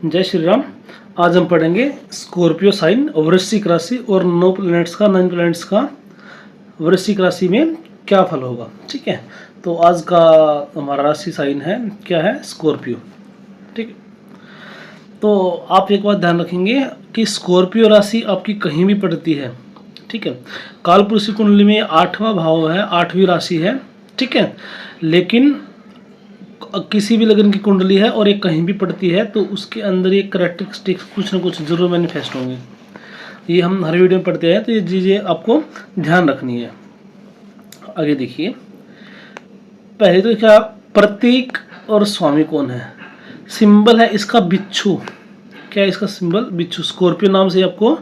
जय श्री राम। आज हम पढ़ेंगे स्कॉर्पियो साइन वृश्चिक राशि और 9 प्लैनेट्स का वृश्चिक राशि में क्या फल होगा। ठीक है, तो आज का हमारा राशि साइन है क्या है, स्कॉर्पियो। ठीक है, तो आप एक बात ध्यान रखेंगे कि स्कॉर्पियो राशि आपकी कहीं भी पड़ती है। ठीक है, कालपुरुष की कुंडली में 8वां भाव है, 8वीं राशि है। ठीक है, लेकिन किसी भी लगन की कुंडली है और ये कहीं भी पड़ती है तो उसके अंदर ये करैक्टरिस्टिक्स कुछ ना कुछ जरूर मैनिफेस्ट होंगे। ये हम हर वीडियो में पढ़ते हैं, तो ये चीज़ें आपको ध्यान रखनी है। आगे देखिए, पहले तो क्या प्रतीक और स्वामी कौन है। सिंबल है इसका बिच्छू। क्या है इसका सिंबल? बिच्छू। स्कॉर्पियो नाम से आपको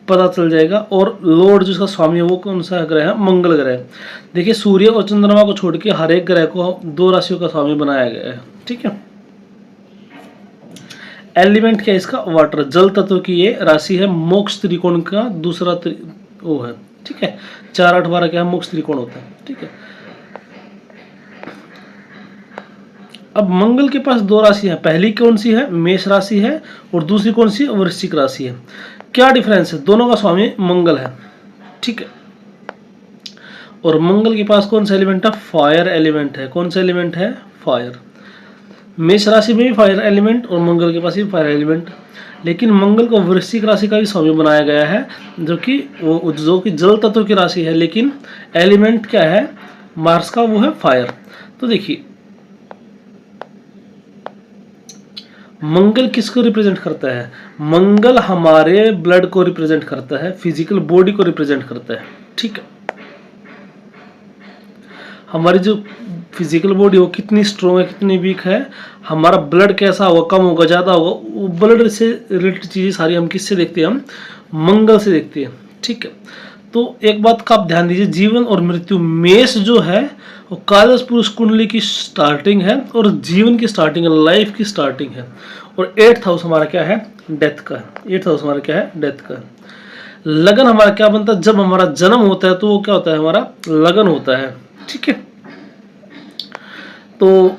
पता चल जाएगा। और लॉर्ड जो इसका स्वामी है वो कौन सा ग्रह है? मंगल ग्रह। देखिए, सूर्य और चंद्रमा को छोड़ के हर एक ग्रह को 2 राशियों का स्वामी बनाया गया है। ठीक है, एलिमेंट क्या है इसका? वाटर, जल तत्व की ये राशि है। मोक्ष त्रिकोण का दूसरा वो है। ठीक है, 4 8 12 क्या है? मोक्ष त्रिकोण होता है। ठीक है, अब मंगल के पास 2 राशि है। पहली कौन सी है? मेष राशि है, और दूसरी कौन सी? वृश्चिक राशि है। क्या डिफरेंस है? दोनों का स्वामी मंगल है। ठीक है, और मंगल के पास कौन सा एलिमेंट है? फायर एलिमेंट है। कौन सा एलिमेंट है? फायर। मेष राशि में भी फायर एलिमेंट और मंगल के पास भी फायर एलिमेंट। लेकिन मंगल को वृश्चिक राशि का भी स्वामी बनाया गया है, जो कि जल तत्व की राशि है, लेकिन एलिमेंट क्या है मार्स का? वो है फायर। तो देखिए, मंगल किसको रिप्रेजेंट करता है? मंगल हमारे ब्लड को रिप्रेजेंट करता है, फिजिकल बॉडी को रिप्रेजेंट करता है। ठीक है, हमारी जो फिजिकल बॉडी वो कितनी स्ट्रॉन्ग है, कितनी वीक है, हमारा ब्लड कैसा होगा, कम होगा, ज़्यादा होगा, वो ब्लड से रिलेटेड चीज़ें सारी हम किससे देखते हैं? हम मंगल से देखते हैं। ठीक है, तो एक बात का आप ध्यान दीजिए, जीवन और मृत्यु। मेष जो है वो कालस पुरुष कुंडली की स्टार्टिंग है और जीवन की स्टार्टिंग है, लाइफ की स्टार्टिंग है। और 8th हाउस हमारा क्या है? डेथ का है। 8th हाउस हमारा क्या है? डेथ का है। लगन हमारा क्या बनता है? जब हमारा जन्म होता है तो वो क्या होता है? हमारा लगन होता है। ठीक है, तो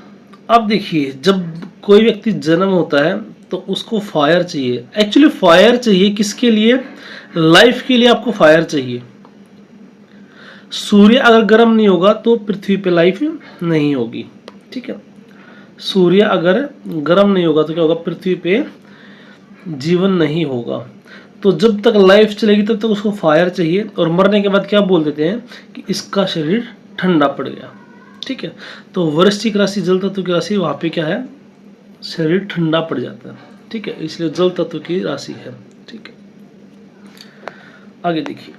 अब देखिए, जब कोई व्यक्ति जन्म होता है तो उसको फायर चाहिए। एक्चुअली फायर चाहिए किसके लिए? लाइफ के लिए आपको फायर चाहिए। सूर्य अगर गर्म नहीं होगा तो पृथ्वी पे लाइफ नहीं होगी। ठीक है, सूर्य अगर गर्म नहीं होगा तो क्या होगा? पृथ्वी पे जीवन नहीं होगा। तो जब तक लाइफ चलेगी तब तक उसको फायर चाहिए। और मरने के बाद क्या बोल देते हैं कि इसका शरीर ठंडा पड़ गया। ठीक है, तो वृश्चिक राशि जल तत्व की राशि, वहाँ पे क्या है? शरीर ठंडा पड़ जाता है। ठीक है, इसलिए जल तत्व की राशि है। ठीक है, आगे देखिए,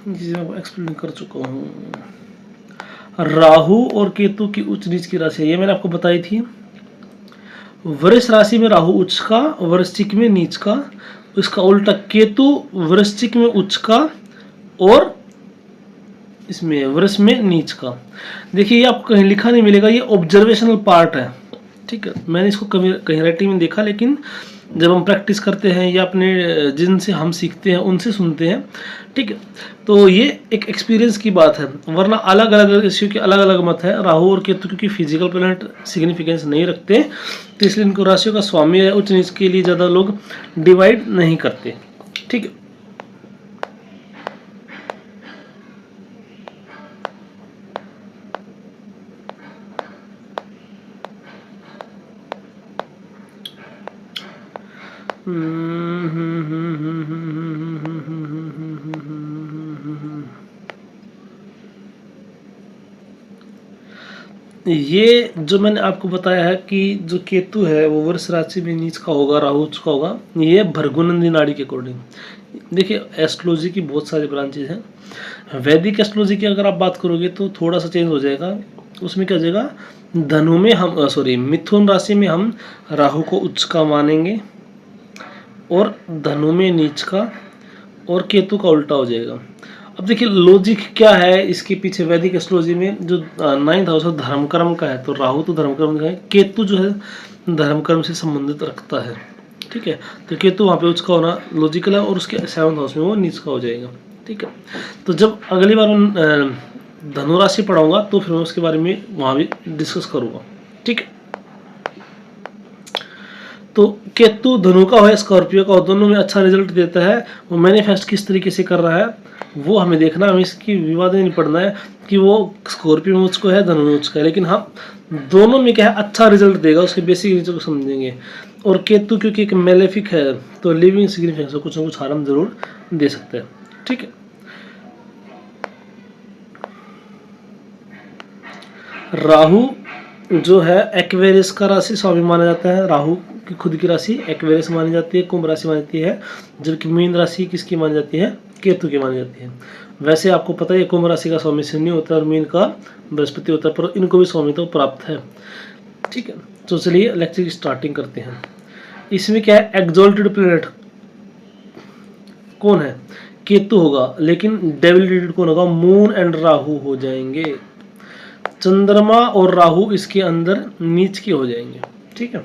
जिसे मैं एक्सप्लेन कर चुका हूँ। राहु और केतु की उच्च नीच की राशि, ये मैंने आपको बताई थी। वृष राशि में राहु उच्च का, वृश्चिक में नीच का। इसका उल्टा केतु वृश्चिक में उच्च का और इसमें वृष में नीच का। देखिए, ये आपको कहीं लिखा नहीं मिलेगा, ये ऑब्जर्वेशनल पार्ट है। ठीक है, मैंने इसको कहीं राइटिंग में देखा, लेकिन जब हम प्रैक्टिस करते हैं या अपने जिनसे हम सीखते हैं उनसे सुनते हैं। ठीक है, तो ये एक एक्सपीरियंस की बात है, वरना अलग अलग इश्यू के अलग अलग मत है। राहु और केतु क्योंकि फिजिकल प्लैनेट सिग्निफिकेंस नहीं रखते, तो इसलिए इनको राशियों का स्वामी है उच्च नीच के लिए ज़्यादा लोग डिवाइड नहीं करते। ठीक है, ये जो मैंने आपको बताया है कि जो केतु है वो वृष राशि में नीच का होगा, राहु उच्च का होगा, ये भृगुनंदी नाड़ी के अकॉर्डिंग। देखिए, एस्ट्रोलॉजी की बहुत सारी ब्रांचेज हैं। वैदिक एस्ट्रोलॉजी की अगर आप बात करोगे तो थोड़ा सा चेंज हो जाएगा। उसमें क्या हो जाएगा? धनु में हम मिथुन राशि में हम राहु को उच्च का मानेंगे और धनु में नीच का, और केतु का उल्टा हो जाएगा। अब देखिए, लॉजिक क्या है इसके पीछे। वैदिक एस्ट्रोलॉजी में जो 9th हाउस धर्म कर्म का है, तो राहु तो धर्म कर्म का है, केतु जो है धर्म कर्म से संबंधित रखता है। ठीक है, तो केतु वहाँ पे उच्च का होना लॉजिकल है, और उसके 7th हाउस में वो नीच का हो जाएगा। ठीक है, तो जब अगली बार धनु राशि पढ़ाऊंगा तो फिर मैं उसके बारे में वहाँ भी डिस्कस करूँगा, ठीक है। तो केतु धनु का हो स्कॉर्पियो का हो, दोनों में अच्छा रिजल्ट देता है। वो मैनिफेस्ट किस तरीके से कर रहा है वो हमें देखना, हमें इसकी विवाद नहीं पड़ना है कि वो स्कॉर्पियो में मुझको है धनु में मुझको है, लेकिन हाँ दोनों में क्या है अच्छा रिजल्ट देगा, उसके बेसिक चीज़ों को समझेंगे। और केतु क्योंकि एक मेलेफिक है तो लिविंग सिग्निफिकेंस कुछ ना कुछ हार्म जरूर दे सकते हैं, ठीक है। राहु जो है एक्वेरियस का राशि स्वामी माना जाता है, राहु की खुद की राशि एक्वेरियस मानी जाती है, कुंभ राशि मानी जाती है, जबकि मीन राशि किसकी मानी जाती है, केतु की मानी जाती है। वैसे आपको पता है कुंभ राशि का स्वामी शनि होता है और मीन का बृहस्पति होता है, पर इनको भी स्वामित्व प्राप्त है, ठीक है। तो चलिए लेक्चर की स्टार्टिंग करते हैं। इसमें क्या है, एक्सॉल्टेड प्लैनेट कौन है, केतु होगा, लेकिन डेबिलिटेटेड कौन होगा, मून एंड राहु हो जाएंगे। चंद्रमा और राहु इसके अंदर नीच के हो जाएंगे, ठीक है।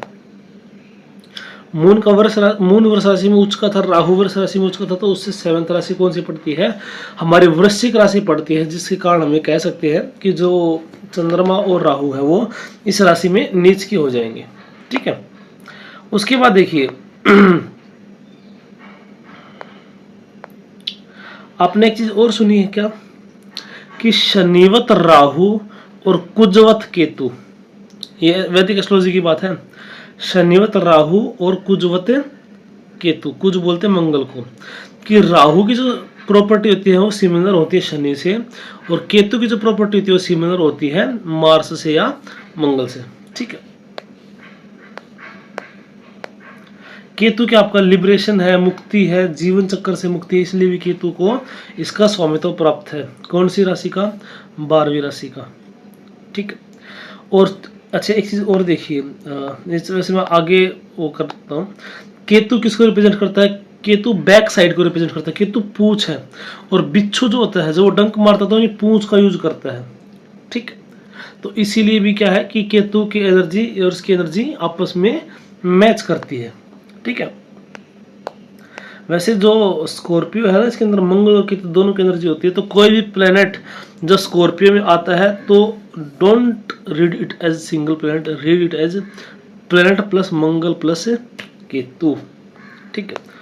मून वृष राशि में उच्च का था, राहु वृष राशि में उच्च का था, तो उससे 7th राशि कौन सी पड़ती है, हमारी वृश्चिक राशि पड़ती है, जिसके कारण हम ये कह सकते हैं कि जो चंद्रमा और राहु है वो इस राशि में नीच के हो जाएंगे, ठीक है। उसके बाद देखिए आपने एक चीज और सुनी है क्या कि शनिवत राहु और कुजवत केतु, ये वैदिक एस्ट्रोलॉजी की बात है। शनिवत राहु और कुजवत केतु, कुज बोलते हैं मंगल को, कि राहु की जो प्रॉपर्टी होती है वो सिमिलर होती है शनि से, और केतु की जो प्रॉपर्टी होती है वो सिमिलर होती है मार्स से या मंगल से, ठीक है। केतु क्या आपका लिबरेशन है, मुक्ति है, जीवन चक्र से मुक्ति है, इसलिए भी केतु को इसका स्वामित्व प्राप्त है। कौन सी राशि का, 12वीं राशि का, ठीक है। और अच्छा एक चीज और देखिए, इस वजह से मैं आगे वो करता हूँ, केतु किसको रिप्रेजेंट करता है, केतु बैक साइड को रिप्रेजेंट करता है, केतु पूंछ है, और बिच्छू जो होता है जो वो डंक मारता था ये पूंछ का यूज करता है, ठीक। तो इसीलिए भी क्या है कि केतु की एनर्जी और उसकी एनर्जी आपस में मैच करती है, ठीक है। वैसे जो स्कॉर्पियो है ना, इसके अंदर मंगल और केतु दोनों की एनर्जी होती है, तो कोई भी प्लेनेट जो स्कॉर्पियो में आता है तो don't read it as single planet, read it as planet plus Mangal plus Ketu, ठीक है।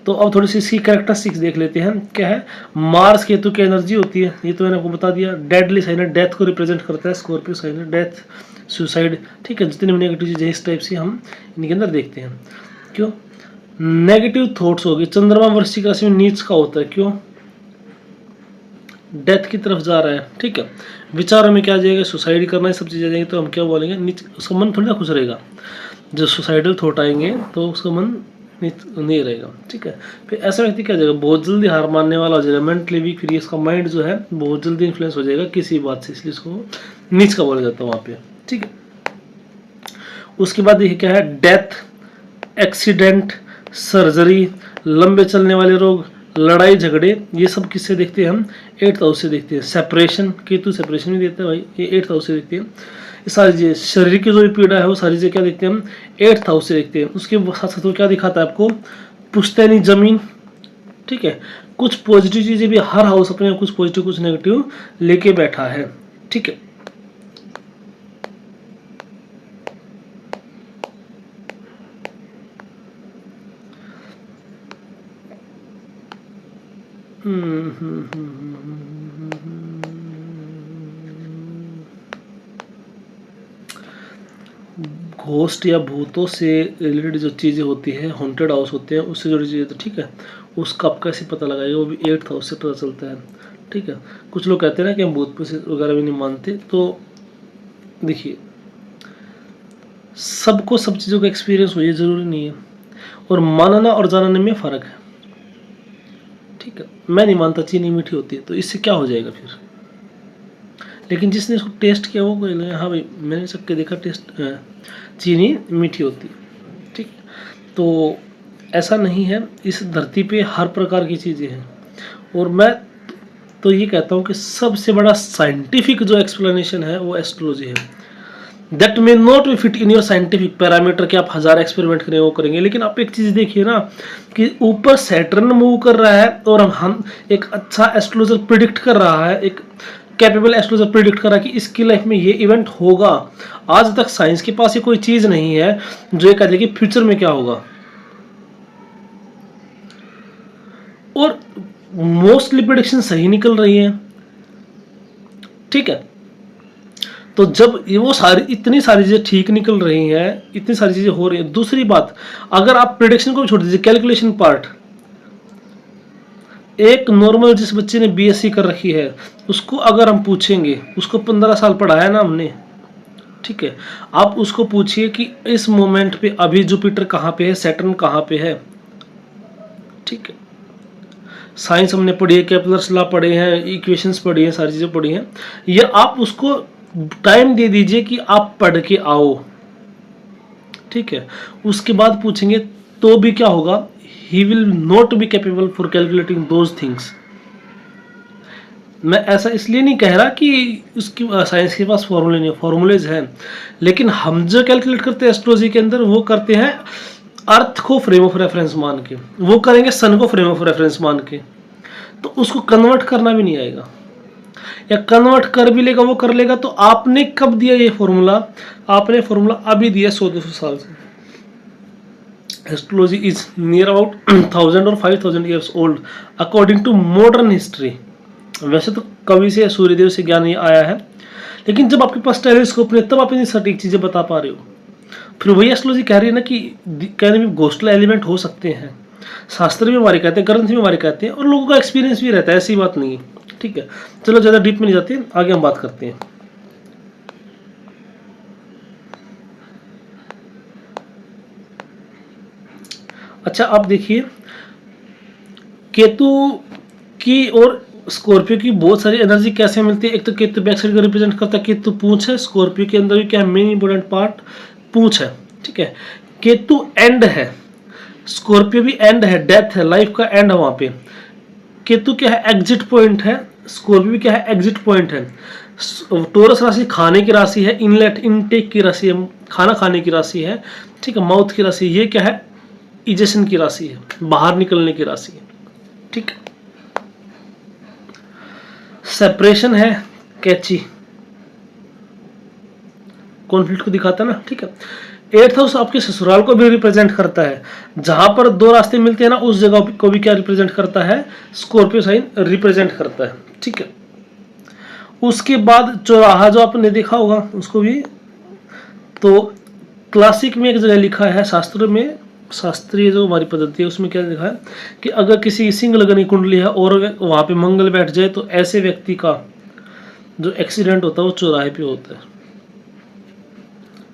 तो अब थोड़ी सी इसकी कैरेक्टरिस्टिक्स देख लेते हैं। क्या है, मार्स केतु की एनर्जी होती है, ये तो मैंने आपको बता दिया। डेडली साइन है, डेथ को रिप्रेजेंट करता है, स्कॉर्पियो साइन है, डेथ, सुसाइड, ठीक है। जितनी भी नेगेटिव चीजें इस टाइप से हम इनके अंदर देखते हैं। क्यों, नेगेटिव थॉट्स होगी। चंद्रमा वृश्चिक राशि में नीच का होता है, क्यों, डेथ की तरफ जा रहा है, ठीक है। विचारों में क्या आ जाएगा, सुसाइड करना, ये सब चीजें आ जाएंगी, तो हम क्या बोलेंगे, नीच, उसका मन थोड़ी ना खुश रहेगा। जो सुसाइडल थॉट आएंगे तो उसका मन नहीं रहेगा, ठीक है। फिर ऐसा व्यक्ति क्या हो जाएगा, बहुत जल्दी हार मानने वाला हो जाएगा, मेंटली वीक, फिर इसका माइंड जो है बहुत जल्दी इन्फ्लुएंस हो जाएगा किसी बात से, इसलिए इसको नीच का बोला जाता है वहाँ पे, ठीक है। उसके बाद देखिए क्या है, डेथ, एक्सीडेंट, सर्जरी, लंबे चलने वाले रोग, लड़ाई झगड़े, ये सब किससे देखते हैं हम, 8th हाउस से देखते हैं। सेपरेशन, केतु सेपरेशन भी देता है भाई, ये 8th हाउस से देखते हैं। ये सारी चीजें, शरीर की जो भी पीड़ा है वो सारी चीजें क्या देखते हैं हम, 8th हाउस से देखते हैं। उसके साथ साथ वो क्या दिखाता है आपको, पुश्तैनी जमीन, ठीक है। कुछ पॉजिटिव चीजें भी, हर हाउस अपने कुछ पॉजिटिव कुछ नेगेटिव लेके बैठा है, ठीक है। घोस्ट या भूतों से रिलेटेड जो चीज़ें होती है, हॉन्टेड हाउस होते हैं, उससे जुड़ी चीज़ें, तो ठीक है, उसका आप कैसे पता लगाएगा, वो भी 8th हाउस से पता चलता है, ठीक है। कुछ लोग कहते हैं ना कि हम भूत प्रेत वगैरह भी नहीं मानते, तो देखिए सबको सब चीज़ों का एक्सपीरियंस हो, ये ज़रूरी नहीं है, और मानना और जानने में फ़र्क है, ठीक है। मैं नहीं मानता चीनी मीठी होती है, तो इससे क्या हो जाएगा फिर, लेकिन जिसने इसको टेस्ट किया वो कोई, हाँ भाई मैंने सबके देखा टेस्ट, चीनी मीठी होती है, ठीक। तो ऐसा नहीं है, इस धरती पे हर प्रकार की चीज़ें हैं, और मैं तो ये कहता हूँ कि सबसे बड़ा साइंटिफिक जो एक्सप्लेनेशन है वो एस्ट्रोलॉजी है। That may not be fit in your scientific parameter कि आप 1000 एक्सपेरिमेंट करें वो करेंगे, लेकिन आप एक चीज़ देखिए ना कि ऊपर सैटर्न मूव कर रहा है और हम एक अच्छा एस्ट्रोलॉजर प्रिडिक्ट कर रहा है, एक कैपेबल एस्ट्रोलॉजर प्रिडिक्ट करा कि इसकी लाइफ में ये इवेंट होगा। आज तक साइंस के पास ये कोई चीज नहीं है जो ये कहती है कि फ्यूचर में क्या होगा। और मोस्टली प्रेडिक्शन सही निकल रही है, ठीक है। तो जब ये वो सारी इतनी सारी चीजें ठीक निकल रही हैं, इतनी सारी चीजें हो रही है, दूसरी बात, अगर आप प्रेडिक्शन को भी छोड़ दीजिए, कैलकुलेशन पार्ट, एक नॉर्मल जिस बच्चे ने बीएससी कर रखी है उसको अगर हम पूछेंगे, उसको 15 साल पढ़ाया ना हमने, ठीक है, आप उसको पूछिए कि इस मोमेंट पे अभी जुपिटर कहाँ पे है, सैटर्न कहाँ पे है, ठीक है। साइंस हमने पढ़ी है, केपलर्स लॉ पढ़े हैं, इक्वेशंस पढ़ी हैं, सारी चीजें पढ़ी हैं। ये आप उसको टाइम दे दीजिए कि आप पढ़ के आओ, ठीक है। उसके बाद पूछेंगे तो भी क्या होगा, he will not be capable for calculating those things. मैं ऐसा इसलिए नहीं कह रहा कि उसकी साइंस के पास फॉर्मूले नहीं, फॉर्मूलेज हैं, लेकिन हम जो कैलकुलेट करते हैं एस्ट्रोलॉजी के अंदर वो करते हैं अर्थ को फ्रेम ऑफ रेफरेंस मान के, वो करेंगे सन को फ्रेम ऑफ रेफरेंस मान के, तो उसको कन्वर्ट करना भी नहीं आएगा, या कन्वर्ट कर भी लेगा वो कर लेगा। तो आपने कब दिया ये फॉर्मूला, आपने फॉर्मूला अभी दिया 100-200 साल से। एस्ट्रोलॉजी इज नियर अबाउट 1000 और 5000 years old according to modern history. वैसे तो कवि से, सूर्यदेव से ज्ञान ये आया है, लेकिन जब आपके पास टेलीस्कोप नहीं तब आप इतनी सटीक चीजें बता पा रहे हो। फिर वही एस्ट्रोलॉजी कह रही है ना कि कहने में घोस्टल एलिमेंट हो सकते हैं, शास्त्र भी हमारे कहते हैं, ग्रंथ भी हमारे कहते हैं, और लोगों का एक्सपीरियंस भी रहता है, ऐसी बात नहीं है, ठीक है। चलो ज़्यादा डीप में नहीं जाते, आगे हम बात करते हैं। अच्छा, आप देखिए केतु की और स्कॉर्पियो की बहुत सारी एनर्जी कैसे मिलती है। एक तो केतु बैक साइड को रिप्रेजेंट करता है, केतु पूंछ है, स्कॉर्पियो के अंदर भी क्या है, मेन इंपॉर्टेंट पार्ट पूंछ है, ठीक है। केतु एंड है, स्कॉर्पियो भी एंड है, डेथ है, लाइफ का एंड है वहां पे। केतु क्या है, एग्जिट पॉइंट है, स्कॉर्पियो भी क्या है, एग्जिट पॉइंट है। टोरस राशि खाने की राशि है, इनलेट इनटेक की राशि है, खाना खाने की राशि है, ठीक है, माउथ की राशि। ये क्या है, इजेशन की राशि है, बाहर निकलने की राशि है, ठीक है। सेपरेशन है, कैची, कॉन्फ्लिक्ट को दिखाता है ना, ठीक है। 8th हाउस आपके ससुराल को भी रिप्रेजेंट करता है, जहां पर दो रास्ते मिलते हैं ना उस जगह को भी क्या रिप्रेजेंट करता है, स्कॉर्पियो साइन रिप्रेजेंट करता है, ठीक है। उसके बाद चौराहा जो आपने देखा होगा उसको भी, तो क्लासिक में एक जगह लिखा है, शास्त्र में, शास्त्रीय जो हमारी पद्धति है उसमें क्या लिखा है कि अगर किसी सिंह लगन की कुंडली है और वहां पे मंगल बैठ जाए तो ऐसे व्यक्ति का जो एक्सीडेंट होता है वो चौराहे पे होता है,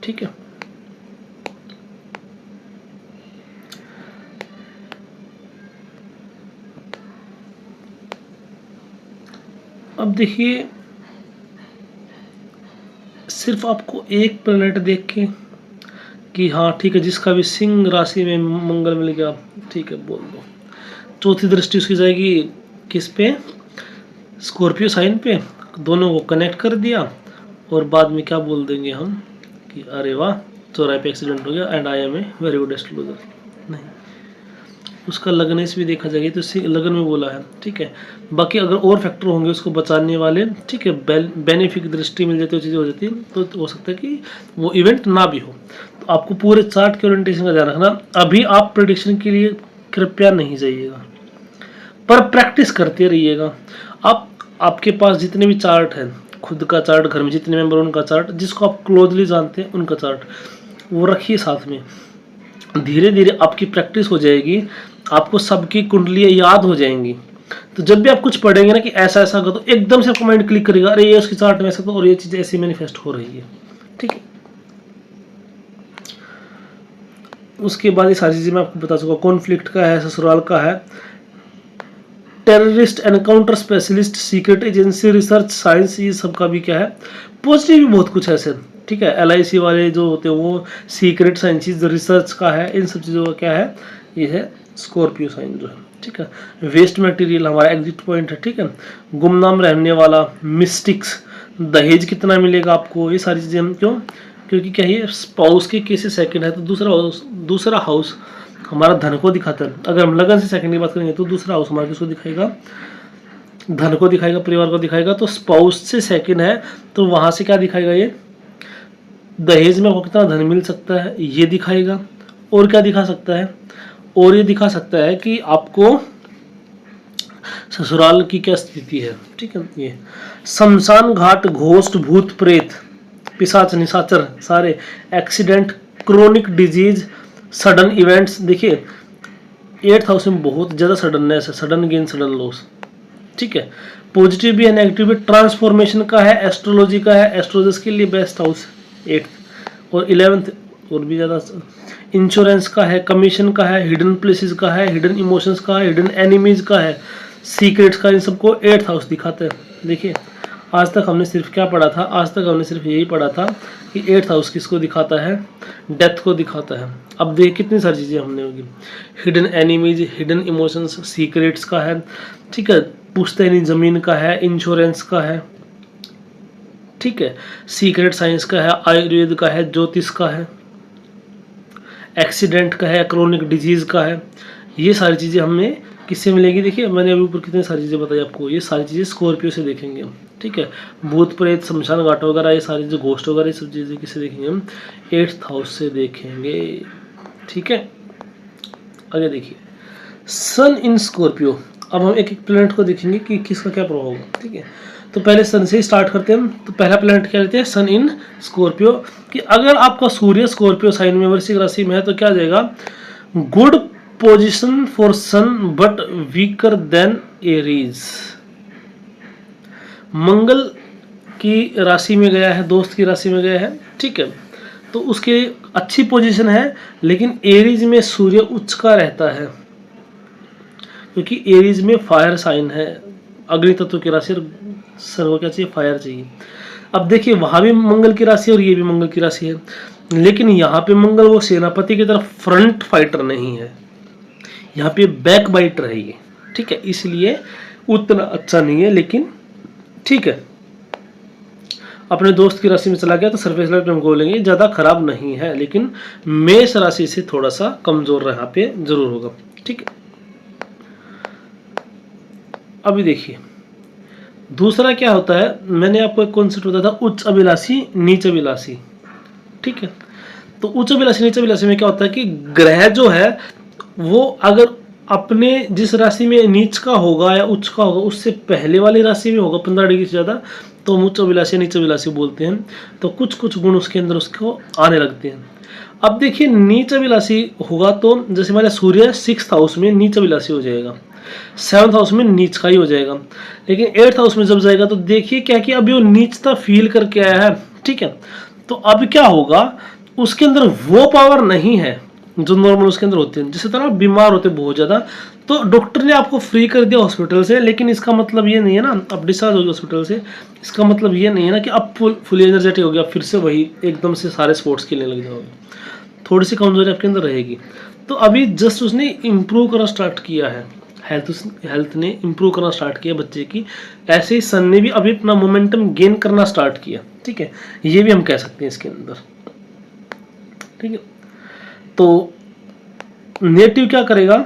ठीक है। अब देखिए, सिर्फ आपको एक प्लेनेट देख के कि हाँ ठीक है, जिसका भी सिंह राशि में मंगल मिल गया, ठीक है, बोल दो। चौथी दृष्टि उसकी जाएगी किस पे, स्कॉर्पियो साइन पे, दोनों को कनेक्ट कर दिया और बाद में क्या बोल देंगे हम कि अरे वाह, चौराहे पे एक्सीडेंट हो गया and I am a very good astrologer. नहीं, उसका लगन से भी देखा जाएगा, तो लगन में बोला है, ठीक है। बाकी अगर और फैक्टर होंगे उसको बचाने वाले, ठीक है, बेनिफिक दृष्टि मिल जाती है, चीज़ें हो जाती है, तो हो सकता है कि वो इवेंट ना भी हो। तो आपको पूरे चार्ट के ओरिएंटेशन का ध्यान रखना। अभी आप प्रेडिक्शन के लिए कृपया नहीं जाइएगा, पर प्रैक्टिस करते रहिएगा। आप आपके पास जितने भी चार्ट हैं, खुद का चार्ट, घर में जितने मेंबर उनका चार्ट, जिसको आप क्लोजली जानते हैं उनका चार्ट, वो रखिए साथ में। धीरे धीरे आपकी प्रैक्टिस हो जाएगी, आपको सबकी कुंडलियाँ याद हो जाएंगी। तो जब भी आप कुछ पढ़ेंगे ना कि ऐसा ऐसा होगा, तो एकदम से आपको माइंड क्लिक करेगा, अरे ये उसकी चार्ट में ऐसा, तो और ये चीज़ ऐसी मैनिफेस्ट हो रही है, ठीक है। उसके बाद ये सारी चीज़ें मैं आपको बता चुका, कॉन्फ्लिक्ट का है, ससुराल का है, terrorist encounter specialist, secret agency, research science, ये सब का भी क्या है, पॉजिटिव भी बहुत कुछ है ऐसे, ठीक है। LIC वाले जो होते हैं वो सीक्रेट साइंस, रिसर्च का है, इन सब चीज़ों का क्या है, ये है स्कॉर्पियो साइन जो है, ठीक है। वेस्ट मटेरियल हमारा एग्जिट पॉइंट है, ठीक है। गुमनाम रहने वाला, मिस्टिक्स, दहेज कितना मिलेगा आपको, ये सारी चीज़ें हम क्यों, क्योंकि क्या है, स्पाउस के केस सेकंड है, तो दूसरा हाउस हमारा धन को दिखाता है। अगर हम लगन से सेकंड की बात करेंगे तो दूसरा हाउस हमारा किसको दिखाएगा, धन को दिखाएगा, परिवार को दिखाएगा। तो स्पाउस से सेकंड है तो वहां से क्या दिखाएगा, ये दहेज में आपको कितना धन मिल सकता है ये दिखाएगा। और क्या दिखा सकता है, और ये दिखा सकता है कि आपको ससुराल की क्या स्थिति है। ठीक है, ये शमशान घाट, घोस्ट, भूत प्रेत, पिशाच निशाचर, सारे accident, chronic disease, sudden events. देखिए 8th हाउस में बहुत ज़्यादा सडननेस है, सडन गेन, सडन लॉस। ठीक है, पॉजिटिव भी है, नेगेटिव भी। ट्रांसफॉर्मेशन का है, एस्ट्रोलॉजी का है, एस्ट्रोलॉजर्स के लिए बेस्ट हाउस 8th और 11th और भी ज़्यादा। इंश्योरेंस का है, कमीशन का है, हिडन प्लेसेस का है, हिडन इमोशंस का है, हिडन एनिमीज का है, सीक्रेट्स का, इन सबको 8th हाउस दिखाता है। देखिए आज तक हमने सिर्फ क्या पढ़ा था, आज तक हमने सिर्फ यही पढ़ा था कि 8th हाउस किसको दिखाता है, डेथ को दिखाता है। अब देख कितनी सारी चीज़ें हमने होगी, hidden enemies, hidden emotions, secrets का है। ठीक है, पुश्तैनी ज़मीन का है, इंश्योरेंस का है। ठीक है, सीक्रेट साइंस का है, आयुर्वेद का है, ज्योतिष का है, एक्सीडेंट का है, क्रोनिक डिजीज का है। ये सारी चीज़ें हमें किससे मिलेगी, देखिए मैंने अभी ऊपर कितनी सारी चीज़ें बताई आपको, ये सारी चीज़ें स्कॉर्पियो से देखेंगे हम। ठीक है, भूत प्रेत, शमशान घाट वगैरह, ये सारी जो घोस्ट वगैरह, ये सब चीज़ें किससे देखेंगे हम, 8th हाउस से देखेंगे। ठीक है, आगे देखिए सन इन स्कॉर्पियो। अब हम एक एक प्लैनेट को देखेंगे कि किसका क्या प्रभाव होगा। ठीक है, तो पहले सन से ही स्टार्ट करते हैं हम। तो पहला प्लैनेट क्या लेते हैं, सन इन स्कॉर्पियो। कि अगर आपका सूर्य स्कॉर्पियो साइन में, वृश्चिक राशि में है तो क्या आ जाएगा, good position for Sun but weaker than Aries. Mangal की राशि में गया है, दोस्त की राशि में गया है। ठीक है, तो उसके अच्छी पोजीशन है, लेकिन एरीज में सूर्य उच्च का रहता है, क्योंकि एरीज में फायर साइन है, अग्नि तत्व की राशि। सर को क्या चाहिए, फायर चाहिए। अब देखिए वहां भी मंगल की राशि है और ये भी मंगल की राशि है, लेकिन यहाँ पे मंगल वो सेनापति की तरफ फ्रंट फाइटर नहीं है, यहाँ पे बैक बाइटर है ये। ठीक है, इसलिए उतना अच्छा नहीं है, लेकिन ठीक है, अपने दोस्त की राशि में चला गया तो सरफेस लेवल पे हम बोलेंगे ज़्यादा खराब नहीं है, लेकिन मेष राशि से थोड़ा सा कमजोर यहाँ पे जरूर होगा। ठीक है, अभी देखिए दूसरा क्या होता है, मैंने आपको एक कॉन्सेप्ट बताया था, उच्च अभिलाषी, नीच अभिलाषी। ठीक है, तो उच्च अभिलाषी, नीच अभिलाषी में क्या होता है कि ग्रह जो है वो अगर अपने जिस राशि में नीच का होगा या उच्च का होगा उससे पहले वाली राशि में होगा 15 डिग्री से ज़्यादा, तो हम उच्च अभिलाषी, नीच अभिलाषी बोलते हैं। तो कुछ कुछ गुण उसके अंदर उसको आने लगते हैं। अब देखिए नीच अभिलाषी होगा तो जैसे हमारे सूर्य 6th हाउस में नीच अभिलाषी हो जाएगा, 7th हाउस में नीच का ही हो जाएगा, लेकिन 8th हाउस में जब जाएगा तो देखिए क्या कि अभी वो नीचता फील करके आया है। ठीक है, तो अब क्या होगा, उसके अंदर वो पावर नहीं है जो नॉर्मल उसके अंदर होते हैं। जिस तरह बीमार होते बहुत ज़्यादा तो डॉक्टर ने आपको फ्री कर दिया हॉस्पिटल से, लेकिन इसका मतलब ये नहीं है ना आप डिस्चार्ज हो गए हॉस्पिटल से, इसका मतलब ये नहीं है ना कि आप फुल एनर्जेटिक हो गया, फिर से वही एकदम से सारे स्पोर्ट्स खेलने लग जाओगे। थोड़ी सी कमजोरी आपके अंदर रहेगी। तो अभी जस्ट उसने इम्प्रूव करना स्टार्ट किया है, हेल्थ ने इम्प्रूव करना स्टार्ट किया बच्चे की। ऐसे ही सन ने भी अभी अपना मोमेंटम गेन करना स्टार्ट किया। ठीक है, ये भी हम कह सकते हैं इसके अंदर। ठीक है, तो नेटिव क्या करेगा,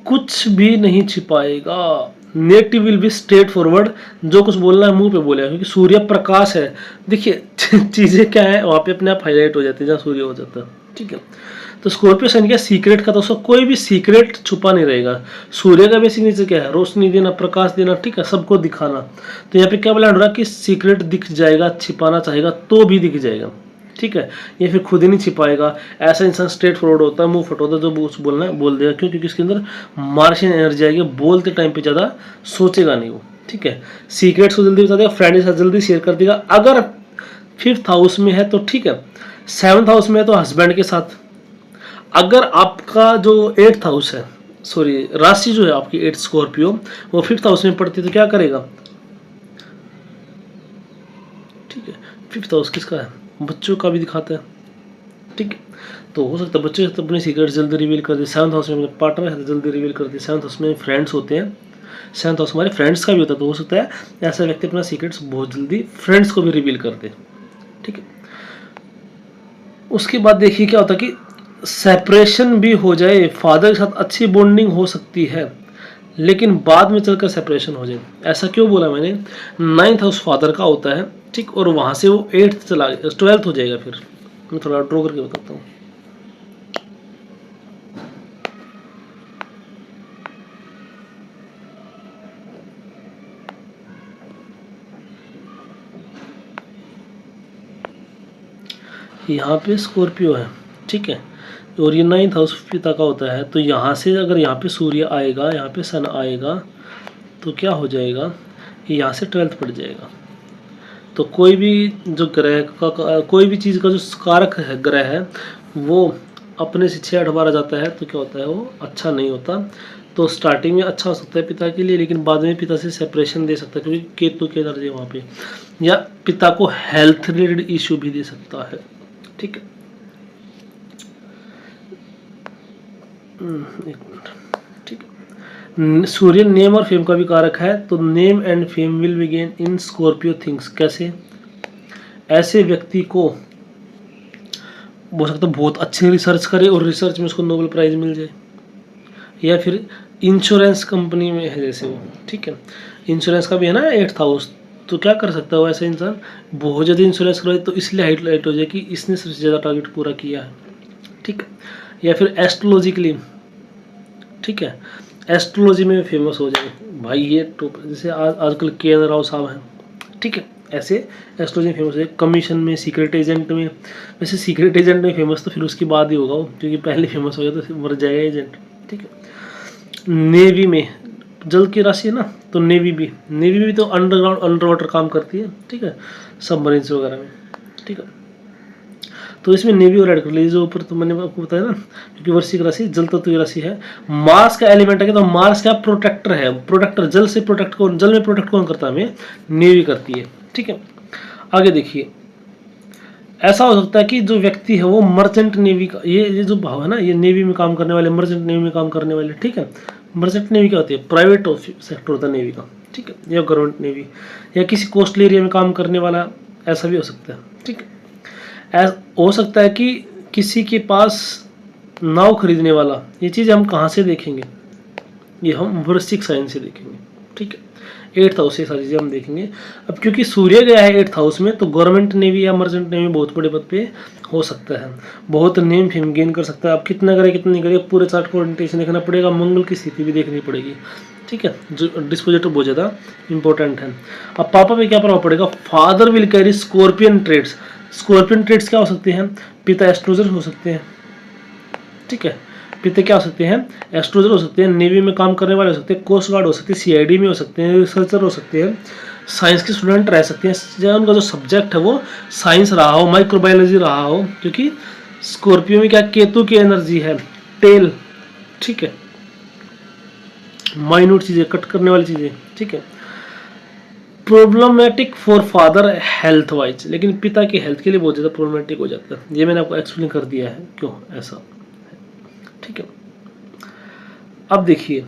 कुछ भी नहीं छिपाएगा। Native will be straightforward, जो कुछ बोलना है मुंह पे बोलेगा, क्योंकि सूर्य प्रकाश है। देखिए चीजें क्या है वहां पे अपने आप हाईलाइट हो जाती है जहाँ सूर्य हो जाता है। ठीक है, तो स्कॉर्पियो साइन क्या सीक्रेट का, तो उसका कोई भी सीक्रेट छुपा नहीं रहेगा। सूर्य का बेसिक नेचर क्या है, रोशनी देना, प्रकाश देना। ठीक है, सबको दिखाना। तो यहाँ पे क्या बोला रहा कि सीक्रेट दिख जाएगा, छिपाना चाहेगा तो भी दिख जाएगा। ठीक है, ये फिर खुद ही नहीं छिपाएगा। ऐसा इंसान स्ट्रेट फॉरवर्ड होता है, मुंह फट होता है, जो कुछ बोलना है बोल देगा। क्यों, क्योंकि इसके अंदर मार्शियन एनर्जी आएगी, बोलते टाइम पे ज़्यादा सोचेगा नहीं वो। ठीक है, सीक्रेट्स को जल्दी बता देगा, फ्रेंड के साथ जल्दी शेयर कर देगा। अगर 5th हाउस में है तो ठीक है, 7th हाउस में है तो हस्बैंड के साथ। अगर आपका जो 8th हाउस है, सॉरी राशि जो है आपकी 8 स्कॉर्पियो, वो 5th हाउस में पड़ती है तो क्या करेगा। ठीक है, 5th हाउस किसका है, बच्चों का भी दिखाता है। ठीक है, तो हो सकता है बच्चे तो अपने सीक्रेट जल्दी रिवील कर दे। 7th हाउस में अपने पार्टनर है तो जल्दी रिवील कर दे। 7th हाउस में फ्रेंड्स होते हैं, 7th हाउस हमारे फ्रेंड्स का भी होता है, तो हो सकता है ऐसा व्यक्ति अपना सीक्रेट्स बहुत जल्दी फ्रेंड्स को भी रिवील कर दे। ठीक है, उसके बाद देखिए क्या होता है कि सेपरेशन भी हो जाए, फादर के साथ अच्छी बॉन्डिंग हो सकती है, लेकिन बाद में चलकर सेपरेशन हो जाए। ऐसा क्यों बोला मैंने? 9th हाउस फादर का होता है, ठीक, और वहाँ से वो 8th चला 12th हो जाएगा। फिर मैं थोड़ा ड्रॉ करके बताता हूँ। यहाँ पे स्कॉर्पियो है, ठीक है, और ये 9th हाउस पिता का होता है। तो यहाँ से अगर यहाँ पे सूर्य आएगा, यहाँ पे सन आएगा, तो क्या हो जाएगा, यहाँ से 12th पड़ जाएगा। तो कोई भी जो ग्रह का कोई भी चीज़ का जो कारक है ग्रह है, वो अपने से 6 8 12 जाता है, तो क्या होता है, वो अच्छा नहीं होता। तो स्टार्टिंग में अच्छा हो सकता है पिता के लिए, लेकिन बाद में पिता से सेपरेशन दे सकता है, क्योंकि केतु के एनर्जी वहाँ पे, या पिता को हेल्थ रिलेटेड इश्यू भी दे सकता है, ठीक है। एक मिनट, ठीक है। सूर्य नेम और फेम का भी कारक है, तो name and fame will be gain in Scorpio things. कैसे? ऐसे व्यक्ति को हो सकता है बहुत अच्छे रिसर्च करे और रिसर्च में उसको नोबेल प्राइज मिल जाए, या फिर इंश्योरेंस कंपनी में है जैसे वो, ठीक है, इंश्योरेंस का भी है ना 8th हाउस, तो क्या कर सकता है वो ऐसा इंसान, बहुत ज़्यादा इंश्योरेंस करवाए तो इसलिए हाईलाइट हो जाए कि इसने सबसे ज़्यादा टारगेट पूरा किया है, ठीक है। या फिर एस्ट्रोलॉजिकली, ठीक है, एस्ट्रोलॉजी में फेमस हो जाए भाई, ये टॉप, जैसे आजकल के राव साहब हैं, ठीक है, ऐसे एस्ट्रोलॉजी में फेमस हो जाए। कमीशन में, सीक्रेट एजेंट में, वैसे सीक्रेट एजेंट में फेमस तो फिर उसके बाद ही होगा वो, क्योंकि पहले फेमस हो गया तो मर जाएगा एजेंट, ठीक है। नेवी में, जल की राशि है ना, तो नेवी में भी तो अंडरग्राउंड अंडर वाटर काम करती है, ठीक है, सबमरीन्स वगैरह में, ठीक है। तो इसमें नेवी और ऐड कर लीजिए, जो ऊपर तो मैंने आपको बताया ना, क्योंकि वृश्चिक राशि जल तत्व की राशि है। मार्स का एलिमेंट है, तो मार्स क्या प्रोटेक्टर है, प्रोटेक्टर, जल से प्रोटेक्ट कौन, जल में प्रोटेक्ट कौन करता है, हमें नेवी करती है, ठीक है। आगे देखिए, ऐसा हो सकता है कि जो व्यक्ति है वो मर्चेंट नेवी का, ये जो भाव है ना, ये नेवी में काम करने वाले, मर्चेंट नेवी में काम करने वाले, ठीक है। मर्चेंट नेवी क्या होती है, प्राइवेट सेक्टर होता है नेवी का, ठीक है, या गवर्नमेंट नेवी, या किसी कोस्टल एरिया में काम करने वाला, ऐसा भी हो सकता है, ठीक है। हो सकता है कि किसी के पास नाव खरीदने वाला, ये चीज़ हम कहाँ से देखेंगे, ये हम वृश्चिक साइन से देखेंगे, ठीक है। 8th हाउस से सारी चीज़ें हम देखेंगे। अब क्योंकि सूर्य गया है 8th हाउस में, तो गवर्नमेंट नेवी या मर्चेंट नेवी बहुत बड़े पद पे हो सकता है, बहुत नेम फेम गेन कर सकता है। अब कितना करे कितना नहीं करे, पूरे चार्ट को ओरिएंटेशन देखना पड़ेगा, मंगल की स्थिति भी देखनी पड़ेगी, ठीक है, जो डिस्पोजिटर बहुत ज़्यादा इंपॉर्टेंट है। अब पापा पे क्या प्रभाव पड़ेगा, father will carry scorpion traits. Scorpion traits क्या हो सकते हैं, पिता एस्ट्रोलॉजर हो सकते हैं, ठीक है, पिता क्या हो सकते हैं, एस्ट्रोलॉजर हो सकते हैं, नेवी में काम करने वाले हो सकते हैं, कोस्ट गार्ड हो सकते हैं, सीआईडी में हो सकते हैं, रिसर्चर हो सकते हैं, साइंस के स्टूडेंट रह सकते हैं, चाहे उनका जो सब्जेक्ट है वो साइंस रहा हो, माइक्रोबायोलॉजी रहा हो, क्योंकि स्कॉर्पियो में क्या केतु की एनर्जी है, टेल, ठीक है, माइन्यूट चीज़ें, कट करने वाली चीज़ें, ठीक है। Problematic for father health wise, लेकिन पिता की हेल्थ के लिए बहुत ज़्यादा प्रॉब्लमेटिक हो जाता है, ये मैंने आपको एक्सप्लेन कर दिया है क्यों ऐसा, ठीक है। अब देखिए,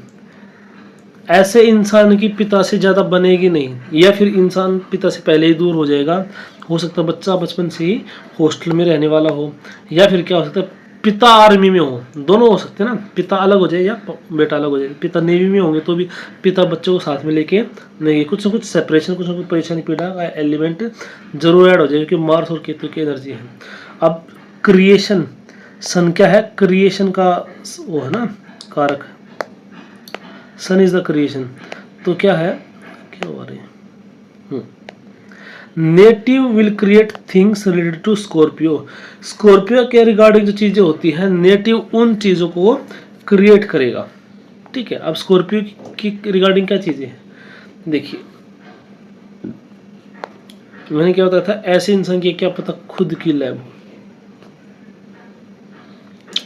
ऐसे इंसान की पिता से ज़्यादा बनेगी नहीं, या फिर इंसान पिता से पहले ही दूर हो जाएगा। हो सकता है बच्चा बचपन से ही हॉस्टल में रहने वाला हो, या फिर क्या हो सकता है पिता आर्मी में हो, दोनों हो सकते हैं ना, पिता अलग हो जाए या बेटा अलग हो जाए। पिता नेवी में होंगे तो भी पिता बच्चों को साथ में लेके नहीं, कुछ ना कुछ सेपरेशन, कुछ ना कुछ परेशानी, पीड़ा का एलिमेंट जरूर ऐड हो जाए, क्योंकि मार्स और केतु की एनर्जी है। अब क्रिएशन, सन क्या है, क्रिएशन का वो है ना कारक, सन इज द क्रिएशन, तो क्या है, क्या हो रही है, native will create things related to Scorpio. Scorpio के रिगार्डिंग जो चीजें होती हैं, नेटिव उन चीजों को क्रिएट करेगा, ठीक है। अब स्कॉर्पियो की रिगार्डिंग क्या चीजें हैं, देखिए मैंने क्या बताया था, ऐसे इंसान की क्या पता खुद की लैब,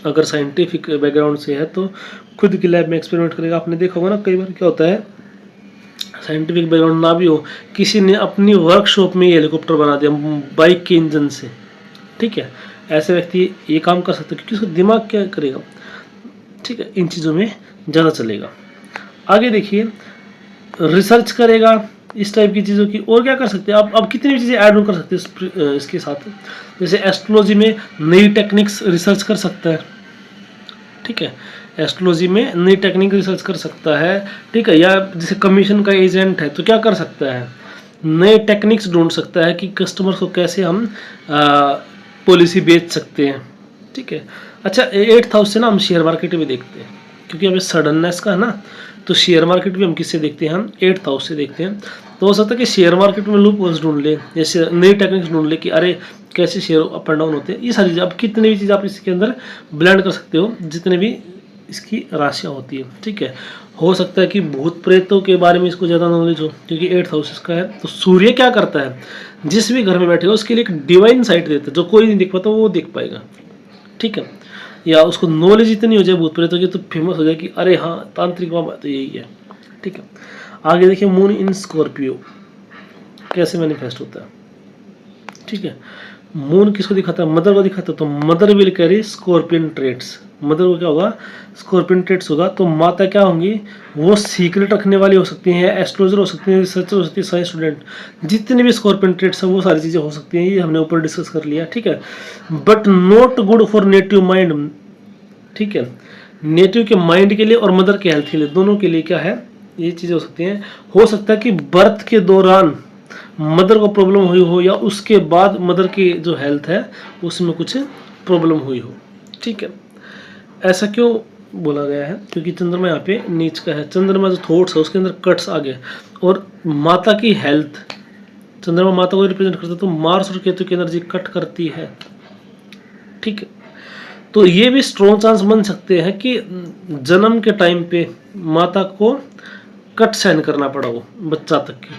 अगर साइंटिफिक बैकग्राउंड से है तो खुद की लैब में एक्सपेरिमेंट करेगा। आपने देखा होगा ना, कई बार क्या होता है, साइंटिफिक बैकग्राउंड ना भी हो, किसी ने अपनी वर्कशॉप में हेलीकॉप्टर बना दिया बाइक के इंजन से, ठीक है, ऐसे व्यक्ति ये काम कर सकते हैं, क्योंकि उसका दिमाग क्या करेगा, ठीक है, इन चीज़ों में ज़्यादा चलेगा। आगे देखिए, रिसर्च करेगा इस टाइप की चीज़ों की, और क्या कर सकते हैं अब कितनी चीज़ें ऐड ऑन कर सकते हैं इसके साथ, जैसे एस्ट्रोलॉजी में नई टेक्निक्स रिसर्च कर सकता है, ठीक है, एस्ट्रोलॉजी में नई टेक्निक रिसर्च कर सकता है, ठीक है। या जैसे कमीशन का एजेंट है तो क्या कर सकता है, नए टेक्निक्स ढूंढ सकता है कि कस्टमर को कैसे हम पॉलिसी बेच सकते हैं, ठीक है। अच्छा, 8th हाउस से ना हम शेयर मार्केट भी देखते हैं, क्योंकि अभी सडननेस का है ना, तो शेयर मार्केट भी हम किससे देखते हैं, हम 8th हाउस से देखते हैं। तो हो सकता है कि शेयर मार्केट में लूप होल्स ढूंढ ले, जैसे नई टेक्निक्स ढूंढ ले कि अरे कैसे शेयर अप एंड डाउन होते हैं। ये सारी चीज़, अब कितनी भी चीज़ आप इसके अंदर ब्लेंड कर सकते हो, जितने भी इसकी राशियाँ होती है, ठीक है। हो सकता है कि भूत प्रेतों के बारे में इसको ज़्यादा नॉलेज हो, क्योंकि 8th हाउस इसका है। तो सूर्य क्या करता है, जिस भी घर में बैठे हो उसके लिए एक डिवाइन साइट देता है, जो कोई नहीं देख पाता वो देख पाएगा, ठीक है। या उसको नॉलेज इतनी हो जाए भूत प्रेतों की, तो फेमस हो जाए कि अरे हाँ तांत्रिक बाबा तो यही है, ठीक है। आगे देखिए, मून इन स्कॉर्पियो कैसे मैनिफेस्ट होता है, ठीक है। मून किसको दिखाता है, मदर को दिखाता है। तो mother will carry scorpion traits, mother को क्या होगा, स्कॉर्पियन ट्रेट्स होगा। तो माता क्या होंगी, वो सीक्रेट रखने वाली हो सकती हैं, एस्ट्रोलॉजर हो सकती हैं, रिसर्चर हो सकती है, साइंस स्टूडेंट, जितने भी स्कॉर्पियन ट्रेट्स हैं वो सारी चीज़ें हो सकती हैं। ये हमने ऊपर डिस्कस कर लिया, ठीक है। But not good for native mind, ठीक है। नेटिव के माइंड के लिए और मदर के हेल्थ के लिए, दोनों के लिए क्या है, ये चीज़ें हो सकती हैं। हो सकता है कि बर्थ के दौरान मदर को प्रॉब्लम हुई हो, या उसके बाद मदर की जो हेल्थ है उसमें कुछ प्रॉब्लम हुई हो, ठीक है। ऐसा क्यों बोला गया है, क्योंकि चंद्रमा यहाँ पे नीच का है। चंद्रमा जो थॉट्स है उसके अंदर कट्स आ गए, और माता की हेल्थ, चंद्रमा माता को रिप्रेजेंट करता है, तो मार्स और केतु की एनर्जी कट करती है, ठीक है। तो ये भी स्ट्रॉन्ग चांस बन सकते हैं कि जन्म के टाइम पे माता को कट सहन करना पड़ा हो बच्चा तक की,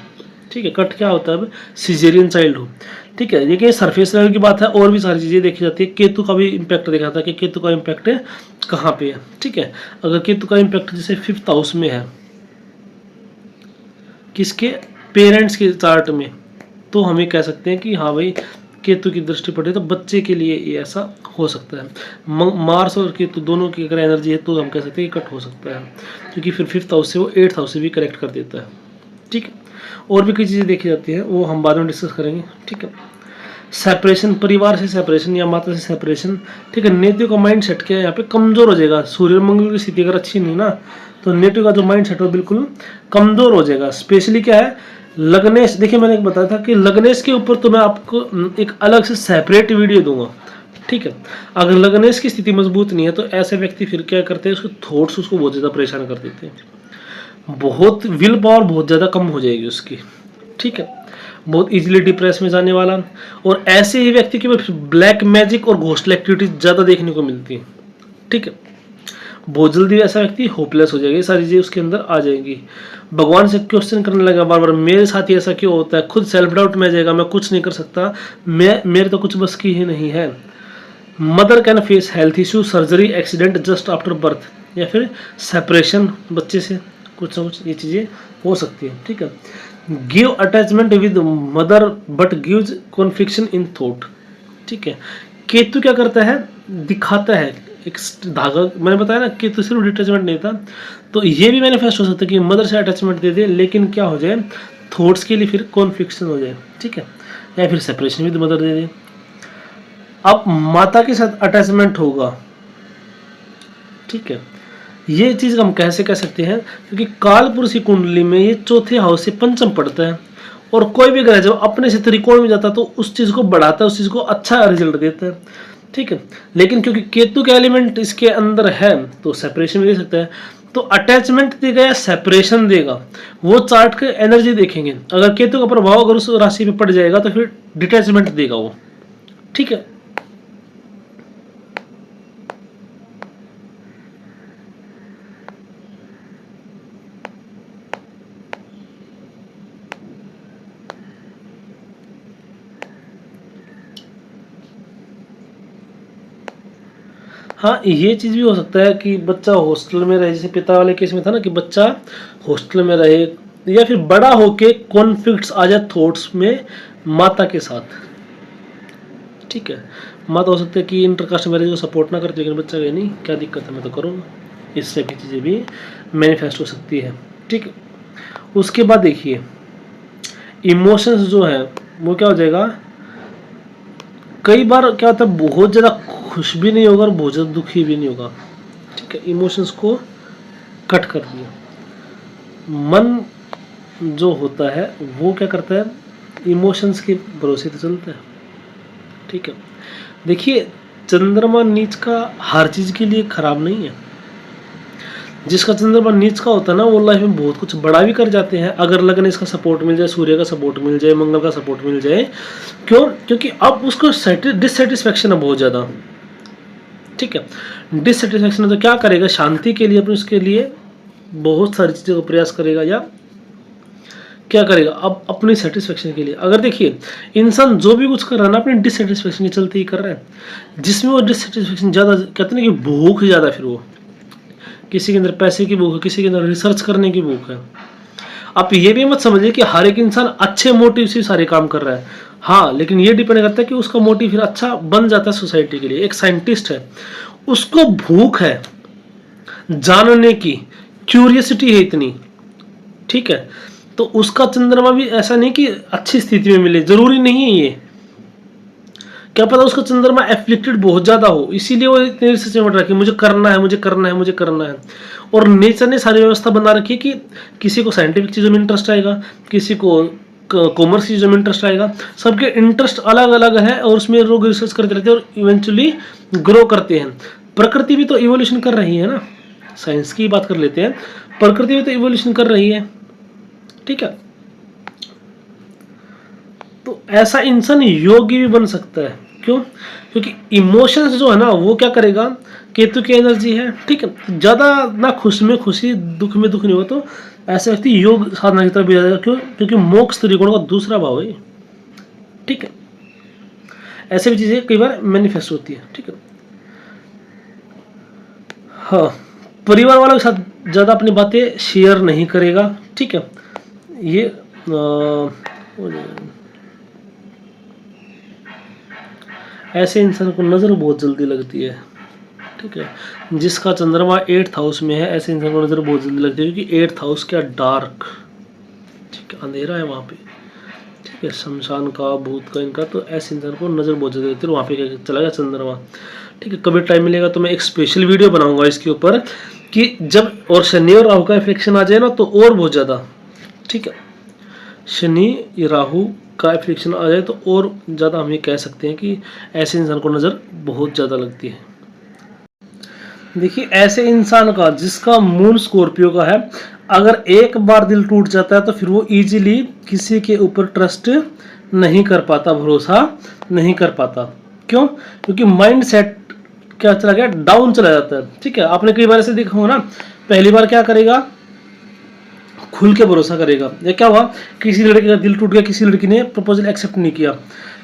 ठीक है। कट क्या होता है, अब सिजेरियन चाइल्ड हो, ठीक है। ये सरफेस लेवल की बात है, और भी सारी चीज़ें देखी जाती है। केतु का भी इम्पैक्ट देखा था कि केतु का इम्पैक्ट कहाँ पे है, ठीक है। अगर केतु का इम्पैक्ट जैसे 5th हाउस में है, किसके, पेरेंट्स के चार्ट में, तो हमें कह सकते हैं कि हाँ भाई केतु की दृष्टि पड़े तो बच्चे के लिए ये ऐसा हो सकता है। मार्स और केतु दोनों की अगर एनर्जी है तो हम कह सकते हैं कि कट हो सकता है, क्योंकि फिर 5th हाउस से वो 8th हाउस से भी करेक्ट कर देता है, ठीक है। और भी कई चीज़ें देखी जाती हैं, वो हम बाद में डिस्कस करेंगे, ठीक है। सेपरेशन, परिवार से सेपरेशन या माता से सेपरेशन, ठीक है। नेटिव का माइंड सेट क्या है, यहाँ पे कमजोर हो जाएगा। सूर्य मंगल की स्थिति अगर अच्छी नहीं ना, तो नेटिव का जो माइंड सेट हो बिल्कुल कमजोर हो जाएगा। स्पेशली क्या है, लग्नेश, देखिए मैंने एक बताया था कि लग्नेश के ऊपर तो मैं आपको एक अलग से सेपरेट वीडियो दूंगा, ठीक है। अगर लग्नेश की स्थिति मजबूत नहीं है तो ऐसे व्यक्ति फिर क्या करते हैं, उसके थॉट्स उसको बहुत ज़्यादा परेशान कर देते हैं, बहुत विल पावर बहुत ज़्यादा कम हो जाएगी उसकी, ठीक है। बहुत इजीली डिप्रेस में जाने वाला, और ऐसे ही व्यक्ति के ब्लैक मैजिक और घोस्टल एक्टिविटी ज़्यादा देखने को मिलती है, ठीक है। बहुत जल्दी ऐसा व्यक्ति होपलेस हो जाएगा, ये सारी चीज़ें उसके अंदर आ जाएंगी। भगवान से क्वेश्चन करने लगा बार बार, मेरे साथ ही ऐसा क्यों होता है, खुद सेल्फ डाउट में जाएगा, मैं कुछ नहीं कर सकता, मेरे तो कुछ बस की ही नहीं है। Mother can face health issue, surgery, accident just after birth, या फिर सेपरेशन बच्चे से, कुछ ना कुछ ये चीज़ें हो सकती है, ठीक है। Give attachment with mother but gives confliction in thought, ठीक है। केतु क्या करता है, दिखाता है एक धागा, मैंने बताया ना केतु सिर्फ डिटैचमेंट नहीं था, तो ये भी मैनिफेस्ट हो सकता है कि मदर से अटैचमेंट दे दे, लेकिन क्या हो जाए, थॉट्स के लिए फिर कॉन्फ्लिक्शन हो जाए, ठीक है। या फिर सेपरेशन विद मदर दे दे। अब माता के साथ अटैचमेंट होगा, ठीक है। ये चीज़ हम कैसे कह सकते हैं, क्योंकि कालपुरुष की कुंडली में ये 4थे हाउस से पंचम पड़ता है, और कोई भी ग्रह जब अपने से त्रिकोण में जाता है तो उस चीज़ को बढ़ाता है, उस चीज़ को अच्छा रिजल्ट देता है, ठीक है। लेकिन क्योंकि केतु का एलिमेंट इसके अंदर है तो सेपरेशन भी दे सकता है। तो अटैचमेंट देगा या सेपरेशन देगा, वो चार्ट के एनर्जी देखेंगे। अगर केतु का प्रभाव अगर उस राशि पे पड़ जाएगा तो फिर डिटैचमेंट देगा वो, ठीक है। हाँ, ये चीज़ भी हो सकता है कि बच्चा हॉस्टल में रहे, जैसे पिता वाले केस में था ना कि बच्चा हॉस्टल में रहे, या फिर बड़ा होके कॉन्फ्लिक्ट्स आ जाए थॉट्स में माता के साथ, ठीक है। माता हो सकता है कि इंटरकास्ट मैरिज को सपोर्ट ना करती, लेकिन बच्चा कहे नहीं क्या दिक्कत है मैं तो करूँगा, इस टाइप की चीज़ें भी मैनिफेस्ट हो सकती है, ठीक है। उसके बाद देखिए इमोशंस जो है वो क्या हो जाएगा, कई बार क्या होता है बहुत ज़्यादा खुश भी नहीं होगा और बहुत ज़्यादा दुखी भी नहीं होगा, ठीक ठीक है, इमोशंस को कट कर दिया। मन जो होता है वो क्या करता है, इमोशंस के भरोसे तो चलता है। ठीक है, देखिए चंद्रमा नीच का हर चीज के लिए खराब नहीं है। जिसका चंद्रमा नीच का होता है ना वो लाइफ में बहुत कुछ बड़ा भी कर जाते हैं, अगर लगन इसका सपोर्ट मिल जाए, सूर्य का सपोर्ट मिल जाए, मंगल का सपोर्ट मिल जाए। क्यों? क्योंकि अब उसको डिससेटिस्फेक्शन है बहुत ज्यादा। ठीक है, डिससेटिस्फेक्शन है तो क्या करेगा, शांति के लिए अपने उसके लिए बहुत सारी चीज़ों का प्रयास करेगा, या क्या करेगा अब अपनी सेटिस्फेक्शन के लिए। अगर देखिए इंसान जो भी कुछ कर रहा है ना अपनी डिससेटिस्फेक्शन के चलते ही कर रहा है। जिसमें वो डिससेटिस्फेक्शन ज़्यादा, कहते हैं कि भूख ज़्यादा, फिर वो किसी के अंदर पैसे की भूख है, किसी के अंदर रिसर्च करने की भूख है। आप ये भी मत समझिए कि हर एक इंसान अच्छे मोटिव से सारे काम कर रहा है। हाँ, लेकिन ये डिपेंड करता है कि उसका मोटिव फिर अच्छा बन जाता है सोसाइटी के लिए। एक साइंटिस्ट है, उसको भूख है जानने की, क्यूरियसिटी है इतनी, ठीक है, तो उसका चंद्रमा भी ऐसा नहीं कि अच्छी स्थिति में मिले, जरूरी नहीं है ये। क्या पता उसका चंद्रमा एफ्लिक्टेड बहुत ज्यादा हो, इसीलिए वो इतने रिसर्च में बढ़ रहा है, मुझे करना है, मुझे करना है, मुझे करना है। और नेचर ने सारी व्यवस्था बना रखी है कि किसी को साइंटिफिक चीजों में इंटरेस्ट आएगा, किसी को कॉमर्स चीजों में इंटरेस्ट आएगा, सबके इंटरेस्ट अलग अलग है और उसमें लोग रिसर्च करते रहते हैं और इवेंचुअली ग्रो करते हैं। प्रकृति भी तो इवोल्यूशन कर रही है ना, साइंस की बात कर लेते हैं, प्रकृति भी तो इवोल्यूशन कर रही है। ठीक है, तो ऐसा इंसान योगी भी बन सकता है। क्यों? क्योंकि इमोशंस जो है ना वो क्या करेगा, केतु की एनर्जी है। ठीक है, ज्यादा ना खुश में खुशी, दुख में दुख नहीं हो, तो ऐसा व्यक्ति योग साधना की तरफ भी जाएगा। क्यों? क्योंकि मोक्ष त्रिकोण का दूसरा भाव है। ठीक है, ऐसे भी चीजें कई बार मैनिफेस्ट होती है। ठीक है, हाँ, परिवार वालों के साथ ज्यादा अपनी बातें शेयर नहीं करेगा। ठीक है, ये ऐसे इंसान को नजर बहुत जल्दी लगती है। ठीक है, जिसका चंद्रमा 8th हाउस में है, ऐसे इंसान को नजर बहुत जल्दी लगती है, क्योंकि 8th हाउस क्या डार्क, ठीक है, अंधेरा है वहाँ पे। ठीक है, शमशान का, भूत का, इनका, तो ऐसे इंसान को नजर बहुत जल्दी लगती है। वहाँ पे क्या चला गया चंद्रमा। ठीक है, कभी टाइम मिलेगा तो मैं एक स्पेशल वीडियो बनाऊंगा इसके ऊपर कि जब और शनि और राहु का इफेक्शन आ जाए ना तो और बहुत ज्यादा। ठीक है, शनि राहु का इफेक्शन आ जाए तो और ज़्यादा हम ये कह सकते हैं कि ऐसे इंसान को नज़र बहुत ज़्यादा लगती है। देखिए ऐसे इंसान का जिसका मून स्कॉर्पियो का है, अगर एक बार दिल टूट जाता है तो फिर वो इजीली किसी के ऊपर ट्रस्ट नहीं कर पाता, भरोसा नहीं कर पाता। क्यों? क्योंकि माइंड सेट क्या चला गया, डाउन चला जाता है। ठीक है, आपने कई बार ऐसे देखा हो ना, पहली बार क्या करेगा, खुल के भरोसा करेगा। या क्या हुआ, किसी लड़के का दिल टूट गया, किसी लड़की ने प्रपोजल एक्सेप्ट नहीं किया,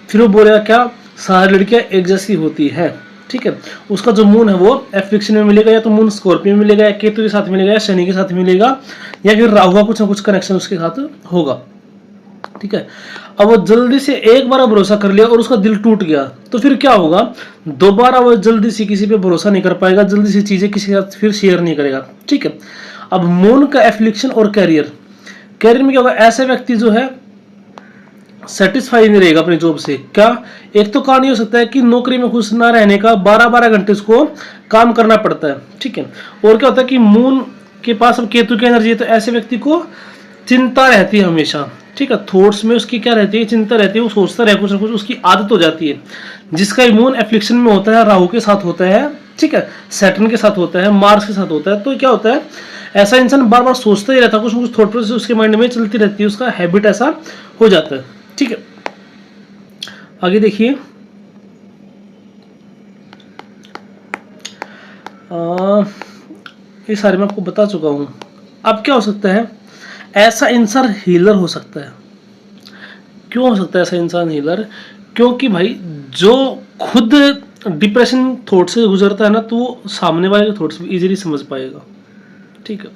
फिर वो बोलेगा क्या, सारी लड़कियां एक जैसी होती है। ठीक है, उसका जो मून है वो एफ्लिक्शन में मिलेगा, या तो मून स्कॉर्पियो में मिलेगा, या केतु के साथ मिलेगा, या शनि के साथ मिलेगा, या फिर राहु का कुछ ना कुछ कनेक्शन उसके साथ होगा। ठीक है, अब वो जल्दी से एक बार भरोसा कर लिया और उसका दिल टूट गया, तो फिर क्या होगा, दोबारा वो जल्दी से किसी पे भरोसा नहीं कर पाएगा, जल्दी से चीजें किसी के साथ फिर शेयर नहीं करेगा। ठीक है, अब मून का एफ्लिक्शन और कैरियर में क्या होगा, ऐसे व्यक्ति जो है सेटिस्फाई नहीं रहेगा अपनी जॉब से। क्या, एक तो कारण हो सकता है कि नौकरी में खुश ना रहने का 12-12 घंटे उसको काम करना पड़ता है। ठीक है, और क्या होता है कि मून के पास अब केतु की एनर्जी है, तो ऐसे व्यक्ति को चिंता रहती है हमेशा। ठीक है, थॉट्स में उसकी क्या रहती है, चिंता रहती है, वो सोचता रहे कुछ ना कुछ, उसकी आदत हो जाती है। जिसका मून एफ्लिक्शन में होता है, राहु के साथ होता है, ठीक है, सैटर्न के साथ होता है, मार्स के साथ होता है, तो क्या होता है, ऐसा इंसान बार बार सोचता ही रहता है, कुछ ना कुछ थॉट प्रोसेस उसके माइंड में चलती रहती है, उसका हैबिट ऐसा हो जाता है। ठीक है, आगे देखिए, ये सारे मैं आपको बता चुका हूं। अब क्या हो सकता है, ऐसा इंसान हीलर हो सकता है। क्यों हो सकता है ऐसा इंसान हीलर? क्योंकि भाई जो खुद डिप्रेशन थॉट से गुजरता है ना, तो वो सामने वाले के थॉट्स भी इजीली समझ पाएगा। ठीक है,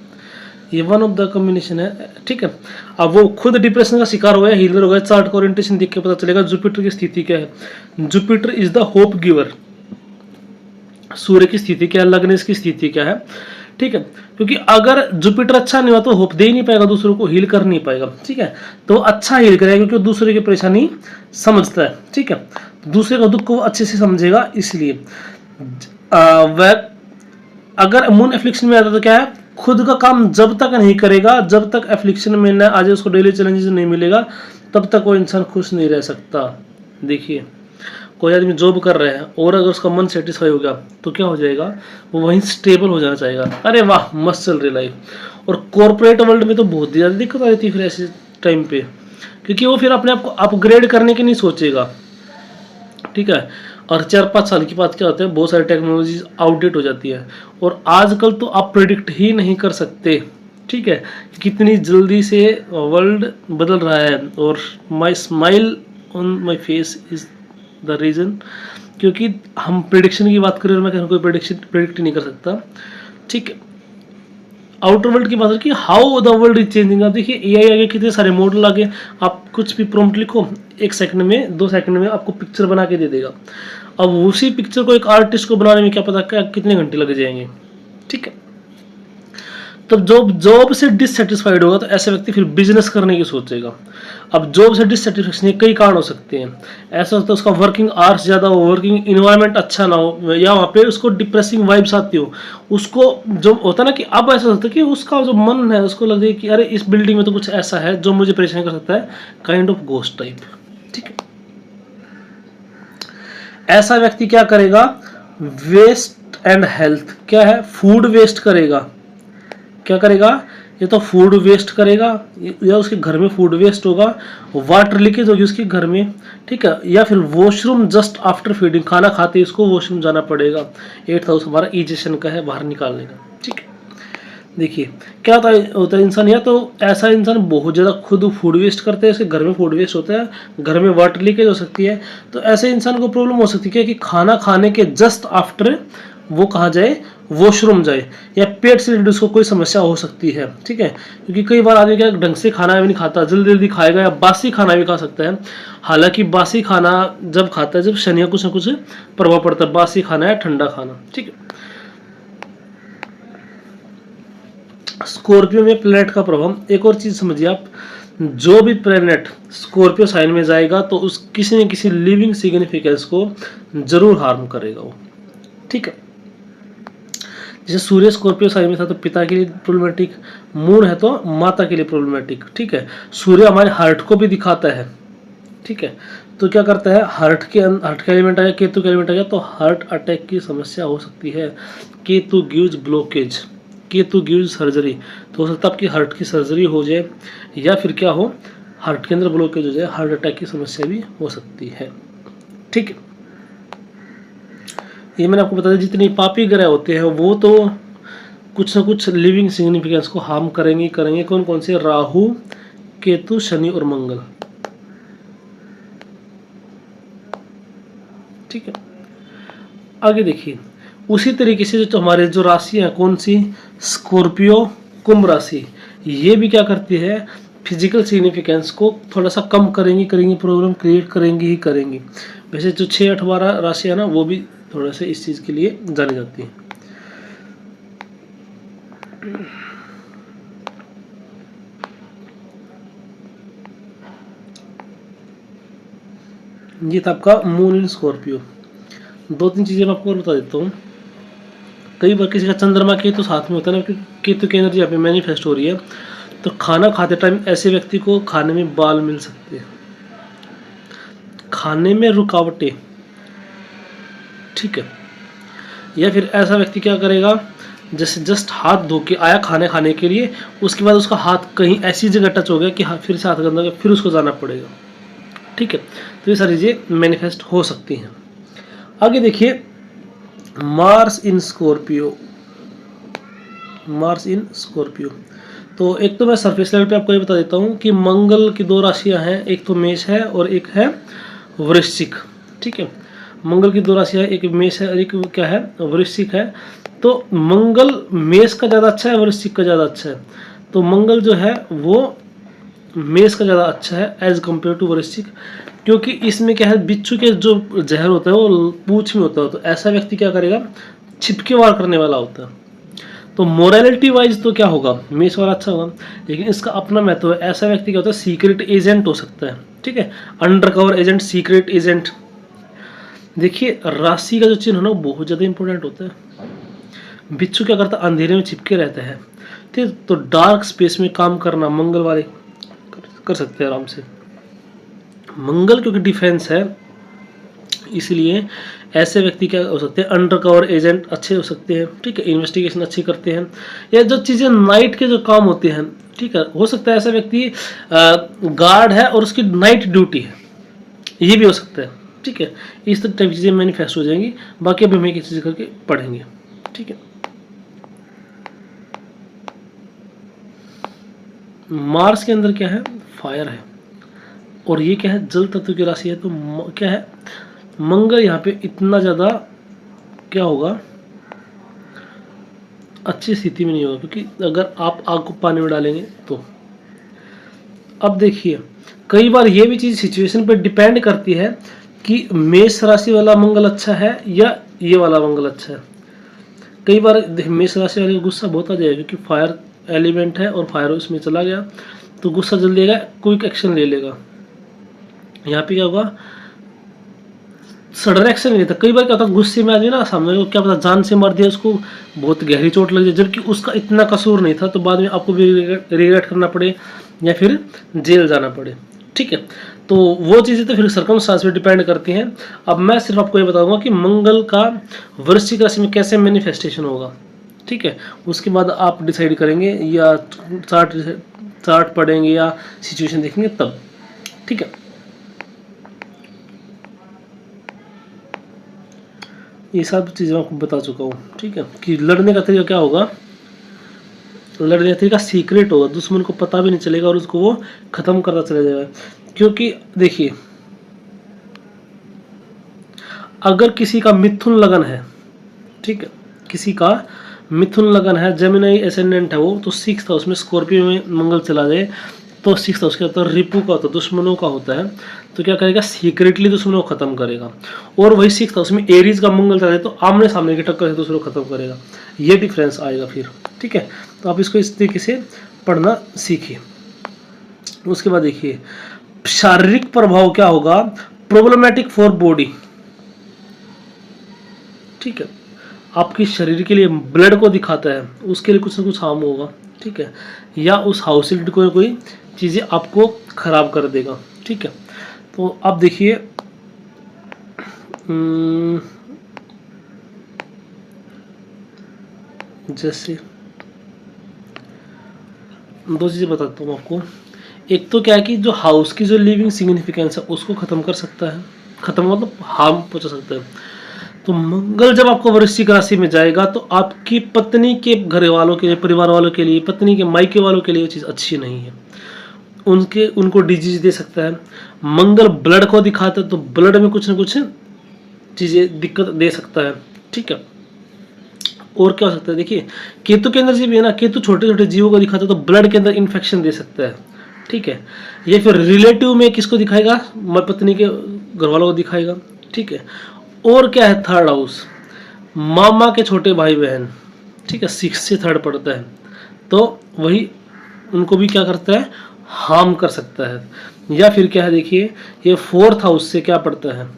ये वन ऑफ द कॉम्बिनेशन है। ठीक है, अब वो खुद डिप्रेशन का शिकार हो गया, हीलर हो गया, चार्ट का ओरिएंटेशन देख के पता चलेगा जुपिटर की स्थिति क्या है। Jupiter is the hope giver. Surya की स्थिति क्या है, लग्न इसकी स्थिति क्या है। ठीक है, क्योंकि अगर जुपिटर अच्छा नहीं हुआ तो होप दे ही नहीं पाएगा, दूसरों को हील कर नहीं पाएगा। ठीक है, तो अच्छा हील करेगा क्योंकि दूसरे की परेशानी समझता है। ठीक है, दूसरे का दुख को अच्छे से समझेगा, इसलिए वह अगर मून एफ्लिक्शन में आता तो क्या है, खुद का काम जब तक नहीं करेगा, जब तक एफ्लिक्शन में न आ जाए, उसको डेली चैलेंजेस नहीं मिलेगा, तब तक वो इंसान खुश नहीं रह सकता। देखिए कोई आदमी जॉब कर रहा है और अगर उसका मन सेटिस्फाई हो गया तो क्या हो जाएगा, वो वहीं स्टेबल हो जाना चाहेगा, अरे वाह मस्त चल रही लाइफ। और कॉर्पोरेट वर्ल्ड में तो बहुत ज़्यादा दिक्कत आ जाती है फिर ऐसे टाइम पे, क्योंकि वो फिर अपने आप को अपग्रेड करने की नहीं सोचेगा, ठीक है। और 4-5 साल की बात क्या होता है, बहुत सारी टेक्नोलॉजी आउटडेट हो जाती है, और आजकल तो आप प्रेडिक्ट ही नहीं कर सकते, ठीक है, कितनी जल्दी से वर्ल्ड बदल रहा है। और माई smile on my face is the reason, क्योंकि हम प्रेडिक्शन की बात करें और मैं कहूँ कोई प्रेडिक्ट नहीं कर सकता, ठीक है। आउटर वर्ल्ड की बात की how the world is changing. आप देखिए एआई आगे कितने सारे मॉडल आगे, आप कुछ भी प्रॉम्प्ट लिखो 1 सेकंड में 2 सेकंड में आपको पिक्चर बना के दे देगा। अब उसी पिक्चर को एक आर्टिस्ट को बनाने में क्या पता क्या कितने घंटे लग जाएंगे, ठीक है। तब जॉब से डिससेटिस्फाइड होगा तो ऐसे व्यक्ति फिर बिजनेस करने की सोचेगा। अब जॉब से डिससेटिस्फेक्शन के कई कारण हो सकते हैं, ऐसा होता है उसका वर्किंग आवर्स ज़्यादा हो, वर्किंग इन्वायरमेंट अच्छा ना हो, या वहाँ पे उसको डिप्रेसिंग वाइब्स आती हो, उसको जो होता है ना कि अब ऐसा होता है कि उसका जो मन है उसको लगे कि अरे इस बिल्डिंग में तो कुछ ऐसा है जो मुझे परेशान कर सकता है, काइंड ऑफ घोस्ट टाइप, ठीक है। ऐसा व्यक्ति क्या करेगा, वेस्ट एंड हेल्थ, क्या है, फूड वेस्ट करेगा, क्या करेगा, ये तो फूड वेस्ट करेगा, या उसके घर में फूड वेस्ट होगा, वाटर लीकेज होगी उसके घर में, ठीक है, या फिर वॉशरूम जस्ट आफ्टर फीडिंग, खाना खाते इसको वॉशरूम जाना पड़ेगा। 8th हाउस हमारा इजेशन का है, बाहर निकालने का, ठीक है। देखिए क्या होता है इंसान, या तो ऐसा इंसान बहुत ज़्यादा खुद फूड वेस्ट करता है, इसके घर में फूड वेस्ट होता है, घर में वाटर लीकेज हो सकती है, तो ऐसे इंसान को प्रॉब्लम हो सकती है कि खाना खाने के जस्ट आफ्टर वो कहाँ जाए, वॉशरूम जाए, या पेट से रिलेटेड उसको कोई समस्या हो सकती है, ठीक है। क्योंकि कई बार आदमी क्या ढंग से खाना भी नहीं खाता, जल्दी जल्दी खाएगा, या बासी खाना भी खा सकता है। हालांकि बासी खाना जब खाता है जब शनि कुछ ना कुछ प्रभाव पड़ता है, बासी खाना या ठंडा खाना, ठीक है। स्कॉर्पियो में प्लैनेट का प्रभाव, एक और चीज समझिए आप, जो भी प्लैनेट स्कॉर्पियो साइन में जाएगा तो उस किसी न किसी लिविंग सिग्निफिकेंस को जरूर हार्म करेगा वो, ठीक है। जैसे सूर्य स्कॉर्पियो साइन में था तो पिता के लिए प्रॉब्लमेटिक, मून है तो माता के लिए प्रॉब्लमेटिक, ठीक है। सूर्य हमारे हार्ट को भी दिखाता है, ठीक है, तो क्या करता है, हार्ट का एलिमेंट आ गया, केतु का एलिमेंट आ गया तो हार्ट अटैक की समस्या हो सकती है। Ketu gives blockage, Ketu gives surgery, तो हो सकता है आपकी हार्ट की सर्जरी हो जाए, या फिर क्या हो, हार्ट के अंदर ब्लॉकेज हो जाए, हार्ट अटैक की समस्या भी हो सकती है, ठीक है। ये मैंने आपको बताया, जितने पापी ग्रह होते हैं वो तो कुछ ना कुछ लिविंग सिग्निफिकेंस को हार्म करेंगे करेंगे। कौन कौन से, राहु, केतु, शनि और मंगल, ठीक है। आगे देखिए उसी तरीके से जो हमारे जो राशि है, कौन सी, स्कॉर्पियो, कुंभ राशि, ये भी क्या करती है, फिजिकल सिग्निफिकेंस को थोड़ा सा कम करेंगी प्रॉब्लम क्रिएट करेंगी ही करेंगी। वैसे जो 6, 8, 12 राशि है ना, वो भी थोड़ा सा इस चीज़ के लिए जानी जाती है। ये था आपका मून इन स्कॉर्पियो। 2-3 चीज़ें मैं आपको और बता देता हूँ। कई बार किसी का चंद्रमा केतु साथ में होता है ना, क्योंकि केतु की एनर्जी यहाँ पे मैनिफेस्ट हो रही है, तो खाना खाते टाइम ऐसे व्यक्ति को खाने में बाल मिल सकते हैं, खाने में रुकावटें, ठीक है। या फिर ऐसा व्यक्ति क्या करेगा, जैसे जस्ट हाथ धो के आया खाने के लिए, उसके बाद उसका हाथ कहीं ऐसी जगह टच हो गया कि फिर से हाथ गंदा हो गया, फिर उसको जाना पड़ेगा, ठीक है। तो ये सारी चीज़ें मैनिफेस्ट हो सकती हैं। आगे देखिए Mars in Scorpio, Mars in Scorpio, तो एक तो मैं सरफेस लेवल पे आपको ये बता देता हूँ कि मंगल की 2 राशियाँ हैं, एक तो मेष है और एक है वृश्चिक, ठीक है। मंगल की 2 राशियाँ, एक मेष है और एक क्या है, वृश्चिक है। तो मंगल मेष का ज़्यादा अच्छा है, वृश्चिक का ज़्यादा अच्छा है, तो मंगल जो है वो मेष का ज़्यादा अच्छा है एज कम्पेयर टू वृश्चिक, क्योंकि इसमें क्या है, बिच्छू के जो जहर होता है वो पूंछ में होता है, तो ऐसा व्यक्ति क्या करेगा, छिपके वार करने वाला होता है। तो मोरालिटी वाइज तो क्या होगा, मेष वाला अच्छा होगा, लेकिन इसका अपना महत्व है। ऐसा व्यक्ति क्या होता है, सीक्रेट एजेंट हो सकता है, ठीक है, under cover agent, secret agent. देखिए राशि का जो चिन्ह है ना बहुत ज़्यादा इंपॉर्टेंट होता है। बिच्छू क्या करता है, अंधेरे में चिपके रहता है, ठीक है। तो डार्क स्पेस में काम करना मंगल वाले कर सकते हैं आराम से। मंगल क्योंकि डिफेंस है, इसलिए ऐसे व्यक्ति क्या हो सकते हैं, अंडर कवर एजेंट अच्छे हो सकते हैं, ठीक है। इन्वेस्टिगेशन अच्छी करते हैं, या जो चीज़ें नाइट के जो काम होते हैं, ठीक है, हो सकता है ऐसा व्यक्ति गार्ड है और उसकी नाइट ड्यूटी है, ये भी हो सकता है, ठीक है। इस तरह टाइप की चीज़ें मैनिफेस्ट हो जाएंगी। बाकी अभी हम एक चीज़ करके पढ़ेंगे, ठीक है। मार्स के अंदर क्या है, फायर है, और ये क्या है, जल तत्व की राशि है। तो क्या है, मंगल यहाँ पे इतना ज़्यादा क्या होगा, अच्छी स्थिति में नहीं होगा, क्योंकि अगर आप आग को पानी में डालेंगे तो। अब देखिए, कई बार ये भी चीज़ सिचुएशन पर डिपेंड करती है कि मेष राशि वाला मंगल अच्छा है या ये वाला मंगल अच्छा है। कई बार मेष राशि वाले को गुस्सा बहुत आ जाएगा, क्योंकि फायर एलिमेंट है और फायर उसमें चला गया तो गुस्सा जल्दी आएगा, क्विक एक्शन ले लेगा। यहाँ पे क्या होगा, सडन एक्शन नहीं लेता। कई बार क्या होता है, गुस्से में आदमी ना सामने को क्या पता जान से मार दिया, उसको बहुत गहरी चोट लग जाए, जबकि उसका इतना कसूर नहीं था, तो बाद में आपको भी रिग्रेट करना पड़े या फिर जेल जाना पड़े, ठीक है। तो वो चीज़ें तो फिर सर्कमस्टांस पे डिपेंड करती हैं। अब मैं सिर्फ आपको ये बताऊंगा कि मंगल का वृश्चिक राशि में कैसे मैनिफेस्टेशन होगा, ठीक है। उसके बाद आप डिसाइड करेंगे, या चार्ट पढ़ेंगे या सिचुएशन देखेंगे तब, ठीक है। ये सब चीज़ें आपको बता चुका हूँ, ठीक है, कि लड़ने का तरीका क्या होगा। लड़ने का तरीका सीक्रेट होगा, दुश्मन को पता भी नहीं चलेगा और उसको वो खत्म करता चला जाएगा। क्योंकि देखिए, अगर किसी का मिथुन लगन है, ठीक है, किसी का मिथुन लगन है, जेमिनी एसेंडेंट है वो, तो 6th हाउस में स्कॉर्पियो में मंगल चला जाए तो 6th हाउस क्या होता है, रिपु का होता है, दुश्मनों का होता है। तो क्या करेगा, सीक्रेटली दुश्मनों को खत्म करेगा। और वही 6th हाउस में एरीज का मंगल चला जाए तो आमने सामने की टक्कर से दूसरों को खत्म करेगा। ये डिफरेंस आएगा फिर, ठीक है। तो आप इसको इस तरीके से पढ़ना सीखिए। उसके बाद देखिए, शारीरिक प्रभाव क्या होगा, प्रॉब्लमेटिक फॉर बॉडी, ठीक है। आपके शरीर के लिए ब्लड को दिखाता है, उसके लिए कुछ ना कुछ हार्म होगा, ठीक है, या उस हाउस से कोई चीज़ें आपको खराब कर देगा, ठीक है। तो अब देखिए, जैसे दो चीज़ें बताता हूँ आपको। एक तो क्या है कि जो हाउस की जो लिविंग सिग्निफिकेंस है उसको ख़त्म कर सकता है, ख़त्म मतलब हार्म पहुँचा सकता है। तो मंगल जब आपको वृश्चिक राशि में जाएगा तो आपकी पत्नी के घर वालों के लिए, परिवार वालों के लिए, पत्नी के मायके वालों के लिए ये चीज़ अच्छी नहीं है। उनको डिजीज दे सकता है। मंगल ब्लड को दिखाता है तो ब्लड में कुछ ना कुछ चीज़ें दिक्कत दे सकता है, ठीक है। और क्या हो सकता है, देखिए केतु के एनर्जी भी है ना, केतु छोटे छोटे जीवों को दिखाता है तो ब्लड के अंदर इन्फेक्शन दे सकता है, ठीक है। ये फिर रिलेटिव में किसको दिखाएगा, पत्नी के घर वालों को दिखाएगा, ठीक है। और क्या है, 3rd हाउस, मामा के छोटे भाई बहन, ठीक है, 6 से 3rd पड़ता है, तो वही उनको भी क्या करता है, हार्म कर सकता है। या फिर क्या है, देखिए ये 4th हाउस से क्या पड़ता है,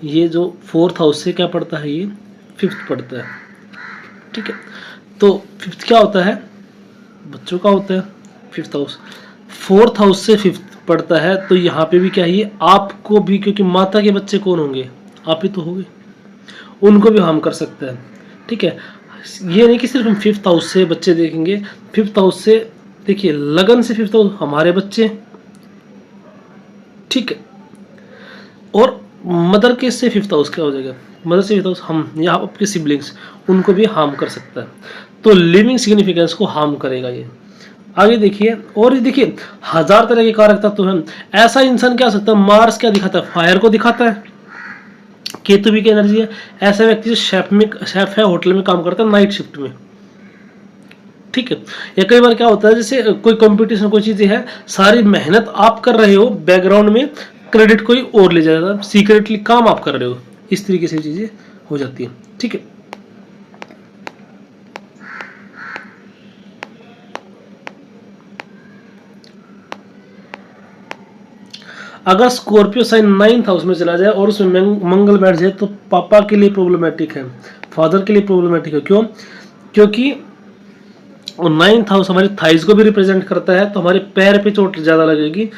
ये जो 4th हाउस से क्या पड़ता है, ये 5th पड़ता है, ठीक है। तो 5th क्या होता है, बच्चों का होता है 5th हाउस। 4th हाउस से 5th पड़ता है तो यहाँ पे भी क्या है, ये आपको भी, क्योंकि माता के बच्चे कौन होंगे, आप ही तो होंगे, उनको भी हार्म कर सकता है, ठीक है। ये नहीं कि सिर्फ हम 5th हाउस से बच्चे देखेंगे, 5th हाउस से देखिए लगन से 5th हाउस हमारे बच्चे, ठीक है। और मदर के से 5th हाउस क्या हो जाएगा, मदर से 5th हाउस हम या आपके सिबलिंग्स, उनको भी हार्म कर सकता है। तो लिविंग सिग्निफिकेंस को हार्म करेगा ये। आगे देखिए, और ये देखिए 1000 तरह के कारक तत्व हैं। ऐसा इंसान क्या हो सकता है, मार्स क्या दिखाता है, फायर को दिखाता है, केतु भी की एनर्जी है। ऐसा व्यक्ति जो शेफ है, होटल में काम करता है नाइट शिफ्ट में, ठीक है। या कई बार क्या होता है, जैसे कोई कंपटीशन कोई चीज़ें है, सारी मेहनत आप कर रहे हो, बैकग्राउंड में क्रेडिट कोई और ले जाता है, सीक्रेटली काम आप कर रहे हो, इस तरीके से चीज़ें हो जाती है, ठीक है। अगर स्कॉर्पियो साइन 9th हाउस में चला जाए और उसमें मंगल बैठ जाए तो पापा के लिए प्रॉब्लमेटिक है, फादर के लिए प्रॉब्लमेटिक है। क्यों? क्योंकि और 9th हाउस हमारे थाइज को भी रिप्रेजेंट करता है, तो हमारे पैर पे चोट ज़्यादा लगेगी।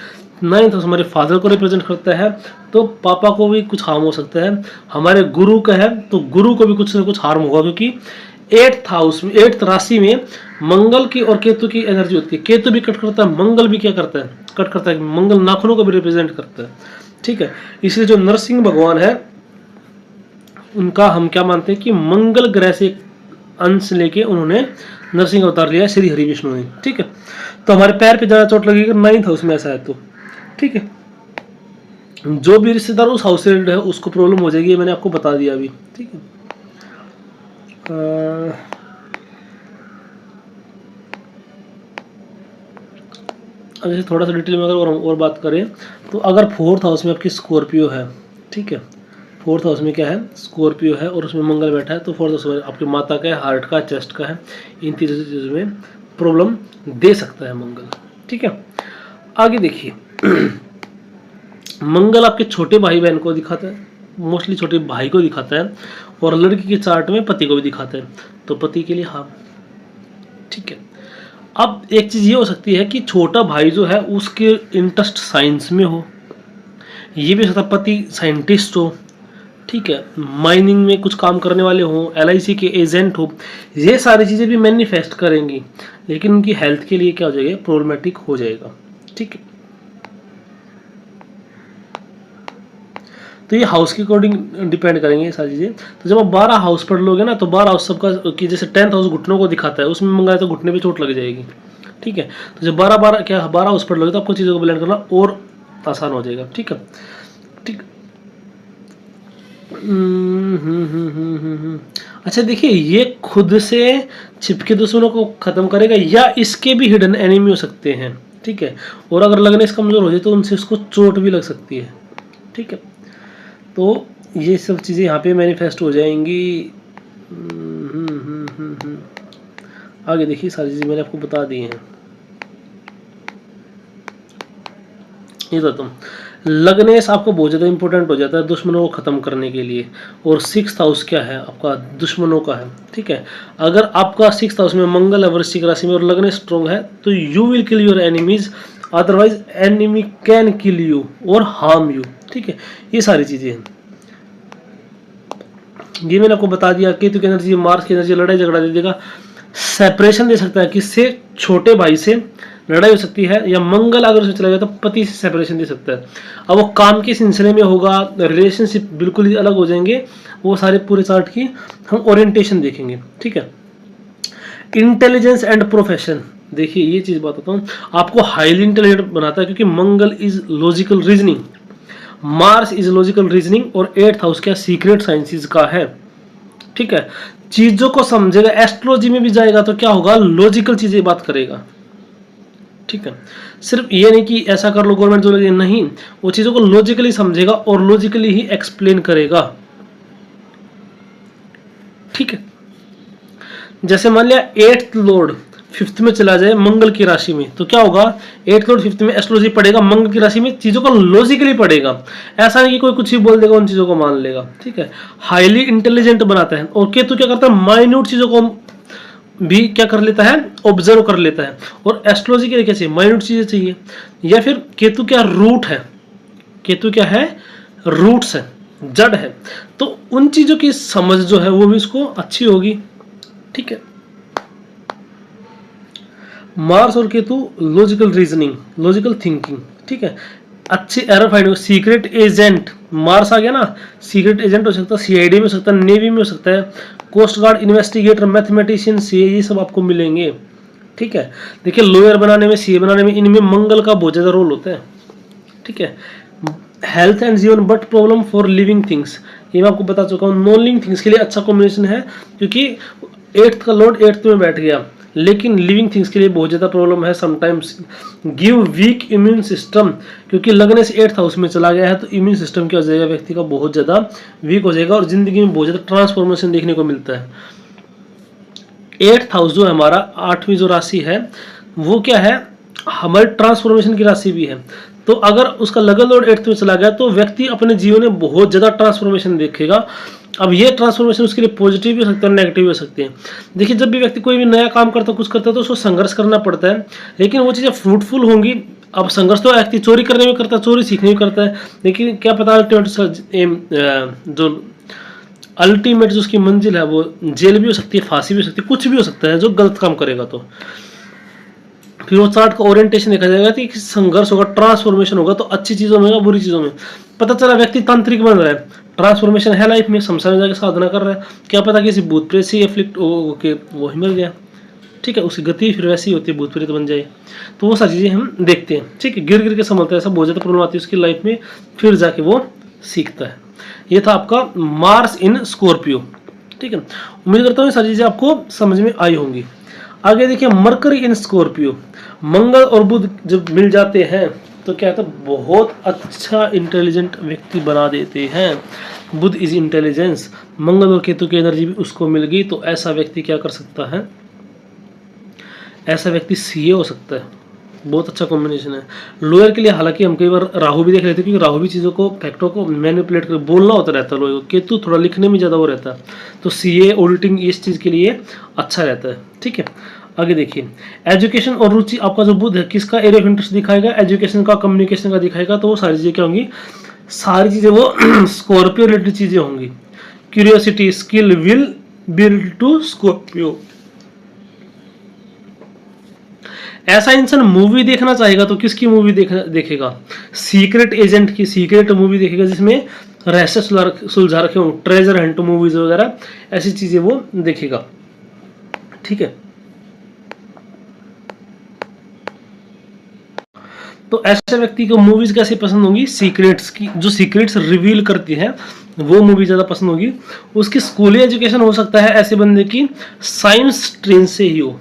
9th हाउस हमारे फादर को रिप्रेजेंट करता है, तो पापा को भी कुछ हार्म हो सकता है। हमारे गुरु का है, तो गुरु को भी कुछ ना कुछ हार्म होगा, क्योंकि 8th हाउस में, 8th राशि में मंगल की और केतु की एनर्जी होती है। केतु भी कट करता है, मंगल भी क्या करता है? कट करता है। मंगल नाखूनों को भी रिप्रेजेंट करता है, ठीक है। इसलिए जो नरसिंह भगवान है उनका हम क्या मानते हैं कि मंगल ग्रह से अंश लेके उन्होंने नरसिंह अवतार लिया, श्री हरि विष्णु ने, ठीक है। तो हमारे पैर पे ज्यादा चोट लगेगी 9th हाउस में ऐसा है तो, ठीक है। जो भी रिश्तेदार उस हाउस से है उसको प्रॉब्लम हो जाएगी, मैंने आपको बता दिया अभी, ठीक है। अब थोड़ा सा डिटेल में अगर और बात करें तो अगर 4th हाउस में आपकी स्कॉर्पियो है, ठीक है, 4th हाउस में क्या है? स्कॉर्पियो है और उसमें मंगल बैठा है, तो 4th हाउस में आपकी माता का है, हार्ट का, चेस्ट का है, इन तीनों चीज़ों में प्रॉब्लम दे सकता है मंगल, ठीक है। आगे देखिए मंगल आपके छोटे भाई बहन को दिखाता है, मोस्टली छोटे भाई को दिखाता है, और लड़की के चार्ट में पति को भी दिखाता है, तो पति के लिए हाँ, ठीक है। अब एक चीज़ ये हो सकती है कि छोटा भाई जो है उसके इंटरेस्ट साइंस में हो, ये भी हो सकता है पति साइंटिस्ट हो, ठीक है, माइनिंग में कुछ काम करने वाले हों, LIC के एजेंट हो, ये सारी चीज़ें भी मैनिफेस्ट करेंगी, लेकिन उनकी हेल्थ के लिए क्या हो जाएगा? प्रॉब्लमेटिक हो जाएगा, ठीक है। तो ये हाउस के अकॉर्डिंग डिपेंड करेंगे ये सारी चीज़ें। तो जब आप 12 हाउस पढ़ लोगे ना, तो 12 हाउस सबका कि जैसे 10th हाउस घुटनों को दिखाता है, उसमें मंगा है तो घुटने पे चोट लग जाएगी, ठीक है। तो जब 12 हाउस पढ़ लोगे तो आपको चीज़ों को ब्लेंड करना और आसान हो जाएगा, ठीक है, ठीक। अच्छा देखिए, ये खुद से छिपके दुश्मनों को खत्म करेगा या इसके भी हिडन एनिमी हो सकते हैं, ठीक है। और अगर लगने से कमजोर हो जाए तो उनसे उसको चोट भी लग सकती है, ठीक है। तो ये सब चीज़ें यहाँ पे मैनिफेस्ट हो जाएंगी। आगे देखिए, सारी चीज़ें मैंने आपको बता दी हैं। ये तो तुम लगने से आपको बहुत ज़्यादा इंपॉर्टेंट हो जाता है दुश्मनों को ख़त्म करने के लिए। और 6th हाउस क्या है? आपका दुश्मनों का है, ठीक है। अगर आपका 6th हाउस में मंगल है वृश्चिक राशि में और लगने स्ट्रॉन्ग है तो you will kill your enemies, otherwise enemy can kill you और हार्म यू, ठीक है। ये सारी चीज़ें हैं, ये मैंने आपको बता दिया। केतु की एनर्जी, मार्स की एनर्जी लड़ाई झगड़ा दे देगा, सेपरेशन दे सकता है, किससे? छोटे भाई से लड़ाई हो सकती है, या मंगल अगर उसमें चला जाए तो पति से सेपरेशन दे सकता है। अब वो काम के सिलसिले में होगा, रिलेशनशिप बिल्कुल ही अलग हो जाएंगे, वो सारे पूरे चार्ट की हम ओरिएंटेशन देखेंगे, ठीक है। इंटेलिजेंस एंड प्रोफेशन, देखिए ये चीज बताता हूँ, आपको हाईली इंटेलिजेंट बनाता है क्योंकि Mangal is logical reasoning, Mars is logical reasoning, और 8th हाउस क्या? सीक्रेट साइंसेस का है, ठीक है। चीजों को समझेगा, एस्ट्रोलॉजी में भी जाएगा तो क्या होगा? लॉजिकल चीजें बात करेगा, ठीक है। सिर्फ ये नहीं कि ऐसा कर लो गवर्नमेंट जो लगे, नहीं, वो चीजों को लॉजिकली समझेगा और लॉजिकली ही एक्सप्लेन करेगा, ठीक है। जैसे मान लिया 8th लॉर्ड 5th में चला जाए मंगल की राशि में, तो क्या होगा? 8th लॉर्ड 5th में एस्ट्रोलॉजी पढ़ेगा, मंगल की राशि में चीजों को लॉजिकली पढ़ेगा, ऐसा नहीं कि कोई कुछ ही बोल देगा उन चीजों को मान लेगा, ठीक है। हाईली इंटेलिजेंट बनाता है। और केतु क्या करता है? माइन्यूट चीजों को भी क्या कर लेता है? ऑब्जर्व कर लेता है। और एस्ट्रोलॉजी के लिए क्या चाहिए? माइन्यूट चीजें चाहिए। या फिर केतु क्या? रूट है, केतु क्या है? रूट्स है, जड़ है, तो उन चीजों की समझ जो है वो भी इसको अच्छी होगी, ठीक है। मार्स और Ketu logical reasoning, logical thinking, ठीक है, अच्छी error find. Secret agent, Mars आ गया ना, सीक्रेट एजेंट हो सकता है, CID में हो सकता है, नेवी में हो सकता है, coast guard, investigator, mathematician, CA, ये सब आपको मिलेंगे, ठीक है। देखिए लॉयर बनाने में, CA बनाने में, इनमें मंगल का बहुत ज्यादा रोल होता है, ठीक है। हेल्थ एंड जीवन, but problem for living things, ये मैं आपको बता चुका हूँ। नॉन लिविंग थिंग्स के लिए अच्छा कॉम्बिनेशन है, क्योंकि 8th का लॉर्ड 8th में बैठ गया, लेकिन लिविंग थिंग्स के लिए बहुत ज़्यादा प्रॉब्लम है। Sometimes give week immune system, क्योंकि लगने से 8th हाउस में चला गया है, तो इम्यून सिस्टम क्या हो जाएगा? व्यक्ति का बहुत ज़्यादा वीक हो जाएगा और जिंदगी में बहुत ज़्यादा ट्रांसफॉर्मेशन देखने को मिलता है। 8th हाउस जो है हमारा, 8वीं जो राशि है वो क्या है? हमारी ट्रांसफॉर्मेशन की राशि भी है। तो अगर उसका लगन लॉर्ड 8th में चला गया तो व्यक्ति अपने जीवन में बहुत ज़्यादा ट्रांसफॉर्मेशन देखेगा, अब ये ट्रांसफॉर्मेशन उसके लिए पॉजिटिव भी हो सकता है, नेगेटिव भी हो सकते हैं। देखिए जब भी व्यक्ति कोई भी नया काम करता है, कुछ करता है, तो उसको संघर्ष करना पड़ता है, लेकिन वो चीज़ें फ्रूटफुल होंगी। अब संघर्ष तो व्यक्ति चोरी करने में करता है, चोरी सीखने में करता है, लेकिन क्या पता जो अल्टीमेट जो उसकी मंजिल है वो जेल भी हो सकती है, फांसी भी हो सकती है, कुछ भी हो सकता है जो गलत काम करेगा। तो फिर वो चार्ट का ओरिएंटेशन देखा जाएगा कि संघर्ष होगा, ट्रांसफॉर्मेशन होगा, तो अच्छी चीज़ों में होगा, बुरी चीज़ों में। पता चला व्यक्ति तांत्रिक बन रहा है, ट्रांसफॉर्मेशन है लाइफ में, शमशान में जाकर साधना कर रहा है, क्या पता किसी भूत प्रेत से एफ्लिक्ट होके वो ही मर गया, ठीक है, उसकी गति फिर वैसी होती है, भूत प्रेत बन जाए। तो वो सारी चीज़ें हम देखते हैं, ठीक है, गिर गिर के संभलता है, ऐसा बहुत ज़्यादा प्रॉब्लम आती है उसकी लाइफ में, फिर जाके वो सीखता है। ये था आपका मार्स इन स्कॉर्पियो, ठीक है। उम्मीद करता हूँ ये सारी चीज़ें आपको समझ में आई होंगी। आगे देखिए मरकरी इन स्कॉर्पियो, मंगल और बुध जब मिल जाते हैं तो क्या होता है, बहुत अच्छा इंटेलिजेंट व्यक्ति बना देते हैं। बुध इज इंटेलिजेंस, मंगल और केतु की एनर्जी भी उसको मिल गई, तो ऐसा व्यक्ति क्या कर सकता है, ऐसा व्यक्ति सीए हो सकता है। बहुत अच्छा कॉम्बिनेशन है लोअर के लिए। हालांकि हम कई बार राहु भी देख लेते हैं, क्योंकि राहु भी चीज़ों को, फैक्टों को मैनिपुलेट कर बोलना होता रहता है लोअर को। केतु थोड़ा लिखने में ज़्यादा वो रहता है, तो सीए ऑडिटिंग इस चीज़ के लिए अच्छा रहता है, ठीक है। आगे देखिए एजुकेशन और रुचि, आपका जो बुध है किसका एरिया ऑफ इंटरेस्ट दिखाएगा, एजुकेशन का, कम्युनिकेशन का दिखाएगा, तो वो सारी चीज़ें क्या होंगी, सारी चीज़ें वो स्कॉर्पियो रिलेटेड चीज़ें होंगी। Curiosity, skill, will build to Scorpio. ऐसा इंसान मूवी देखना चाहेगा तो किसकी मूवी देखेगा, सीक्रेट एजेंट की, सीक्रेट मूवी देखेगा जिसमें रहस्य सुलझा रखे हों, ट्रेजर हंट मूवीज वगैरह, ऐसी चीजें वो देखेगा, ठीक है। तो ऐसे व्यक्ति को मूवीज कैसे पसंद होंगी, सीक्रेट्स की, जो सीक्रेट्स रिवील करती है वो मूवी ज्यादा पसंद होगी। उसकी स्कूली एजुकेशन हो सकता है ऐसे बंदे की साइंस स्ट्रीम से ही हो।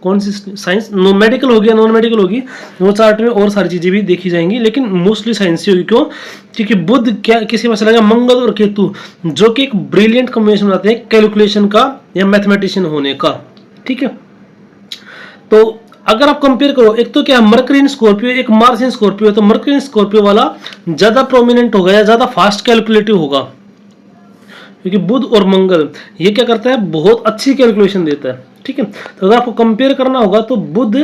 कौन सी साइंस, मेडिकल हो गया, नॉन मेडिकल होगी, वो चार्ट में और सारी चीजें भी देखी जाएंगी, लेकिन मोस्टली साइंस ही होगी। क्यों, क्योंकि बुध क्या किसी में चला मंगल और केतु जो कि एक ब्रिलियंट कॉम्बिनेशन बनाते हैं कैलकुलेशन का या मैथमेटिशियन होने का, ठीक है। तो अगर आप कंपेयर करो, एक तो क्या मरकरी इन स्कॉर्पियो, एक मार्स इन स्कॉर्पियो, तो मरकरी इन स्कॉर्पियो वाला ज्यादा प्रोमिनेंट होगा या ज्यादा फास्ट कैलकुलेटिव होगा, क्योंकि बुध और मंगल ये क्या करता है, बहुत अच्छी कैलकुलेशन देता है, ठीक है। तो अगर आपको कंपेयर करना होगा तो बुध,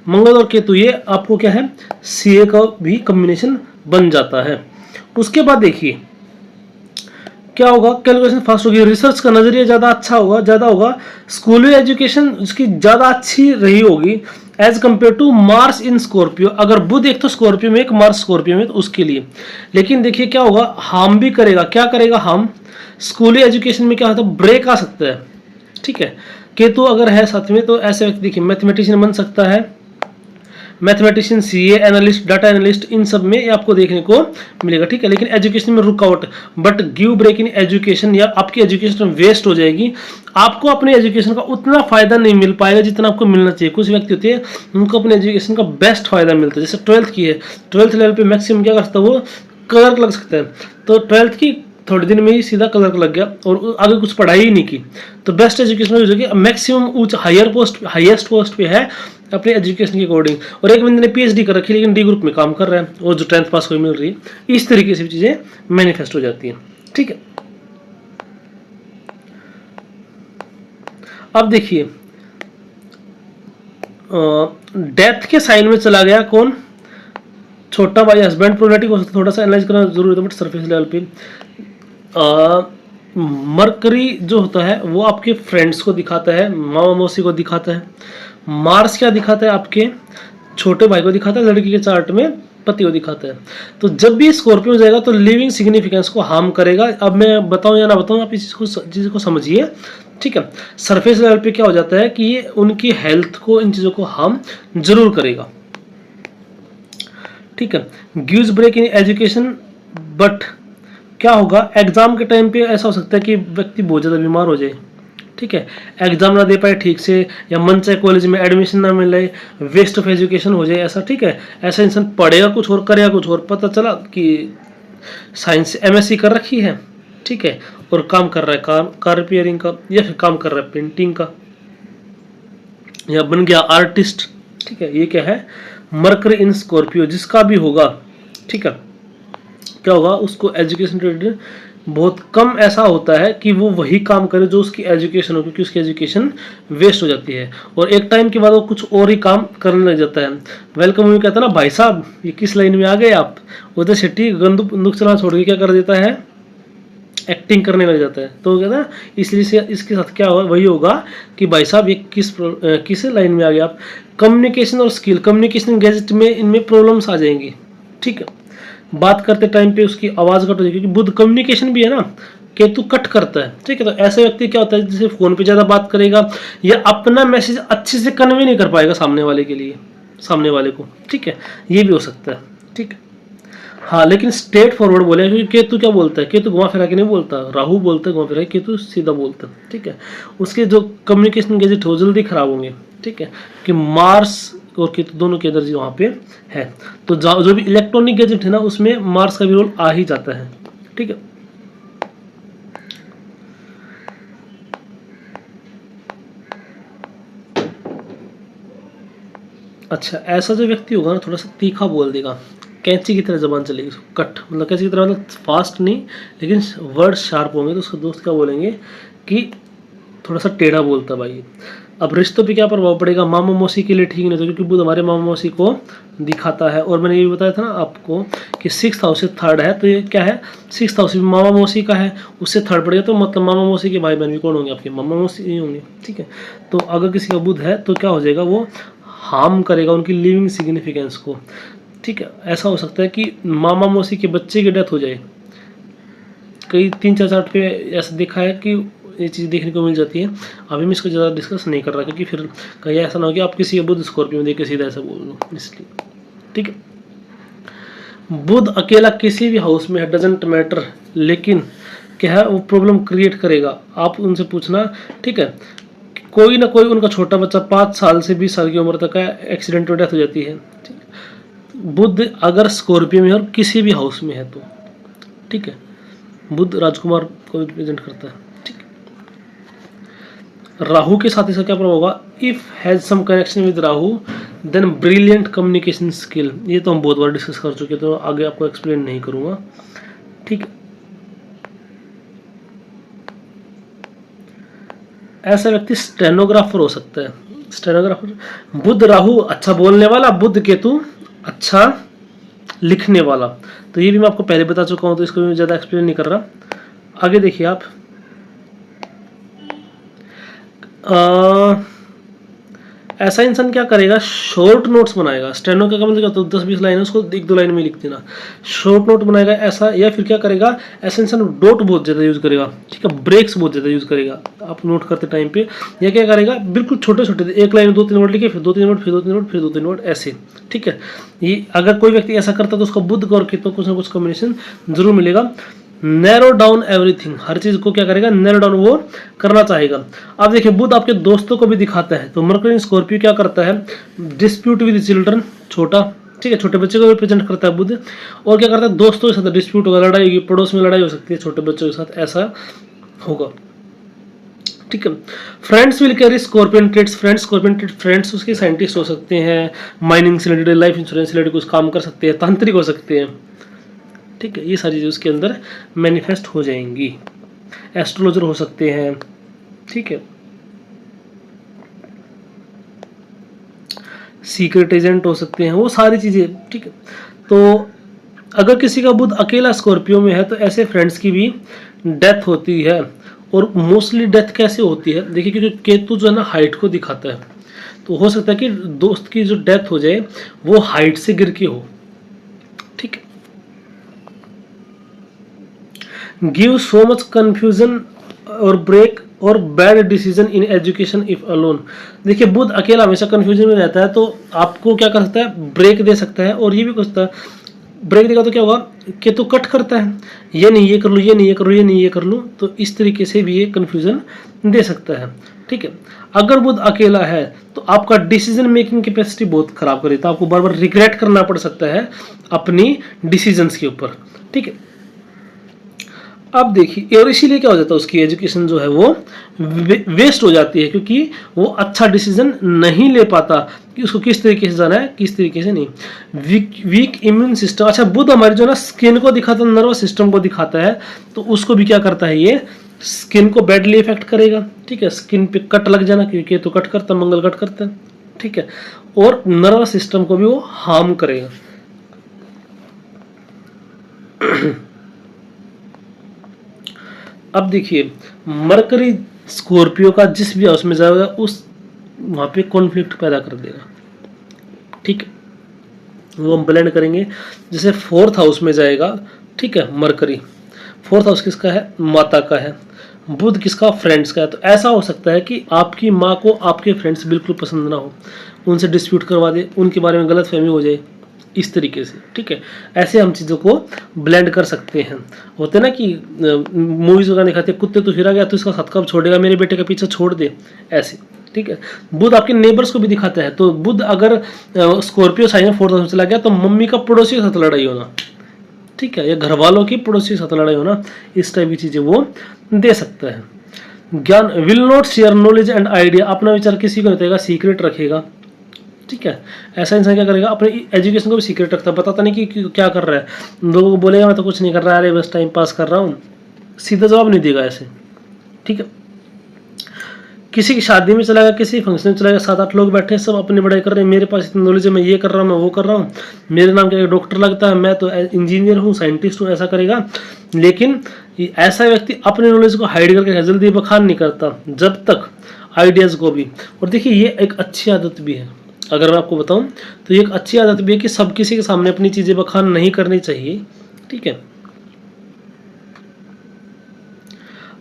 मंगल और केतु ये आपको क्या है, सीए का भी कॉम्बिनेशन बन जाता है। उसके बाद देखिए क्या होगा, कैलकुलेशन फास्ट होगी, रिसर्च का नजरिया ज्यादा अच्छा होगा, ज्यादा होगा, स्कूली एजुकेशन उसकी ज्यादा अच्छी रही होगी as compare to Mars in Scorpio. अगर बुध एक तो स्कॉर्पियो में, एक मार्स स्कॉर्पियो में, तो उसके लिए। लेकिन देखिए क्या होगा, हार्म भी करेगा, क्या करेगा हार्म, स्कूली एजुकेशन में क्या होता है, ब्रेक आ सकता है, ठीक है। केतु अगर है साथ में तो ऐसे व्यक्ति देखिए मैथमेटिशियन बन सकता है, mathematician, CA, analyst, data analyst, इन सब में आपको देखने को मिलेगा, ठीक है। लेकिन एजुकेशन में रुकावट, but give break in education, या आपकी एजुकेशन वेस्ट हो जाएगी, आपको अपने एजुकेशन का उतना फायदा नहीं मिल पाएगा जितना आपको मिलना चाहिए। कुछ व्यक्ति होते हैं उनको अपने एजुकेशन का बेस्ट फायदा मिलता है, जैसे 12th की है, 12th लेवल पे मैक्सिमम क्या कर सकता है वो, क्लर्क लग सकता है, तो 12th की थोड़े दिन में ही सीधा क्लर्क लग गया और आगे कुछ पढ़ाई ही नहीं की, तो बेस्ट एजुकेशन यूज होगी, मैक्सिमम ऊंच हाईएस्ट पोस्ट पे है अपने एजुकेशन के अकॉर्डिंग। और एक बंदे ने पीएचडी कर रखी है लेकिन डी ग्रुप में काम कर रहा है, और जो 10th पास को मिल रही है, इस तरीके से चीजें मैनिफेस्ट हो जाती हैं, ठीक है। अब देखिए डेथ के साइन में चला गया कौन, छोटा भाई, हस्बैंड, प्रोबेबिलिटी को थोड़ा सा एनालाइज करना जरूरी है, बट सरफेस लेवल पे मरकरी जो होता है वो आपके फ्रेंड्स को दिखाता है, मामा मौसी को दिखाता है। मार्स क्या दिखाता है, आपके छोटे भाई को दिखाता है, लड़की के चार्ट में पति को दिखाता है। तो जब भी स्कॉर्पियो जाएगा तो लिविंग सिग्निफिकेंस को हार्म करेगा। अब मैं बताऊं या ना बताऊं, आप इस चीज को समझिए, ठीक है। सरफेस लेवल पे क्या हो जाता है कि ये उनकी हेल्थ को, इन चीजों को हार्म जरूर करेगा, ठीक है। Gives break in education, but क्या होगा, एग्जाम के टाइम पे ऐसा हो सकता है कि व्यक्ति बहुत ज़्यादा बीमार हो जाए, ठीक है, एग्जाम ना दे पाए ठीक से, या मन चाहे कॉलेज में एडमिशन ना मिले, वेस्ट ऑफ एजुकेशन हो जाए ऐसा, ठीक है। ऐसा इंसान पढ़ेगा कुछ और, करेगा कुछ और, पता चला कि साइंस एमएससी कर रखी है, ठीक है, और काम कर रहा है कार रिपेयरिंग का, या फिर काम कर रहा है पेंटिंग का, या बन गया आर्टिस्ट, ठीक है। ये क्या है, मरकरी इन स्कॉर्पियो जिसका भी होगा, ठीक है, क्या होगा, उसको एजुकेशन रिलेटेड बहुत कम ऐसा होता है कि वो वही काम करे जो उसकी एजुकेशन हो, क्योंकि उसकी एजुकेशन वेस्ट हो जाती है और एक टाइम के बाद वो कुछ और ही काम करने लग जाता है। वेलकम मूवी कहता है ना, भाई साहब ये किस लाइन में आ गए आप, उधर शेट्टी बंदूक चलाना छोड़ के क्या कर देता है, एक्टिंग करने लग जाता है। तो कहता है इसलिए से इसके साथ क्या होगा, वही होगा कि भाई साहब ये किस लाइन में आ गए आप। कम्युनिकेशन और स्किल, कम्युनिकेशन गैजेट में इनमें प्रॉब्लम्स आ जाएंगी, ठीक है। बात करते टाइम पे उसकी आवाज़ कट हो जाएगी, क्योंकि बुध कम्युनिकेशन भी है ना, केतु कट करता है, ठीक है। तो ऐसे व्यक्ति क्या होता है, जैसे फोन पे ज़्यादा बात करेगा या अपना मैसेज अच्छे से कन्वे नहीं कर पाएगा सामने वाले के लिए, सामने वाले को, ठीक है, ये भी हो सकता है, ठीक है। हाँ, लेकिन स्ट्रेट फॉरवर्ड बोले, क्योंकि केतु क्या बोलता है, केतु घुमा फिरा के नहीं बोलता, राहु बोलता है घुमा फिरा के, केतु सीधा बोलता है, ठीक है। उसके जो कम्युनिकेशन गैजेट हो जल्दी खराब होंगे, ठीक है, कि मार्स और केतु दोनों की एनर्जी वहाँ पे है। तो जो भी इलेक्ट्रॉनिक गैजेट है ना, उसमें मार्स का भी रोल आ ही जाता है, ठीक है। अच्छा, ऐसा जो व्यक्ति होगा ना, थोड़ा सा तीखा बोल देगा, कैंची की तरह जबान चलेगी, कट मतलब कैंची की तरह, मतलब फास्ट नहीं, लेकिन वर्ड शार्प होंगे। तो उसके दोस्त क्या बोलेंगे कि थोड़ा सा टेढ़ा बोलता भाई। अब रिश्तों पे क्या प्रभाव पड़ेगा, मामा मौसी के लिए ठीक नहीं था, क्योंकि बुध हमारे मामा मौसी को दिखाता है। और मैंने ये भी बताया था ना आपको कि 6th हाउस से 3rd है, तो ये क्या है, 6th हाउस भी मामा मौसी का है, उससे 3rd पड़ेगा, तो मतलब मामा मौसी के भाई बहन भी कौन होंगे, आपके मामा मौसी ही होंगे, ठीक है। तो अगर किसी का बुध है तो क्या हो जाएगा, वो हार्म करेगा उनकी लिविंग सिग्निफिकेंस को, ठीक है। ऐसा हो सकता है कि मामा मौसी के बच्चे की डेथ हो जाए, कई 3-4 चार्ट पे ऐसा देखा है कि ये चीज़ देखने को मिल जाती है। अभी मैं इसको ज़्यादा डिस्कस नहीं कर रहा, क्योंकि फिर कहीं ऐसा ना हो कि आप किसी का बुध स्कॉर्पियो में देख के सीधा ऐसा बोल दो, इसलिए, ठीक है। बुध अकेला किसी भी हाउस में है, डजेंट मैटर, लेकिन क्या है, वो प्रॉब्लम क्रिएट करेगा। आप उनसे पूछना, ठीक है, कोई ना कोई उनका छोटा बच्चा 5 साल से 20 साल की उम्र तक का एक्सीडेंट में डेथ हो जाती है, ठीक है। बुध अगर स्कॉर्पियो में और किसी भी हाउस में है तो, ठीक है, बुध राजकुमार को रिप्रेजेंट करता है, ठीक है। राहु के साथ इसका क्या प्रभाव होगा, if has some connection with Rahu then brilliant communication skill. ये तो हम बहुत बार डिस्कस कर चुके हैं, तो आगे आपको एक्सप्लेन नहीं करूंगा, ठीक है। ऐसा व्यक्ति स्टेनोग्राफर हो सकता है, स्टेनोग्राफर। बुध राहु अच्छा बोलने वाला, बुध केतु अच्छा लिखने वाला। तो ये भी मैं आपको पहले बता चुका हूं, तो इसको मैं ज़्यादा एक्सप्लेन नहीं कर रहा। आगे देखिए आप, ऐसा इंसान क्या करेगा, शॉर्ट नोट्स बनाएगा। स्टेनो का मतलब क्या होता है, 10-20 लाइन है, उसको 1-2 लाइन में लिख देना, शॉर्ट नोट बनाएगा ऐसा। या फिर क्या करेगा, ऐसा इंसान डॉट बहुत ज़्यादा यूज़ करेगा, ठीक है, ब्रेक्स बहुत ज़्यादा यूज़ करेगा आप नोट करते टाइम पे। या क्या करेगा, बिल्कुल छोटे छोटे, एक लाइन में 2-3 वर्ड लिखे, फिर 2-3 वर्ड, फिर 2-3 वर्ड, फिर 2-3 वर्ड, ऐसे, ठीक है। ये अगर कोई व्यक्ति ऐसा करता है तो उसका बुध और केतु कुछ ना कुछ कॉम्बिनेशन जरूर मिलेगा। नैरो डाउन एवरीथिंग, हर चीज को क्या करेगा, नैरो डाउन वो करना चाहेगा। अब देखिए, बुध आपके दोस्तों को भी दिखाता है, तो मरकरी स्कॉर्पियो क्या करता है, डिस्प्यूट विद चिल्ड्रन, छोटा, ठीक है, छोटे बच्चे को रिप्रेजेंट करता है बुध। और क्या करता है, दोस्तों के साथ डिस्प्यूट होगा, लड़ाई होगी, पड़ोस में लड़ाई हो सकती है छोटे बच्चों के साथ, ऐसा होगा, ठीक है। Friends will carry scorpion traits, friends scorpion trait, friends उसके साइंटिस्ट हो सकते हैं, माइनिंग से रिलेटेड, लाइफ इंश्योरेंस से रिलेटेड कुछ काम कर सकते हैं, तांत्रिक हो सकते हैं, ठीक है। ये सारी चीज़ें उसके अंदर मैनिफेस्ट हो जाएंगी। एस्ट्रोलॉजर हो सकते हैं, ठीक है, सीक्रेट एजेंट हो सकते हैं, वो सारी चीज़ें, ठीक है। तो अगर किसी का बुध अकेला स्कॉर्पियो में है तो ऐसे फ्रेंड्स की भी डेथ होती है। और मोस्टली डेथ कैसे होती है, देखिए, क्योंकि केतु जो है ना हाइट को दिखाता है, तो हो सकता है कि दोस्त की जो डेथ हो जाए वो हाइट से गिर के हो, ठीक है। गिव सो मच कंफ्यूजन और ब्रेक और bad decision in education if alone. देखिए, बुध अकेला हमेशा कंफ्यूजन में रहता है, तो आपको क्या कर सकता है, ब्रेक दे सकता है। और ये भी कर सकता है, ब्रेक देगा तो क्या होगा, केतु कट करता है, ये नहीं ये कर लूँ, ये नहीं ये कर लूँ, ये नहीं ये कर लूँ, तो इस तरीके से भी ये कंफ्यूजन दे सकता है, ठीक है। अगर बुध अकेला है तो आपका डिसीजन मेकिंग कैपेसिटी बहुत खराब कर देता है, आपको बार बार रिग्रेट करना पड़ सकता है अपनी डिसीजंस के ऊपर, ठीक है। अब देखिए, और इसीलिए क्या हो जाता है, उसकी एजुकेशन जो है वो वेस्ट हो जाती है, क्योंकि वो अच्छा डिसीजन नहीं ले पाता कि उसको किस तरीके से जाना है, किस तरीके से नहीं। वीक इम्यून सिस्टम, अच्छा बुध हमारे जो ना स्किन को दिखाता है, नर्वस सिस्टम को दिखाता है, तो उसको भी क्या करता है, ये स्किन को बैडली इफेक्ट करेगा। ठीक है, स्किन पे कट लग जाना, क्योंकि तो कट करता है, मंगल कट करता है। ठीक है, और नर्वस सिस्टम को भी वो हार्म करेगा। अब देखिए, मरकरी स्कॉर्पियो का जिस भी हाउस में जाएगा उस वहां पे कॉन्फ्लिक्ट पैदा कर देगा। ठीक है, वो हम ब्लेंड करेंगे। जैसे फोर्थ हाउस में जाएगा, ठीक है, मरकरी, फोर्थ हाउस किसका है, माता का है, बुध किसका, फ्रेंड्स का है। तो ऐसा हो सकता है कि आपकी माँ को आपके फ्रेंड्स बिल्कुल पसंद ना हो, उनसे डिस्प्यूट करवा दे, उनके बारे में गलत फहमी हो जाए, इस तरीके से। ठीक है, ऐसे हम चीज़ों को ब्लेंड कर सकते हैं। होते ना कि मूवीज वगैरह दिखाते, कुत्ते तो फिरा गया तो इसका साथ कब छोड़ेगा, मेरे बेटे का पीछे छोड़ दे, ऐसे। ठीक है, बुध आपके नेबर्स को भी दिखाता है। तो बुध अगर स्कॉर्पियो साइन में फोर्थ हाउस में चला गया तो मम्मी का पड़ोसी के साथ लड़ाई होना, ठीक है, या घर वालों की पड़ोसी के साथ लड़ाई होना, इस टाइप की चीज़ें वो दे सकता है। ज्ञान, will not share knowledge and idea, अपना विचार किसी को नहीं देगा, सीक्रेट रखेगा। ठीक है, ऐसा इंसान क्या करेगा, अपने एजुकेशन को भी सीक्रेट रखता है, बताता नहीं कि क्या कर रहा है, लोगों को बोलेगा मैं तो कुछ नहीं कर रहा, अरे बस टाइम पास कर रहा हूँ, सीधा जवाब नहीं देगा ऐसे। ठीक है, किसी की शादी में चला गया, किसी फंक्शन में चला गया, 7-8 लोग बैठे हैं, सब अपनी बड़ाई कर रहे हैं, मेरे पास इतनी नॉलेज है, मैं ये कर रहा हूँ, मैं वो कर रहा हूँ, मेरे नाम क्या डॉक्टर लगता है, मैं तो इंजीनियर हूँ, साइंटिस्ट हूँ, ऐसा करेगा। लेकिन ऐसा व्यक्ति अपने नॉलेज को हाइड करके जल्दी बखान नहीं करता, जब तक आइडियाज़ को भी। और देखिए, ये एक अच्छी आदत भी है, अगर मैं आपको बताऊं तो ये एक अच्छी आदत भी है कि सब किसी के सामने अपनी चीज़ें बखान नहीं करनी चाहिए। ठीक है,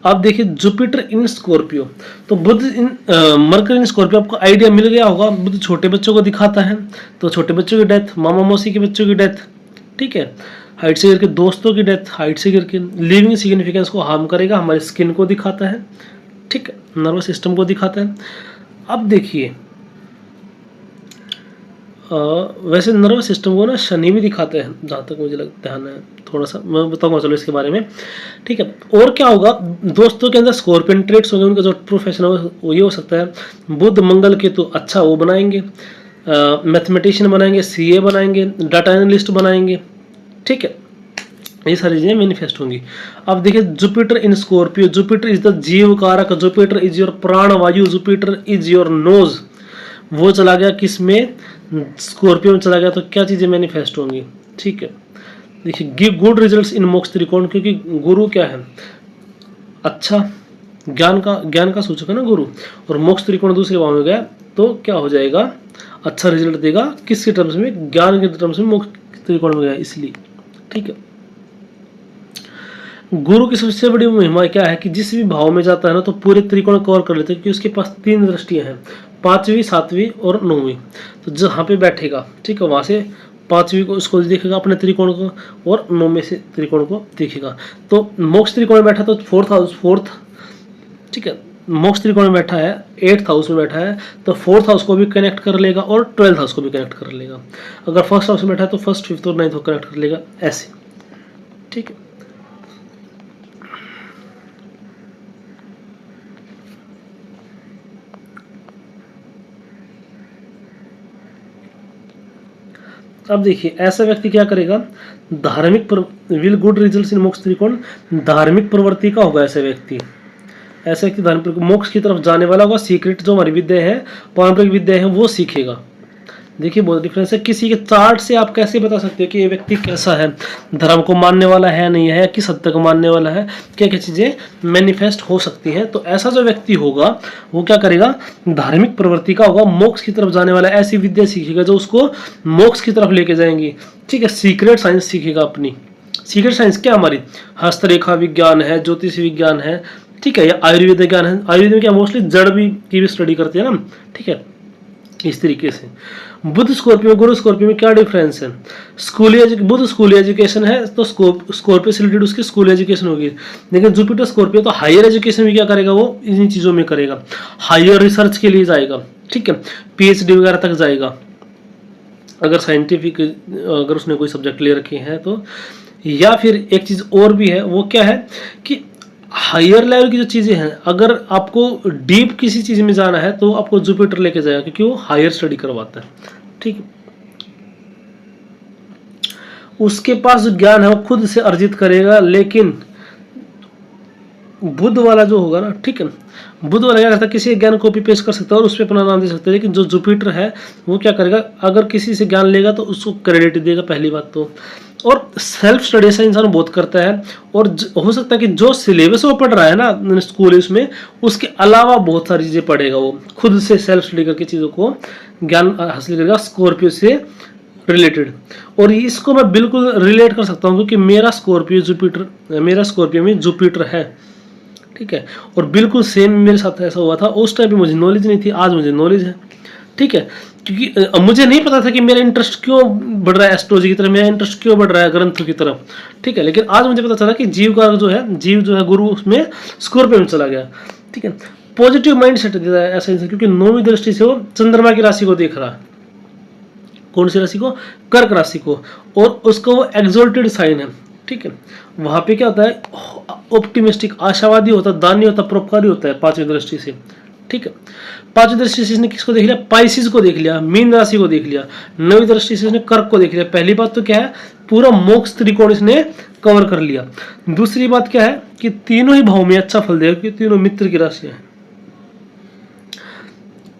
अब देखिए जुपिटर इन स्कॉर्पियो, तो बुध इन मरकर इन स्कॉर्पियो, आपको आइडिया मिल गया होगा। बुध छोटे बच्चों को दिखाता है, तो छोटे बच्चों की डेथ, मामा मौसी के बच्चों की डेथ, ठीक है, हाइट से गिर के दोस्तों की डेथ, हाइट से गिर के लिविंग सिग्निफिकेंस को हार्म करेगा, हमारी स्किन को दिखाता है, ठीक है, नर्वस सिस्टम को दिखाता है। अब देखिए, वैसे नर्वस सिस्टम को ना शनि भी दिखाते हैं, जहाँ तक मुझे ध्यान है, थोड़ा सा मैं बताऊंगा चलो इसके बारे में। ठीक है, और क्या होगा, दोस्तों के अंदर स्कॉर्पियन ट्रेट्स होंगे, उनका जो प्रोफेशन है वो ये हो सकता है, बुध मंगल के तो अच्छा वो बनाएंगे, मैथमेटिशियन बनाएंगे, सीए बनाएंगे, डाटा एनालिस्ट बनाएंगे। ठीक है, ये सारी चीजें मैनिफेस्ट होंगी। अब देखिए Jupiter in Scorpio, Jupiter is the जीव कारक, जुपिटर इज योर प्राण वायु, जुपिटर इज योर नोज, वो चला गया किस में, स्कॉर्पियो में चला गया, तो क्या चीजें मैनिफेस्ट होंगी। ठीक है, देखिए गिव गुड रिजल्ट्स इन मोक्ष त्रिकोण, क्योंकि गुरु क्या है, अच्छा ज्ञान का सूचक है ना गुरु, और मोक्ष त्रिकोण दूसरे भाव में गया तो क्या हो जाएगा, अच्छा रिजल्ट देगा, किसके टर्म्स में, ज्ञान के टर्म्स में मोक्ष त्रिकोण में गया इसलिए। ठीक है, गुरु की सबसे बड़ी महिमा क्या है कि जिस भी भाव में जाता है ना तो पूरे त्रिकोण कवर कर लेते हैं, क्योंकि उसके पास 3 दृष्टियां हैं, 5वीं 7वीं और 9वीं। तो जहाँ पे बैठेगा, ठीक है, वहां से 5वीं को उसको देखेगा अपने त्रिकोण को, और 9वें से त्रिकोण को देखेगा। तो मोक्ष त्रिकोण में बैठा तो फोर्थ, ठीक है, मोक्ष त्रिकोण में बैठा है, 8th हाउस में बैठा है, तो 4th हाउस को भी कनेक्ट कर लेगा और 12th हाउस को भी कनेक्ट कर लेगा। अगर फर्स्ट हाउस में बैठा है तो 1st 5th और 9th को कनेक्ट कर लेगा, ऐसे। ठीक है, अब देखिए ऐसा व्यक्ति क्या करेगा, धार्मिक विल गुड रिजल्ट्स इन मोक्ष त्रिकोण, धार्मिक प्रवृत्ति का होगा ऐसा व्यक्ति। ऐसा व्यक्ति धार्मिक मोक्ष की तरफ जाने वाला होगा, सीक्रेट जो हमारी विद्या है, पारंपरिक विद्या है, वो सीखेगा। देखिए बहुत डिफरेंस है। किसी के चार्ट से आप कैसे बता सकते हो कि ये व्यक्ति कैसा है, धर्म को मानने वाला है नहीं है, किस हद तक मानने वाला है, क्या क्या चीजें मैनिफेस्ट हो सकती हैं। तो ऐसा जो व्यक्ति होगा वो क्या करेगा, धार्मिक प्रवृत्ति का होगा, मोक्ष की तरफ जाने वाला ऐसी विद्या सीखेगा जो उसको मोक्ष की तरफ लेके जाएंगी। ठीक है, सीक्रेट साइंस सीखेगा अपनी। सीक्रेट साइंस क्या, हमारी हस्तरेखा विज्ञान है, ज्योतिष विज्ञान है, ठीक है, या आयुर्वेद ज्ञान है। आयुर्वेद में क्या मोस्टली जड़ भी की भी स्टडी करते हैं ना, ठीक है, इस तरीके से। बुध स्कॉर्पियो गुरु स्कॉर्पियो में क्या डिफरेंस है, बुध स्कूली एजुकेशन है तो स्कॉर्पियो से रिलेटेड उसकी स्कूल एजुकेशन होगी, लेकिन जुपिटर स्कॉर्पियो तो हायर एजुकेशन भी क्या करेगा, वो इन चीजों में करेगा, हायर रिसर्च के लिए जाएगा, ठीक है, पीएचडी वगैरह तक जाएगा। अगर साइंटिफिक अगर उसने कोई सब्जेक्ट ले रखे हैं तो। या फिर एक चीज़ और भी है, वो क्या है कि हायर लेवल की जो चीज़ें हैं, अगर आपको डीप किसी चीज़ में जाना है तो आपको जुपिटर लेके जाएगा, क्योंकि वो हायर स्टडी करवाता है। ठीक है, उसके पास जो ज्ञान है वो खुद से अर्जित करेगा, लेकिन बुध वाला जो होगा ना, ठीक है, बुध वाला क्या करता है, किसी ज्ञान कॉपी पेस्ट कर सकता है और उस पर अपना नाम दे सकता है, लेकिन जो जुपिटर है वो क्या करेगा, अगर किसी से ज्ञान लेगा तो उसको क्रेडिट देगा, पहली बात तो। और सेल्फ स्टडी ऐसा इंसान बहुत करता है, और हो सकता है कि जो सिलेबस वो पढ़ रहा है ना स्कूल उसमें, उसके अलावा बहुत सारी चीज़ें पढ़ेगा, वो खुद से सेल्फ स्टडी करके चीज़ों को ज्ञान हासिल करेगा स्कॉर्पियो से रिलेटेड। और इसको मैं बिल्कुल रिलेट कर सकता हूँ, क्योंकि मेरा स्कॉर्पियो में जुपिटर है। ठीक है, और बिल्कुल सेम मेरे साथ ऐसा हुआ था। उस टाइम पे मुझे नॉलेज नहीं थी, आज मुझे नॉलेज है। ठीक है, क्योंकि मुझे नहीं पता था कि मेरा इंटरेस्ट क्यों बढ़ रहा है एस्ट्रोलॉजी की तरफ, मेरा इंटरेस्ट क्यों बढ़ रहा है ग्रंथों की तरफ। ठीक है, लेकिन आज मुझे पता चला कि जीव जो है गुरु उसमें स्कॉर्पियो में चला गया। ठीक है, पॉजिटिव माइंड सेट देता है ऐसा इंसान, क्योंकि 9वीं दृष्टि से वो चंद्रमा की राशि को देख रहा है। कौन सी राशि को? कर्क राशि को, और उसको वो एक्सोल्टेड साइन है। ठीक है, वहां पे क्या होता है, ऑप्टिमिस्टिक, आशावादी होता है, दानी होता है, परोपकारी होता है 5वीं दृष्टि से। ठीक है, 5वीं दृष्टि से इसने किसको देख लिया? पाइसिस को देख लिया, मीन राशि को देख लिया। 9वीं दृष्टि से इसने कर्क को देख लिया। पहली बात तो क्या है, पूरा मोक्ष त्रिकोण इसने कवर कर लिया। दूसरी बात क्या है कि तीनों ही भाव में अच्छा फल देगा, क्योंकि तीनों मित्र की राशियां हैं।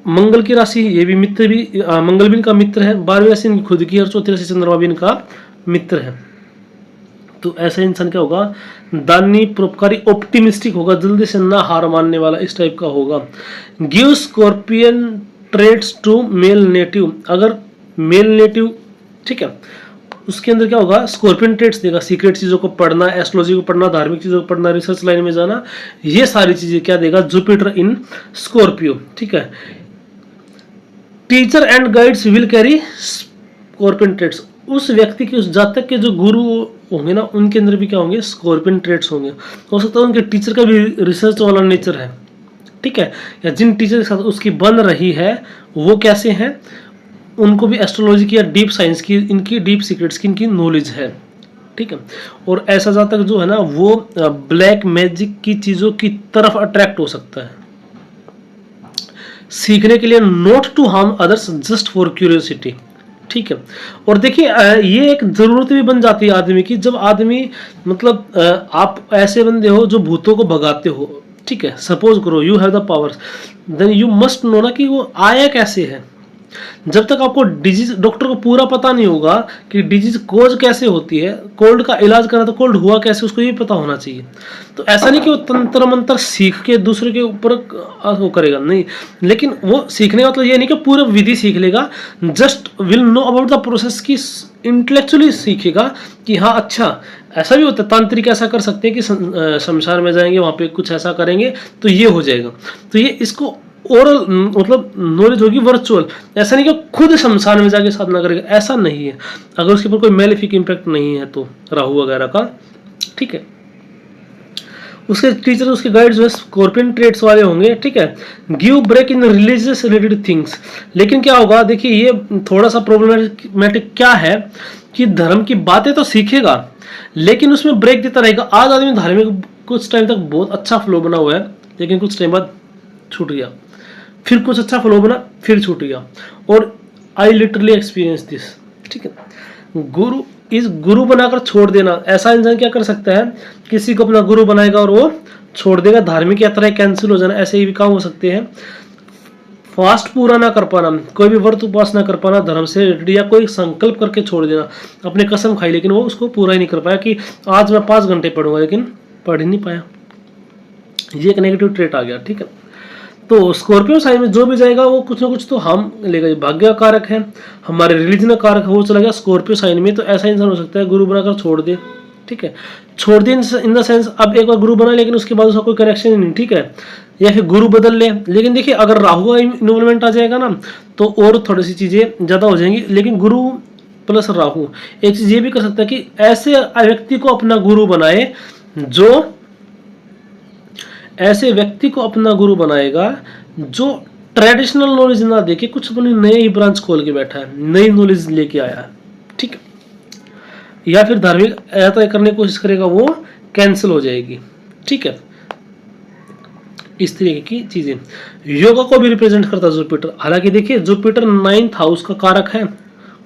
मंगल की राशि, ये भी मित्र भी, मंगल भी इनका मित्र है। 12वीं राशि इनकी खुद की, और 4थी राशि चंद्रमा भी इनका मित्र है। तो ऐसा इंसान क्या होगा, दानी, परोपकारी, ऑप्टिमिस्टिक होगा, जल्दी से ना हार मानने वाला, इस टाइप का होगा। Give scorpion traits to male native, अगर मेल नेटिव, ठीक है, उसके अंदर क्या होगा, स्कॉर्पियन ट्रेड्स देगा। सीक्रेट चीजों को पढ़ना, एस्ट्रोलॉजी को पढ़ना, धार्मिक चीजों को पढ़ना, रिसर्च लाइन में जाना, ये सारी चीजें क्या देगा, जुपिटर इन स्कॉर्पियो। ठीक है, teacher and guides will carry scorpion traits, उस व्यक्ति के, उस जातक के जो गुरु होंगे ना, उनके अंदर भी क्या होंगे, स्कॉर्पियन ट्रेड्स होंगे। हो सकता है उनके टीचर का भी रिसर्च वाला नेचर है। ठीक है, या जिन टीचर के साथ उसकी बन रही है वो कैसे हैं, उनको भी एस्ट्रोलॉजी की या डीप साइंस की, इनकी डीप सीक्रेट्स की इनकी नॉलेज है। ठीक है, और ऐसा जातक जो है ना, वो ब्लैक मैजिक की चीजों की तरफ अट्रैक्ट हो सकता है सीखने के लिए, not to harm others, just for curiosity. ठीक है, और देखिए ये एक जरूरत भी बन जाती है आदमी की, जब आदमी मतलब आप ऐसे बंदे हो जो भूतों को भगाते हो। ठीक है, सपोज करो you have the powers, then you must know ना कि वो आया कैसे है। जब तक आपको डिजीज, डॉक्टर को पूरा पता नहीं होगा कि डिजीज कोज कैसे होती है, कोल्ड का इलाज करना तो कोल्ड हुआ कैसे, उसको ये पता होना चाहिए। तो ऐसा नहीं कि वो तंत्र मंत्र सीख के दूसरे के ऊपर वो करेगा, नहीं, लेकिन वो सीखने का मतलब ये नहीं कि पूरा विधि सीख लेगा, just will know about the process की, इंटेलेक्चुअली सीखेगा कि हाँ अच्छा ऐसा भी होता है। तांत्रिक ऐसा कर सकते हैं कि शमशान में जाएंगे, वहां पे कुछ ऐसा करेंगे तो ये हो जाएगा, तो ये इसको ओरल मतलब नॉलेज होगी, वर्चुअल। ऐसा नहीं कि खुद शमशान में जाके साधना करेगा, ऐसा नहीं है, अगर उसके ऊपर कोई मेलेफिक इम्पैक्ट नहीं है तो, राहु वगैरह का। ठीक है, उसके टीचर, उसके गाइड जो है स्कॉर्पियन ट्रेड्स वाले होंगे। ठीक है, give break in religious related things, लेकिन क्या होगा, देखिए ये थोड़ा सा प्रॉब्लमेटिक क्या है कि धर्म की बातें तो सीखेगा, लेकिन उसमें ब्रेक देता रहेगा। आज आदमी धार्मिक कुछ टाइम तक बहुत अच्छा फ्लो बना हुआ है, लेकिन कुछ टाइम बाद छूट गया, फिर कुछ अच्छा फ्लो बना, फिर छूट गया, और आई लिटरली एक्सपीरियंस दिस। ठीक है, गुरु बनाकर छोड़ देना, ऐसा इंसान क्या कर सकता है, किसी को अपना गुरु बनाएगा और वो छोड़ देगा, धार्मिक यात्राएं कैंसिल हो जाना, ऐसे ही भी काम हो सकते हैं। फास्ट पूरा ना कर पाना, कोई भी व्रत उपवास ना कर पाना धर्म से, या कोई संकल्प करके छोड़ देना, अपने कसम खाई लेकिन वो उसको पूरा ही नहीं कर पाया, कि आज मैं 5 घंटे पढ़ूंगा, लेकिन पढ़ ही नहीं पाया, ये एक नेगेटिव ट्रेट आ गया। ठीक है, तो स्कॉर्पियो साइन में जो भी जाएगा वो कुछ ना कुछ तो हम लेगा, भाग्य कारक है, हमारे रिलीजन कारक है, वो चला गया स्कॉर्पियो साइन में। तो ऐसा इंसान हो सकता है गुरु बनाकर छोड़ दे। ठीक है, छोड़ दे इन द सेंस, अब एक बार गुरु बना लेकिन उसके बाद उसका कोई कनेक्शन नहीं। ठीक है, या फिर गुरु बदल ले, लेकिन देखिए अगर राहु का इन्वॉल्वमेंट आ जाएगा ना, तो और थोड़ी सी चीजें ज्यादा हो जाएंगी। लेकिन गुरु प्लस राहु एक चीज ये भी कर सकता है कि ऐसे व्यक्ति को अपना गुरु बनाए, जो ऐसे व्यक्ति को अपना गुरु बनाएगा जो ट्रेडिशनल नॉलेज ना देके कुछ अपनी नए ही ब्रांच खोल के बैठा है, नई नॉलेज लेके आया है, ठीक है, या फिर धार्मिक यात्रा करने की कोशिश करेगा, वो कैंसिल हो जाएगी, ठीक है। इस तरीके की चीजें योगा को भी रिप्रेजेंट करता है जुपिटर। हालांकि देखिए जुपिटर 9th हाउस का कारक है,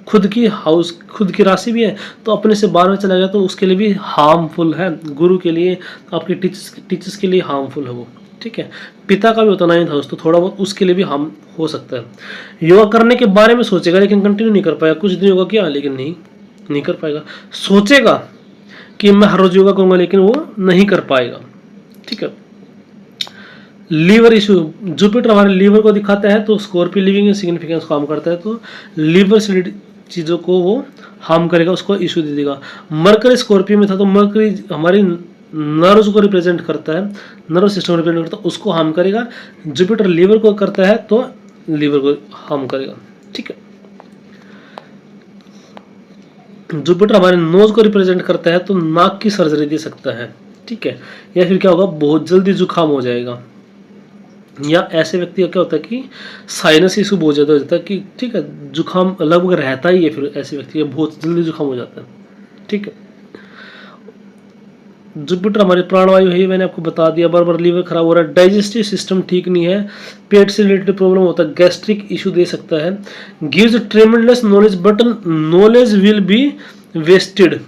खुद की हाउस, खुद की राशि भी है, तो अपने से 12 में चला गया तो उसके लिए भी हार्मफुल है, गुरु के लिए, आपके टीचर्स के लिए हार्मफुल है वो, ठीक है। पिता का भी होता है 9th हाउस, तो थोड़ा बहुत उसके लिए भी हार्म हो सकता है। योगा करने के बारे में सोचेगा लेकिन कंटिन्यू नहीं कर पाएगा, कुछ दिन योगा किया लेकिन नहीं कर पाएगा। सोचेगा कि मैं हर रोज योगा करूंगा लेकिन वो नहीं कर पाएगा, ठीक है। लीवर इशू, जुपिटर हमारे लीवर को दिखाता है, तो स्कॉर्पियो लिविंग सिग्निफिकेंस काम करता है, तो लीवर से रिलेटेड चीज़ों को वो हार्म करेगा, उसको इशू दे देगा। मरकरी स्कॉर्पियो में था, तो मरकरी हमारी नर्व्स को रिप्रेजेंट करता है, नर्व सिस्टम रिप्रेजेंट करता है, उसको हार्म करेगा। जुपिटर लीवर को करता है तो लीवर को हार्म करेगा, ठीक है। जुपिटर हमारे नोज को रिप्रेजेंट करता है, तो नाक की सर्जरी दे सकता है, ठीक है। या फिर क्या होगा, बहुत जल्दी जुकाम हो जाएगा, या ऐसे व्यक्ति का क्या होता है कि साइनस इशू बहुत ज़्यादा हो जाता है कि, ठीक है, जुकाम लगभग रहता ही है, फिर ऐसे व्यक्ति का बहुत जल्दी जुकाम हो जाता है, ठीक है। जुपिटर हमारी प्राणवायु है, मैंने आपको बता दिया। बार बार लीवर खराब हो रहा है, डाइजेस्टिव सिस्टम ठीक नहीं है, पेट से रिलेटेड प्रॉब्लम होता है, गैस्ट्रिक इशू दे सकता है। Gives tremendous knowledge but knowledge will be wasted.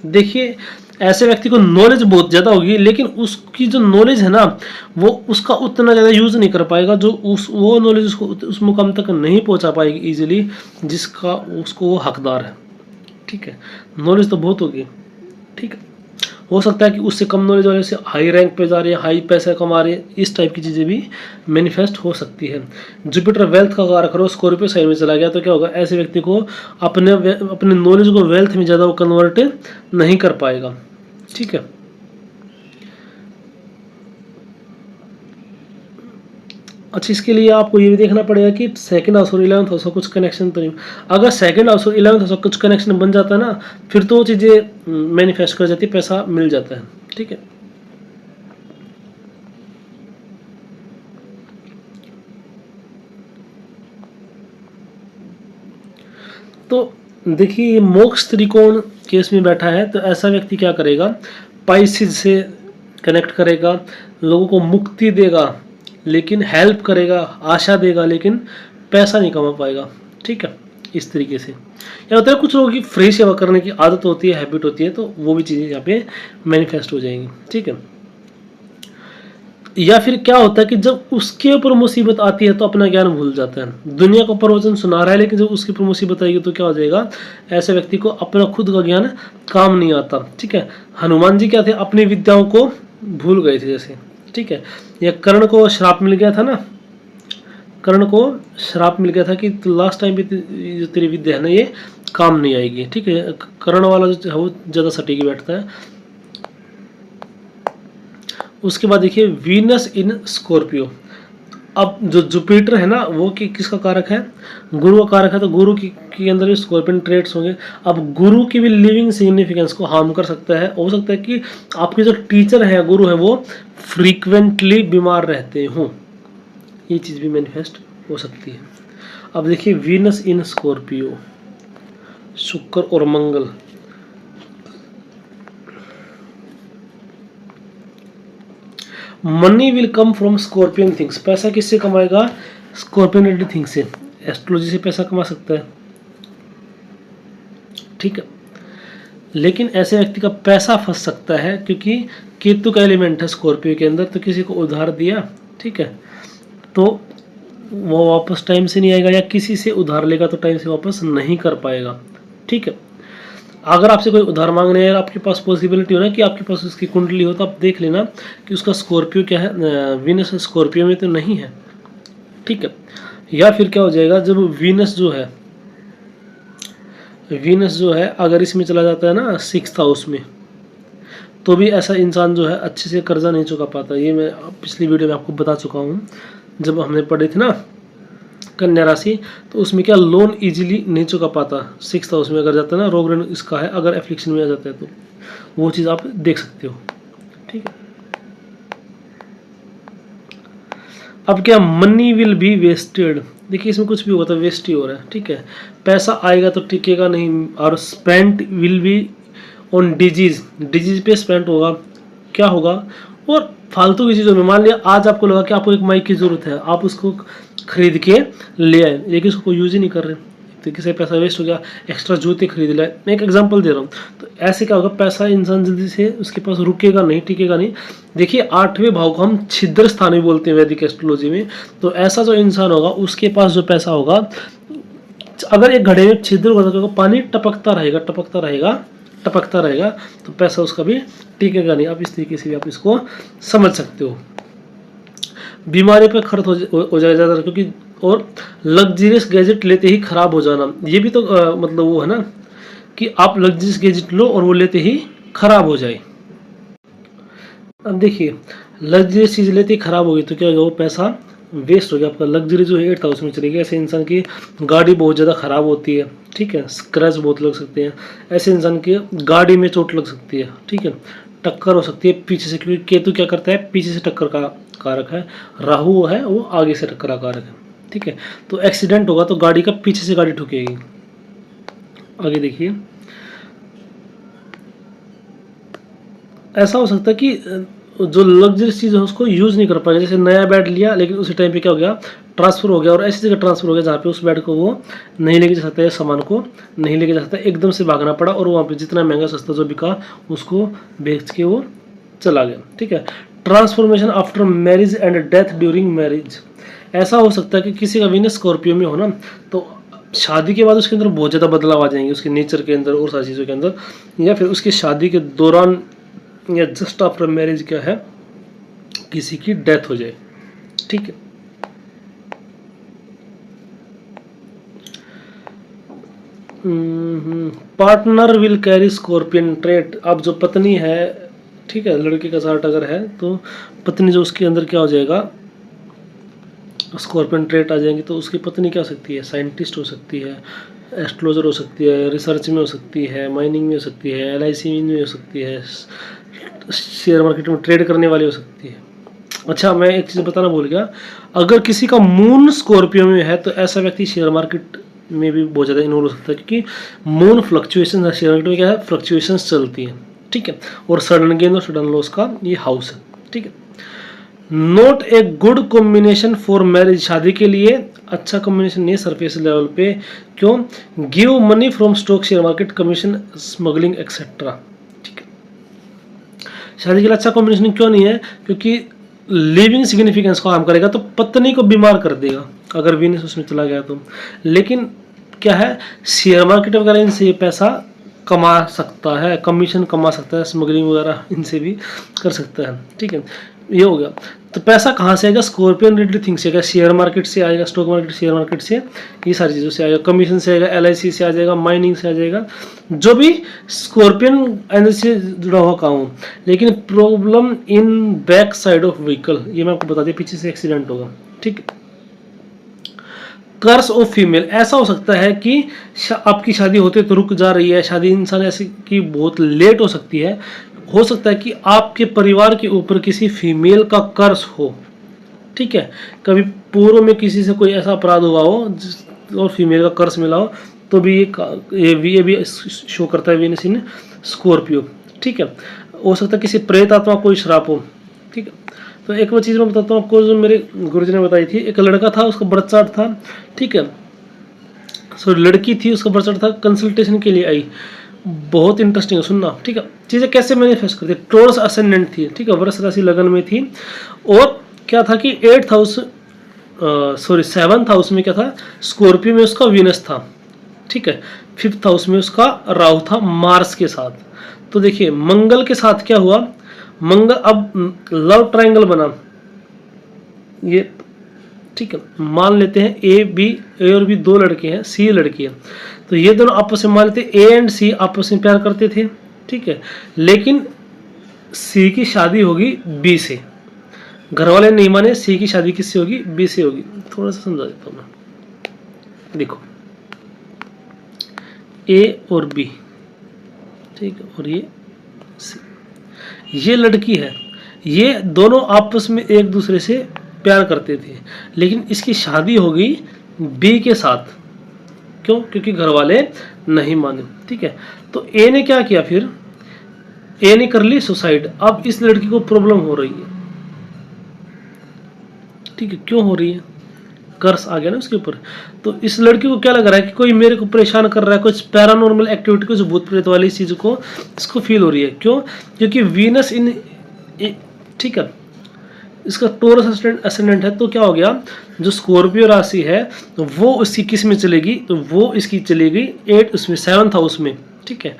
देखिए ऐसे व्यक्ति को नॉलेज बहुत ज़्यादा होगी लेकिन उसकी जो नॉलेज है ना, वो उसका उतना ज़्यादा यूज़ नहीं कर पाएगा, जो वो नॉलेज उसको उस मुकाम तक नहीं पहुंचा पाएगी इजीली जिसका उसको वो हकदार है, ठीक है। नॉलेज तो बहुत होगी, ठीक है। हो सकता है कि उससे कम नॉलेज वाले से हाई रैंक पे जा रहे हैं, हाई पैसा कमा रहे हैं, इस टाइप की चीज़ें भी मैनिफेस्ट हो सकती है। जुपिटर वेल्थ का कारक है, स्कॉर्पियो साइन में चला गया तो क्या होगा, ऐसे व्यक्ति को अपने नॉलेज को वेल्थ में ज़्यादा वो कन्वर्ट नहीं कर पाएगा, ठीक है। अच्छा, इसके लिए आपको ये भी देखना पड़ेगा कि सेकंड हाउस और 11th हाउस का कुछ कनेक्शन तो नहीं। अगर सेकंड हाउस और 11th हाउस का कुछ कनेक्शन बन जाता है ना, फिर तो वो चीज़ें मैनिफेस्ट कर जाती है, पैसा मिल जाता है, ठीक है। तो देखिए मोक्ष त्रिकोण केस में बैठा है, तो ऐसा व्यक्ति क्या करेगा, पाइसिस से कनेक्ट करेगा, लोगों को मुक्ति देगा लेकिन हेल्प करेगा, आशा देगा लेकिन पैसा नहीं कमा पाएगा, ठीक है। इस तरीके से या होता है कुछ लोगों की फ्री सेवा करने की आदत होती है, हैबिट होती है, तो वो भी चीज़ें यहाँ पे मैनिफेस्ट हो जाएंगी, ठीक है। या फिर क्या होता है कि जब उसके ऊपर मुसीबत आती है तो अपना ज्ञान भूल जाता है, दुनिया को प्रवचन सुना रहा है लेकिन जब उसके ऊपर मुसीबत आएगी तो क्या हो जाएगा, ऐसे व्यक्ति को अपना खुद का ज्ञान काम नहीं आता, ठीक है। हनुमान जी क्या थे, अपनी विद्याओं को भूल गए थे जैसे, ठीक है। या कर्ण को श्राप मिल गया था ना, कर्ण को श्राप मिल गया था कि लास्ट टाइम भी जो तेरी विद्या है ना ये काम नहीं आएगी, ठीक है। कर्ण वाला जो है वो ज़्यादा सटीक बैठता है। उसके बाद देखिए वीनस इन स्कॉर्पियो। अब जो जुपिटर है ना वो किसका कारक है, गुरु का कारक है, तो गुरु के अंदर भी स्कॉर्पियन ट्रेड्स होंगे। अब गुरु की भी लिविंग सिग्निफिकेंस को हार्म कर सकता है, हो सकता है कि आपके जो टीचर है, गुरु है, वो फ्रीक्वेंटली बीमार रहते हों, ये चीज़ भी मैनिफेस्ट हो सकती है। अब देखिए वीनस इन स्कॉर्पियो, शुक्र और Mangal, money will come from scorpion things. पैसा किससे कमाएगा, स्कॉर्पियन रिलेटेड थिंग्स से, एस्ट्रोलॉजी से पैसा कमा सकता है, ठीक है। लेकिन ऐसे व्यक्ति का पैसा फंस सकता है क्योंकि केतु का एलिमेंट है स्कॉर्पियो के अंदर, तो किसी को उधार दिया, ठीक है, तो वो वापस टाइम से नहीं आएगा, या किसी से उधार लेगा तो टाइम से वापस नहीं कर पाएगा, ठीक है। अगर आपसे कोई उधार मांगने है, आपके पास पॉसिबिलिटी हो ना कि आपके पास उसकी कुंडली हो, तो आप देख लेना कि उसका स्कॉर्पियो क्या है, वीनस स्कॉर्पियो में तो नहीं है, ठीक है। या फिर क्या हो जाएगा, जब वीनस जो है अगर इसमें चला जाता है ना 6th हाउस में, तो भी ऐसा इंसान जो है अच्छे से कर्जा नहीं चुका पाता। ये मैं पिछली वीडियो में आपको बता चुका हूँ, जब हमने पढ़ी थी ना कन्या राशि, तो उसमें क्या लोन इजीली नहीं चुका पाता। 6th हाउस में अगर जाता है ना, रोग ऋण इसका है, अगर एफ्लिक्शन में आ जाता है तो वो चीज़ आप देख सकते हो, ठीक है। अब क्या, मनी विल बी वेस्टेड, देखिए इसमें कुछ भी होगा तो वेस्ट ही हो रहा है, ठीक है। पैसा आएगा तो टिकेगा नहीं, और spent will be on disease, disease पे स्पेंड होगा, क्या होगा, और फालतू की चीज़ों में। मान लिया आज आपको लगा कि आपको एक माइक की ज़रूरत है, आप उसको खरीद के ले आए, लेकिन उसको कोई यूज़ ही नहीं कर रहे, तो किसी पैसा वेस्ट हो गया, एक्स्ट्रा जूते खरीद लाए। मैं एक एग्जांपल दे रहा हूँ। तो ऐसे क्या होगा, पैसा इंसान जल्दी से उसके पास रुकेगा नहीं, टिकेगा नहीं। देखिए 8वें भाव को हम छिद्र स्थान भी बोलते हैं वैदिक एस्ट्रोलॉजी में। तो ऐसा जो इंसान होगा उसके पास जो पैसा होगा, अगर एक घड़े में छिद्र होगा तो पानी टपकता रहेगा टपकता रहेगा टपकता रहेगा, तो पैसा उसका भी टिकेगा नहीं। आप इस तरीके से भी आप इसको समझ सकते हो। बीमारी पर खर्च हो जाएगा ज़्यादा, क्योंकि और लग्जरियस गैजेट लेते ही खराब हो जाना, ये भी तो मतलब वो है ना कि आप लग्जरियस गैजेट लो और वो लेते ही खराब हो जाए। अब देखिए लग्जरियस चीज़ लेते ही खराब होगी तो क्या होगा, वो पैसा वेस्ट हो गया आपका। लग्जरी जो है 8000 में चलेगी। ऐसे इंसान की गाड़ी बहुत ज़्यादा ख़राब होती है, ठीक है, स्क्रैच बहुत लग सकते हैं। ऐसे इंसान की गाड़ी में चोट लग सकती है, ठीक है, टक्कर हो सकती है पीछे से, क्योंकि केतु क्या करता है, पीछे से टक्कर का कारक है। राहु है वो आगे से टक्कर का कारक है, ठीक है। तो एक्सीडेंट होगा तो गाड़ी का पीछे से गाड़ी ठुकेगी। आगे देखिए, ऐसा हो सकता है कि जो लग्जरी चीज़ है उसको यूज़ नहीं कर पाएगा। जैसे नया बेड लिया लेकिन उसी टाइम पे क्या हो गया, ट्रांसफ़र हो गया, और ऐसी जगह ट्रांसफ़र हो गया जहाँ पे उस बेड को वो नहीं लेके जा सकता है, सामान को नहीं लेके जा सकता, एकदम से भागना पड़ा, और वहाँ पे जितना महंगा सस्ता जो बिका उसको बेच के वो चला गया, ठीक है। Transformation after marriage and death during marriage, ऐसा हो सकता है कि किसी का वीनस स्कॉर्पियो में हो ना, तो शादी के बाद उसके अंदर बहुत ज़्यादा बदलाव आ जाएंगे, उसके नेचर के अंदर और सारी चीज़ों के अंदर, या फिर उसकी शादी के दौरान या जस्ट आफ्टर मैरिज क्या है, किसी की डेथ हो जाए, ठीक है। Partner will carry scorpion trait, अब जो पत्नी है, ठीक है, लड़के का चार्ट अगर है तो पत्नी जो उसके अंदर क्या हो जाएगा, स्कॉर्पियन ट्रेट आ जाएंगे। तो उसकी पत्नी क्या हो सकती है, साइंटिस्ट हो सकती है, एस्ट्रोलॉजर हो सकती है, रिसर्च में हो सकती है, माइनिंग में हो सकती है, LIC में हो सकती है, शेयर मार्केट में ट्रेड करने वाली हो सकती है। अच्छा, मैं एक चीज़ बताना भूल गया, अगर किसी का मून स्कॉर्पियो में है तो ऐसा व्यक्ति शेयर मार्केट में भी बहुत ज़्यादा इन्वॉल्व हो सकता है, क्योंकि मून फ्लक्चुएशन, शेयर मार्केट में क्या है, फ्लक्चुएशंस चलती हैं, ठीक है, और सडन गेन और सडन लॉस का ये हाउस है, ठीक है। Not a good combination for marriage, शादी के लिए अच्छा कॉम्बिनेशन नहीं है सरफेस लेवल पे। क्यों, give money from stock, share market, commission, smuggling etcetera, ठीक है। शादी के लिए अच्छा कॉम्बिनेशन क्यों नहीं है, क्योंकि लिविंग सिग्निफिकेंस को काम करेगा, तो पत्नी को बीमार कर देगा अगर वीनस उसमें चला गया तो। लेकिन क्या है, शेयर मार्केट वगैरह इनसे ये पैसा कमा सकता है, कमीशन कमा सकता है, स्मगलिंग वगैरह इनसे भी कर सकता है, ठीक है। ये हो गया। तो पैसा कहाँ से आएगा, स्कॉर्पियन रिलेटेड थिंग से आएगा, शेयर मार्केट से आएगा, स्टॉक मार्केट, शेयर मार्केट से, ये सारी चीज़ों से आएगा, कमीशन से आएगा, LIC से आ जाएगा, माइनिंग से आ जाएगा, जो भी स्कॉर्पियन एनर्जी से जुड़ा हुआ काम हो। लेकिन problem in back side of vehicle, ये मैं आपको बता दिया, पीछे से एक्सीडेंट होगा, ठीक है। कर्स ऑफ फीमेल, ऐसा हो सकता है कि आपकी शादी होते तो रुक जा रही है, शादी इंसान ऐसी की बहुत लेट हो सकती है। हो सकता है कि आपके परिवार के ऊपर किसी फीमेल का कर्स हो, ठीक है, कभी पूर्व में किसी से कोई ऐसा अपराध हुआ हो और फीमेल का कर्स मिला हो, तो भी ये भी शो करता है वीनस इन स्कॉर्पियो, ठीक है। हो सकता है किसी प्रेत आत्मा कोई श्राप हो, ठीक है। तो एक मैं चीज़ मैं बताता हूँ आपको, जो मेरे गुरुजी ने बताई थी। एक लड़का था, उसका बर्थ चार्ट था, ठीक है, सॉरी लड़की थी, उसका बर्थ चार्ट था, कंसल्टेशन के लिए आई, बहुत इंटरेस्टिंग है, सुनना, ठीक है। चीज़ें कैसे मैनिफेस्ट करती है, टॉरस असेंडेंट थी, ठीक है, वृष राशि लगन में थी, और क्या था कि 7th हाउस में क्या था, स्कॉर्पियो में उसका वीनस था, ठीक है, 5th हाउस में उसका राहु था मार्स के साथ। तो देखिए मंगल के साथ क्या हुआ, मंगल अब लव ट्रायंगल बना ये, ठीक है, मान लेते हैं ए और बी दो लड़के हैं, सी लड़की है, तो ये दोनों आपस में मान लेते हैं A एंड C आपस में प्यार करते थे, ठीक है, लेकिन C की शादी होगी B से, घर वाले नहीं माने, C की शादी किससे होगी, B से होगी। थोड़ा सा समझा देता हूँ मैं, देखो A और B, ठीक है, और ये C, ये लड़की है, ये दोनों आपस में एक दूसरे से प्यार करते थे, लेकिन इसकी शादी हो गई बी के साथ। क्यों? क्योंकि घर वाले नहीं माने। ठीक है, तो ए ने क्या किया फिर, ए ने कर ली सुसाइड। अब इस लड़की को प्रॉब्लम हो रही है। ठीक है, क्यों हो रही है? कर्स आ गया ना उसके ऊपर। तो इस लड़की को क्या लग रहा है कि कोई मेरे को परेशान कर रहा है, कुछ पैरानॉर्मल एक्टिविटी, कुछ भूत प्रेत वाली चीज को इसको फील हो रही है। क्यों? क्योंकि वीनस इन, ठीक है, इसका टोरस असेंडेंट है। तो क्या हो गया, जो स्कॉर्पियो राशि है तो वो उसकी किस में चलेगी, तो वो इसकी चलेगी 8 उसमें 7th हाउस में। ठीक है,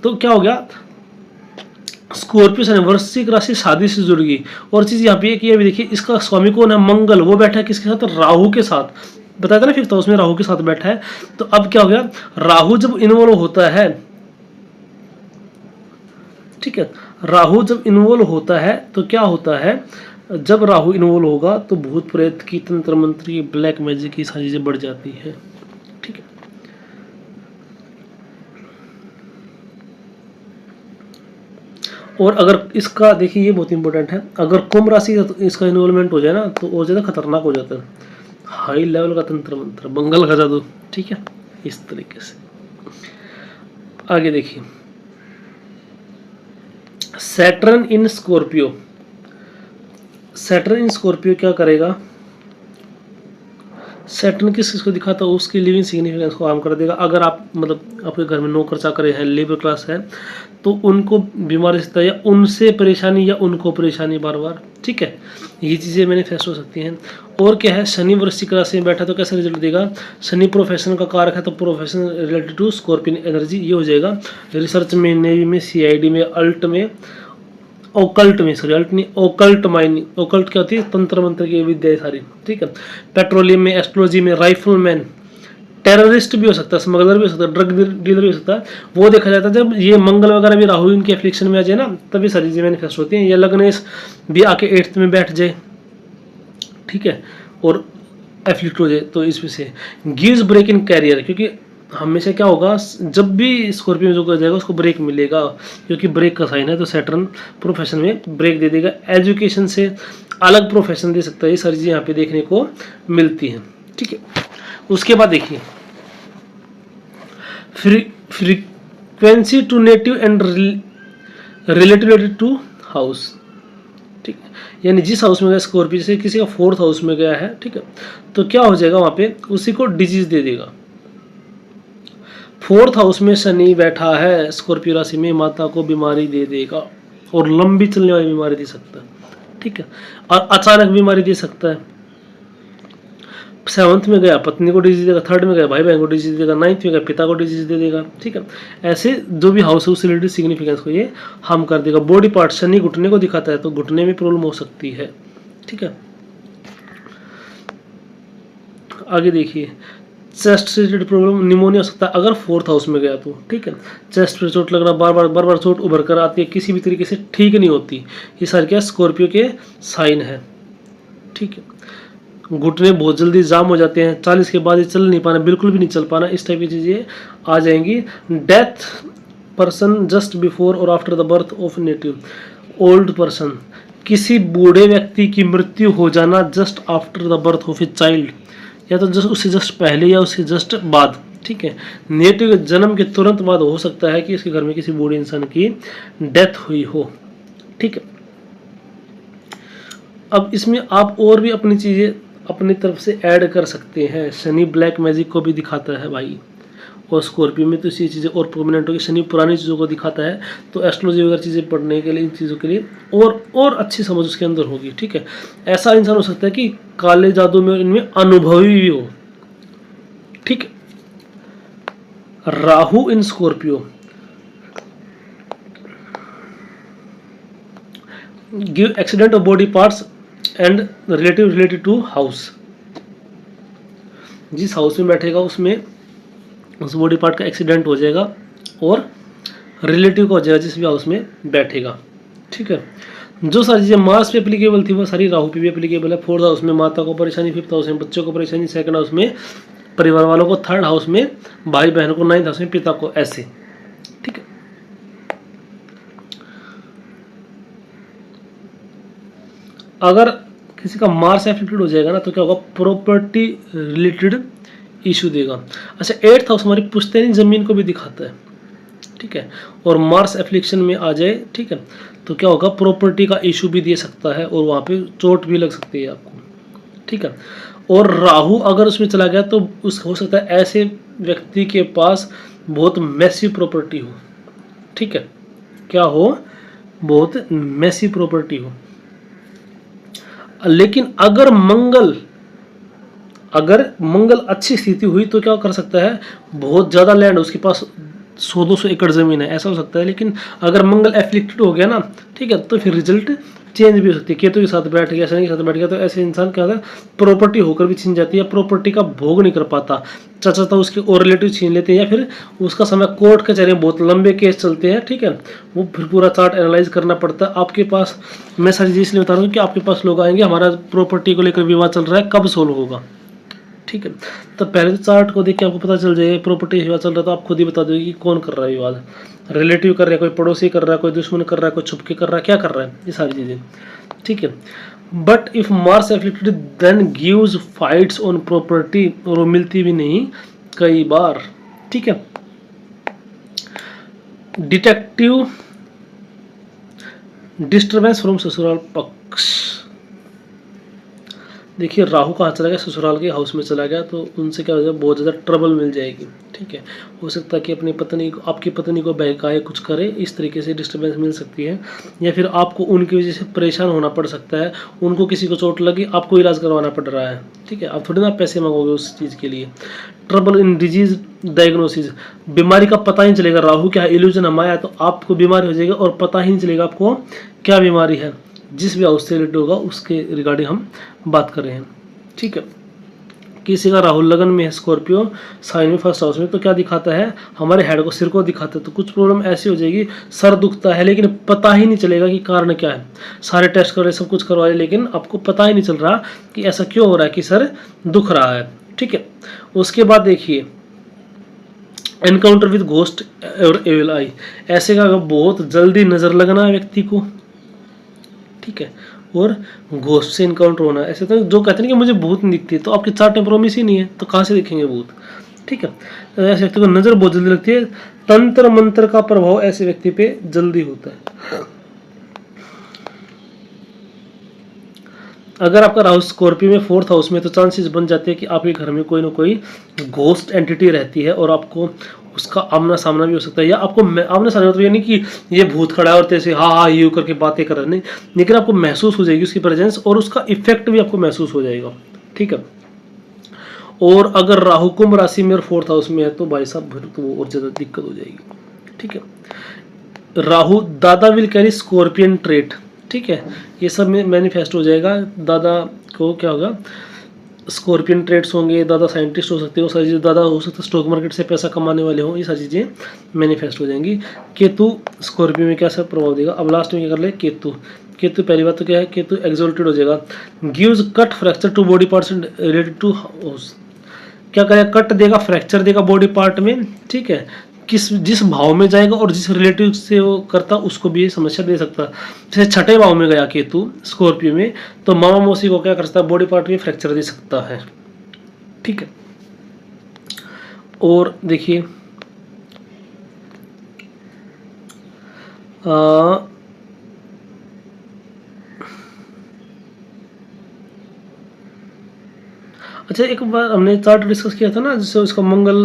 तो क्या हो गया, स्कॉर्पियो से वृश्चिक राशि शादी से जुड़ गई। और चीज यहाँ पे कि अभी देखिए इसका स्वामी कौन है, मंगल, वो बैठा है किसके साथ, राहु के साथ। बताया था ना 5th हाउस में राहु के साथ बैठा है। तो अब क्या हो गया, राहु जब इन्वॉल्व होता है, ठीक है, राहु जब इन्वॉल्व होता है तो क्या होता है, जब राहु इन्वॉल्व होगा तो भूत प्रेत की, तंत्र मंत्र की, ब्लैक मैजिक की सारी चीजें बढ़ जाती है। ठीक है, और अगर इसका देखिए ये बहुत इंपॉर्टेंट है, अगर कुंभ राशि का इसका इन्वॉल्वमेंट हो जाए ना तो और ज़्यादा खतरनाक हो जाता है। हाई लेवल का तंत्र मंत्र, मंगल का जादू। ठीक है, इस तरीके से आगे देखिए, सैटर्न इन स्कॉर्पियो। सैटर्न इन स्कॉर्पियो क्या करेगा, सैटर्न किस किस को दिखाता है, उसकी लिविंग सिग्निफिकेंस को आम कर देगा। अगर आप मतलब आपके घर में नौकर चाकर हैं, लेबर क्लास है, तो उनको बीमारी से या उनसे परेशानी या उनको परेशानी बार बार। ठीक है, ये चीज़ें मैनिफेस्ट हो सकती हैं। और क्या है, शनि वृश्चिक राशि में बैठा तो कैसा रिजल्ट देगा, शनि प्रोफेशन का कारक है, तो profession related to scorpion energy ये हो जाएगा। रिसर्च में, नेवी में, सीआईडी में, अल्ट में, ओकल्ट में, सॉरी अल्ट नहीं, ओकल्ट माइनिंग, ओकल्ट क्या होती है, तंत्र मंत्र की विद्या सारी। ठीक है, पेट्रोलियम में, एस्ट्रोलॉजी में, राइफलमैन, टेररिस्ट भी हो सकता है, स्मगलर भी हो सकता है, ड्रग डीलर भी हो सकता है। वो देखा जाता है जब ये मंगल वगैरह भी राहु इनके एफ्लिक्शन में आ जाए ना, तभी सारी चीजें मैनिफेस्ट होती हैं। या लग्नेश भी आके 8th में बैठ जाए, ठीक है, और एफ्लिक्ट हो जाए, तो इसमें से गिव्स ब्रेक इन कैरियर। क्योंकि हमेशा क्या होगा, जब भी स्कॉर्पियो जो कर जाएगा उसको ब्रेक मिलेगा, क्योंकि ब्रेक का साइन है। तो सैटर्न प्रोफेशन में ब्रेक दे देगा, एजुकेशन से अलग प्रोफेशन दे सकता है। ये सारी चीज़ें यहाँ पे देखने को मिलती हैं। ठीक है, उसके बाद देखिए frequency to native and related to house. ठीक है, यानी जिस हाउस में गया स्कॉर्पियो, जैसे किसी का 4th हाउस में गया है, ठीक है, तो क्या हो जाएगा वहाँ पे, उसी को डिजीज दे देगा। 4th हाउस में शनि बैठा है स्कॉर्पियो राशि में, माता को बीमारी दे देगा, और लंबी चलने वाली बीमारी दे सकता है। ठीक है, और अचानक बीमारी दे सकता है। 7th में गया पत्नी को डिजीज देगा, 3rd में गया भाई बहन को डिजीज देगा, 9th में गया पिता को डिजीज दे देगा। ठीक है, ऐसे जो भी हाउस है उस रिलेटेड सिग्निफिकेंस को ये हम कर देगा। बॉडी पार्ट, शनि घुटने को दिखाता है तो घुटने में प्रॉब्लम हो सकती है। ठीक है, आगे देखिए, चेस्ट से रिलेटेड प्रॉब्लम, निमोनिया हो सकता है अगर 4th हाउस में गया तो। ठीक है, चेस्ट पे चोट लगना, बार बार चोट उभर कर आती है, किसी भी तरीके से ठीक नहीं होती, ये सारे क्या स्कॉर्पियो के साइन है। ठीक है, घुटने बहुत जल्दी जाम हो जाते हैं, 40 के बाद ये चल नहीं पाना, बिल्कुल भी नहीं चल पाना, इस टाइप की चीज़ें आ जाएंगी। डेथ पर्सन जस्ट बिफोर और after the birth of native old person, किसी बूढ़े व्यक्ति की मृत्यु हो जाना just after the birth of a child, या तो जस्ट उससे जस्ट पहले या उससे जस्ट बाद। ठीक है, नेटिव जन्म के तुरंत बाद हो सकता है कि इसके घर में किसी बूढ़े इंसान की डेथ हुई हो। ठीक है, अब इसमें आप और भी अपनी चीज़ें अपनी तरफ से ऐड कर सकते हैं। शनि ब्लैक मैजिक को भी दिखाता है भाई, और स्कॉर्पियो में तो ये चीज़ें और प्रोमिनेंट होगी। शनि पुरानी चीज़ों को दिखाता है, तो एस्ट्रोलॉजी वगैरह चीज़ें पढ़ने के लिए, इन चीज़ों के लिए और अच्छी समझ उसके अंदर होगी। ठीक है, ऐसा इंसान हो सकता है कि काले जादू में इनमें अनुभवी भी हो। ठीक है, Rahu in Scorpio give accident of body parts and related to house. जिस हाउस में बैठेगा उसमें उस बॉडी पार्ट का एक्सीडेंट हो जाएगा, और रिलेटिव का हो जाएगा जिस भी हाउस में बैठेगा। ठीक है, जो सारी चीज़ें मार्स पे एप्लीकेबल थी वो सारी राहु पे भी एप्लीकेबल है। 4th हाउस में माता को परेशानी, 5th हाउस में बच्चों को परेशानी, 2nd हाउस में परिवार वालों को, 3rd हाउस में भाई बहनों को, 9th हाउस में पिता को, ऐसे। ठीक है, अगर किसी का मार्स एफेक्टेड हो जाएगा ना तो क्या होगा, प्रॉपर्टी रिलेटेड इशू देगा। अच्छा 8th हाउस हमारी पुश्तैनी जमीन को भी दिखाता है, ठीक है, और मार्स एफ्लिक्शन में आ जाए, ठीक है, तो क्या होगा, प्रॉपर्टी का इशू भी दे सकता है और वहाँ पे चोट भी लग सकती है आपको, ठीक है। और राहु अगर उसमें चला गया तो उस हो सकता है ऐसे व्यक्ति के पास बहुत मैसिव प्रॉपर्टी हो, ठीक है, क्या हो, बहुत मैसिव प्रॉपर्टी हो। लेकिन अगर मंगल अच्छी स्थिति हुई तो क्या कर सकता है, बहुत ज़्यादा लैंड, उसके पास 100-200 एकड़ ज़मीन है, ऐसा हो सकता है। लेकिन अगर मंगल एफ्लिक्टेड हो गया ना, ठीक है, तो फिर रिजल्ट चेंज भी हो सकती है। केतु के साथ बैठ गया, शनि के साथ बैठ गया, तो ऐसे इंसान क्या होता है, प्रॉपर्टी होकर भी छीन जाती है, प्रॉपर्टी का भोग नहीं कर पाता, चाचा उसके और रिलेटिव छीन लेते हैं, या फिर उसका समय कोर्ट कचहरी में बहुत लंबे केस चलते हैं, ठीक है, वो फिर पूरा चार्ट एनालाइज करना पड़ता है। आपके पास मैं सारी चीज़ इसलिए बता रहा हूँ कि आपके पास लोग आएंगे, हमारा प्रॉपर्टी को लेकर विवाद चल रहा है, कब सोल्व होगा, ठीक है। तो पहले तो चार्ट को देख के आपको पता चल जाएगा प्रॉपर्टी विवाद चल रहा है, तो आप खुद ही बता दोगे कि कौन कर रहा है विवाद, रिलेटिव कर रहा है, कोई पड़ोसी कर रहा है, कोई दुश्मन कर रहा है, कोई छुपके कर रहा है, क्या कर रहा है, ये सारी चीज़ें, ठीक है। But if Mars afflicted then gives fights on property, और वो मिलती भी नहीं कई बार, ठीक है। डिटेक्टिव डिस्टर्बेंस फ्रॉम ससुराल पक्ष, देखिए राहु कहाँ चला गया, ससुराल के हाउस में चला गया, तो उनसे क्या हो जाएगा, बहुत ज़्यादा ट्रबल मिल जाएगी, ठीक है। हो सकता है कि अपनी पत्नी को, आपकी पत्नी को बहकाए, कुछ करे, इस तरीके से डिस्टर्बेंस मिल सकती है, या फिर आपको उनकी वजह से परेशान होना पड़ सकता है, उनको किसी को चोट लगी, आपको इलाज करवाना पड़ रहा है, ठीक है, आप थोड़ी ना पैसे मांगोगे उस चीज़ के लिए। ट्रबल इन डिजीज डायग्नोसिस, बीमारी का पता ही नहीं चलेगा, राहु क्या इल्यूजन हमारा है, तो आपको बीमारी हो जाएगी और पता ही नहीं चलेगा आपको क्या बीमारी है, जिस भी हाउस से रिलेटेड होगा उसके रिगार्डिंग हम बात कर रहे हैं, ठीक है। किसी का राहु लगन में है, स्कॉर्पियो साइन में, फर्स्ट हाउस में, तो क्या दिखाता है, हमारे हेड को, सिर को दिखाता है। तो कुछ प्रॉब्लम ऐसी हो जाएगी, सर दुखता है लेकिन पता ही नहीं चलेगा कि कारण क्या है, सारे टेस्ट कर रहे, सब कुछ करवाए, लेकिन आपको पता ही नहीं चल रहा कि ऐसा क्यों हो रहा है कि सर दुख रहा है, ठीक है। उसके बाद देखिए एनकाउंटर विद घोस्ट और एविल आई, ऐसे का बहुत जल्दी नजर लगना है व्यक्ति को, ठीक है, और घोस्ट से इनकाउंटर होना, ऐसे तो जो कहते हैं कि मुझे भूत नहीं दिखती, तो आपके चार्ट में प्रॉमिस ही नहीं है, तो कहाँ से दिखेंगे भूत, ठीक है। ऐसे व्यक्ति को नजर बहुत जल्दी लगती है, तंत्र मंत्र का प्रभाव ऐसे व्यक्ति पे जल्दी होता है। अगर आपका राहु स्कॉर्पियो में 4th हाउस में, तो चांसेस बन जाते हैं कि आपके घर में कोई ना कोई घोस्ट एंटिटी रहती है, और आपको उसका आमना सामना भी हो सकता है, या आपको आमना सामना, मतलब ये नहीं कि ये भूत खड़ा है और तेरे से हाँ हाँ यू करके बातें कर रहे, नहीं, लेकिन आपको महसूस हो जाएगी उसकी प्रेजेंस, और उसका इफेक्ट भी आपको महसूस हो जाएगा, ठीक है। और अगर राहु कुंभ राशि में और 4th हाउस में है तो भाई साहब फिर तो और ज़्यादा दिक्कत हो जाएगी, ठीक है। राहु दादा विल कैरी स्कॉर्पियन ट्रेट, ठीक है, ये सब में मैनिफेस्ट हो जाएगा, दादा को क्या होगा, स्कॉर्पियन ट्रेड्स होंगे, दादा साइंटिस्ट हो सकते हो, सारी चीज़ें, दादा हो सकता है स्टॉक मार्केट से पैसा कमाने वाले हों, ये सारी चीज़ें मैनिफेस्ट हो जाएंगी। केतु स्कॉर्पियो में क्या सब प्रभाव देगा, अब लास्ट में क्या कर ले, केतु पहली बात तो क्या है, केतु एक्सोल्टेड हो जाएगा, gives cut fracture to body parts related to house, क्या करेगा, कट देगा, फ्रैक्चर देगा बॉडी पार्ट में, ठीक है, जिस भाव में जाएगा और जिस रिलेटिव से वो करता उसको भी ये समस्या दे सकता है। जैसे छठे भाव में गया केतु स्कॉर्पियो में, तो मामा मौसी को क्या कर सकता है, बॉडी पार्ट में फ्रैक्चर दे सकता है, ठीक है। और देखिए अच्छा, एक बार हमने चार्ट डिस्कस किया था ना, जिससे उसका मंगल,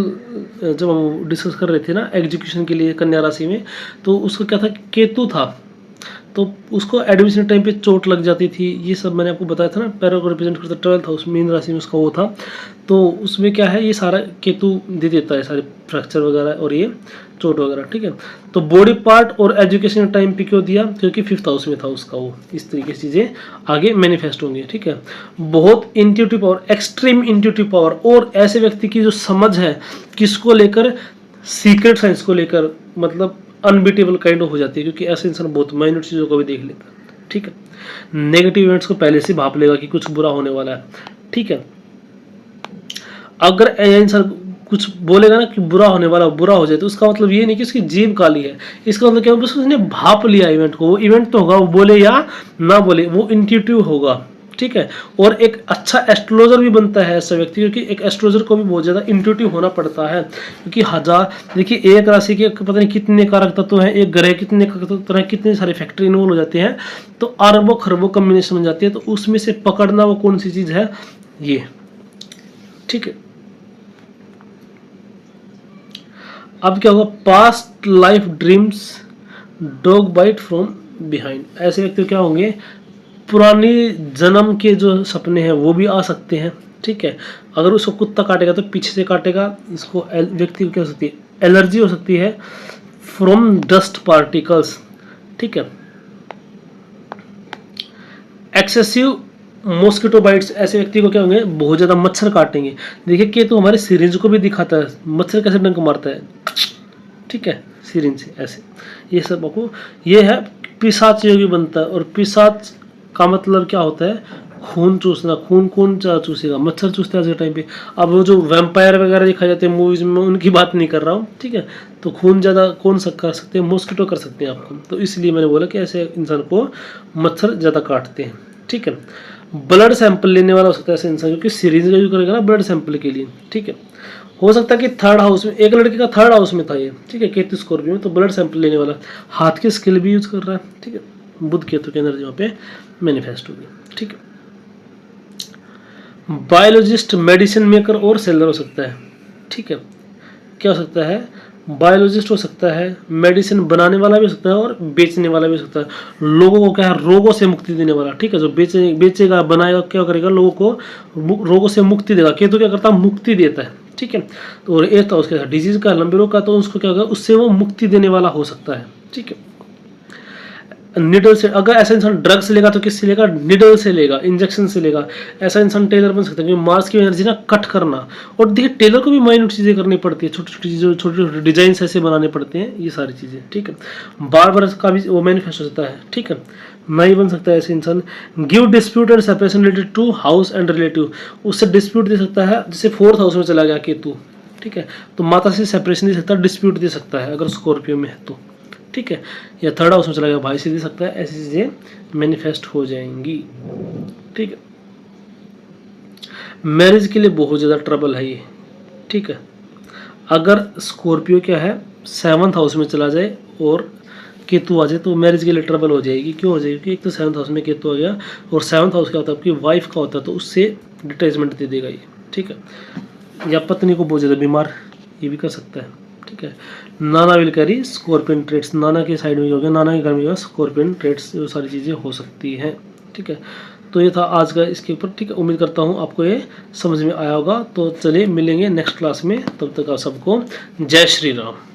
जब हम डिस्कस कर रहे थे ना एग्जीक्यूशन के लिए कन्या राशि में, तो उसका क्या था, केतु था, तो उसको एडमिशन टाइम पे चोट लग जाती थी, ये सब मैंने आपको बताया था ना, पैरा को रिप्रेजेंट करता 12th हाउस मीन राशि में उसका वो था, तो उसमें क्या है, ये सारा केतु दे देता है, सारे फ्रैक्चर वगैरह और ये चोट वगैरह, ठीक है। तो बॉडी पार्ट और एजुकेशन टाइम पे क्यों दिया, क्योंकि 5th हाउस में था उसका वो, इस तरीके से चीज़ें आगे मैनिफेस्ट होंगी, ठीक है। बहुत intuitive power, extreme intuitive power, और ऐसे व्यक्ति की जो समझ है किसको लेकर, सीक्रेट साइंस को लेकर, मतलब अनबीटेबल काइंड ऑफ हो जाती है, क्योंकि ऐसे इंसान बहुत माइन्यूट चीज़ों को भी देख लेता है, ठीक है। नेगेटिव इवेंट्स को पहले से भाप लेगा कि कुछ बुरा होने वाला है, ठीक है। अगर इंसान कुछ बोलेगा ना कि बुरा होने वाला, बुरा हो जाए, तो उसका मतलब ये नहीं कि उसकी जीभ काली है, इसका मतलब क्या है, बस उसने भाप लिया इवेंट को, वो इवेंट तो होगा, वो बोले या ना बोले, वो इंट्यूटिव होगा, ठीक है। और एक अच्छा एस्ट्रोलॉजर भी बनता है ऐसा व्यक्ति, क्योंकि एक एस्ट्रोलॉजर को भी बहुत ज़्यादा इंट्यूटिव होना पड़ता है, क्योंकि देखिए एक राशि के पता नहीं कितने कारक तत्व हैं, एक ग्रह कितने कारक तत्व हैं, कितने सारे फैक्टर इन्वॉल्व हो जाते हैं, तो अरबों खरबों कम्बिनेशन बन जाती है। तो उसमें से पकड़ना वो कौन सी चीज़ है, ये, ठीक है। अब क्या होगा, past life dreams dog bite from behind, ऐसे व्यक्ति क्या होंगे, पुरानी जन्म के जो सपने हैं वो भी आ सकते हैं, ठीक है। अगर उसको कुत्ता काटेगा तो पीछे से काटेगा, इसको व्यक्ति को क्या हो सकती है, एलर्जी हो सकती है फ्रॉम डस्ट पार्टिकल्स, ठीक है। एक्सेसिव मॉस्किटो बाइट्स, ऐसे व्यक्ति को क्या होंगे, बहुत ज़्यादा मच्छर काटेंगे। देखिए केतु हमारे सिरिंज को भी दिखाता है, मच्छर कैसे डंक मारता है, ठीक है, सिरिंज से ऐसे, ये सब आपको, ये है पिशाच योगी बनता है। और पिशाच का मतलब क्या होता है, खून चूसना। खून कौन चूसेगा, मच्छर चूसता है आज के टाइम पे। अब वो जो वैम्पायर वगैरह दिखाए जाते हैं मूवीज में, उनकी बात नहीं कर रहा हूँ, ठीक है। तो खून ज़्यादा कौन कर सकते हैं, मॉस्किटो कर सकते हैं आपको। तो इसलिए मैंने बोला कि ऐसे इंसान को मच्छर ज़्यादा काटते हैं, ठीक है। ब्लड सैंपल लेने वाला हो सकता है ऐसे इंसान, क्योंकि सीरीज का यूज करेगा ना ब्लड सैंपल के लिए, ठीक है। हो सकता है कि थर्ड हाउस में, एक लड़के का थर्ड हाउस में था ये, ठीक है, केतु स्कॉर्पियो में, तो ब्लड सैंपल लेने वाला। हाथ की स्किल भी यूज कर रहा है, ठीक है, बुध केतु की एनर्जी वहाँ पे मैनिफेस्ट होगी, ठीक है। बायोलॉजिस्ट, मेडिसिन मेकर और सेलर हो सकता है, ठीक है। क्या हो सकता है, बायोलॉजिस्ट हो सकता है, मेडिसिन बनाने वाला भी हो सकता है, और बेचने वाला भी हो सकता है। लोगों को क्या है, रोगों से मुक्ति देने वाला, ठीक है। जो बेचेगा बनाएगा क्या करेगा, लोगों को रोगों से मुक्ति देगा। केतु क्या करता है, मुक्ति देता है, ठीक है। तो और एक था उसके साथ डिजीज का, लंबे रोग का, तो उसको क्या होगा, उससे वो मुक्ति देने वाला हो सकता है, ठीक है। निडल से, अगर ऐसा इंसान ड्रग्स लेगा तो किससे लेगा, निडल से लेगा, इंजेक्शन से लेगा। ऐसा इंसान टेलर बन सकता है, क्योंकि मार्स की एनर्जी ना कट करना। और देखिए टेलर को भी माइन्यूट चीज़ें करनी पड़ती है, छोटी छोटी चीज़ें, छोटे छोटे डिजाइन ऐसे बनाने पड़ते हैं, ये सारी चीज़ें, ठीक है। बार का भी वो मैनिफेस्ट हो सकता है, ठीक है। नहीं बन सकता है ऐसे इंसान। Give dispute and separation related to house and relative, उससे डिस्प्यूट दे सकता है, जैसे 4th हाउस में चला गया केतु, ठीक है, तो माता से सेपरेशन दे सकता है, डिस्प्यूट दे सकता है अगर स्कॉर्पियो में है तो, ठीक है। या 3rd हाउस में चला गया, भाई से दे सकता है। ऐसी चीज़ें मैनिफेस्ट हो जाएंगी, ठीक है। मैरिज के लिए बहुत ज़्यादा ट्रबल है ये, ठीक है। अगर स्कॉर्पियो क्या है 7th हाउस में चला जाए और केतु आ जाए तो मैरिज के लिए ट्रबल हो जाएगी। क्यों हो जाएगी, क्योंकि एक तो 7th हाउस में केतु आ गया, और 7th हाउस क्या होता है, आपकी वाइफ का होता है, तो उससे डिटैचमेंट दे देगा ये, ठीक है। या पत्नी को बहुत ज़्यादा बीमार, ये भी कर सकता है, ठीक है। नाना विल कैरी स्कॉर्पियन ट्रेड्स, नाना के साइड में हो गया, नाना के घर में स्कॉर्पियन ट्रेड्स, जो सारी चीज़ें हो सकती हैं, ठीक है। तो ये था आज का इसके ऊपर, ठीक है। उम्मीद करता हूँ आपको ये समझ में आया होगा। तो चलिए मिलेंगे नेक्स्ट क्लास में, तब तक आप सबको जय श्री राम।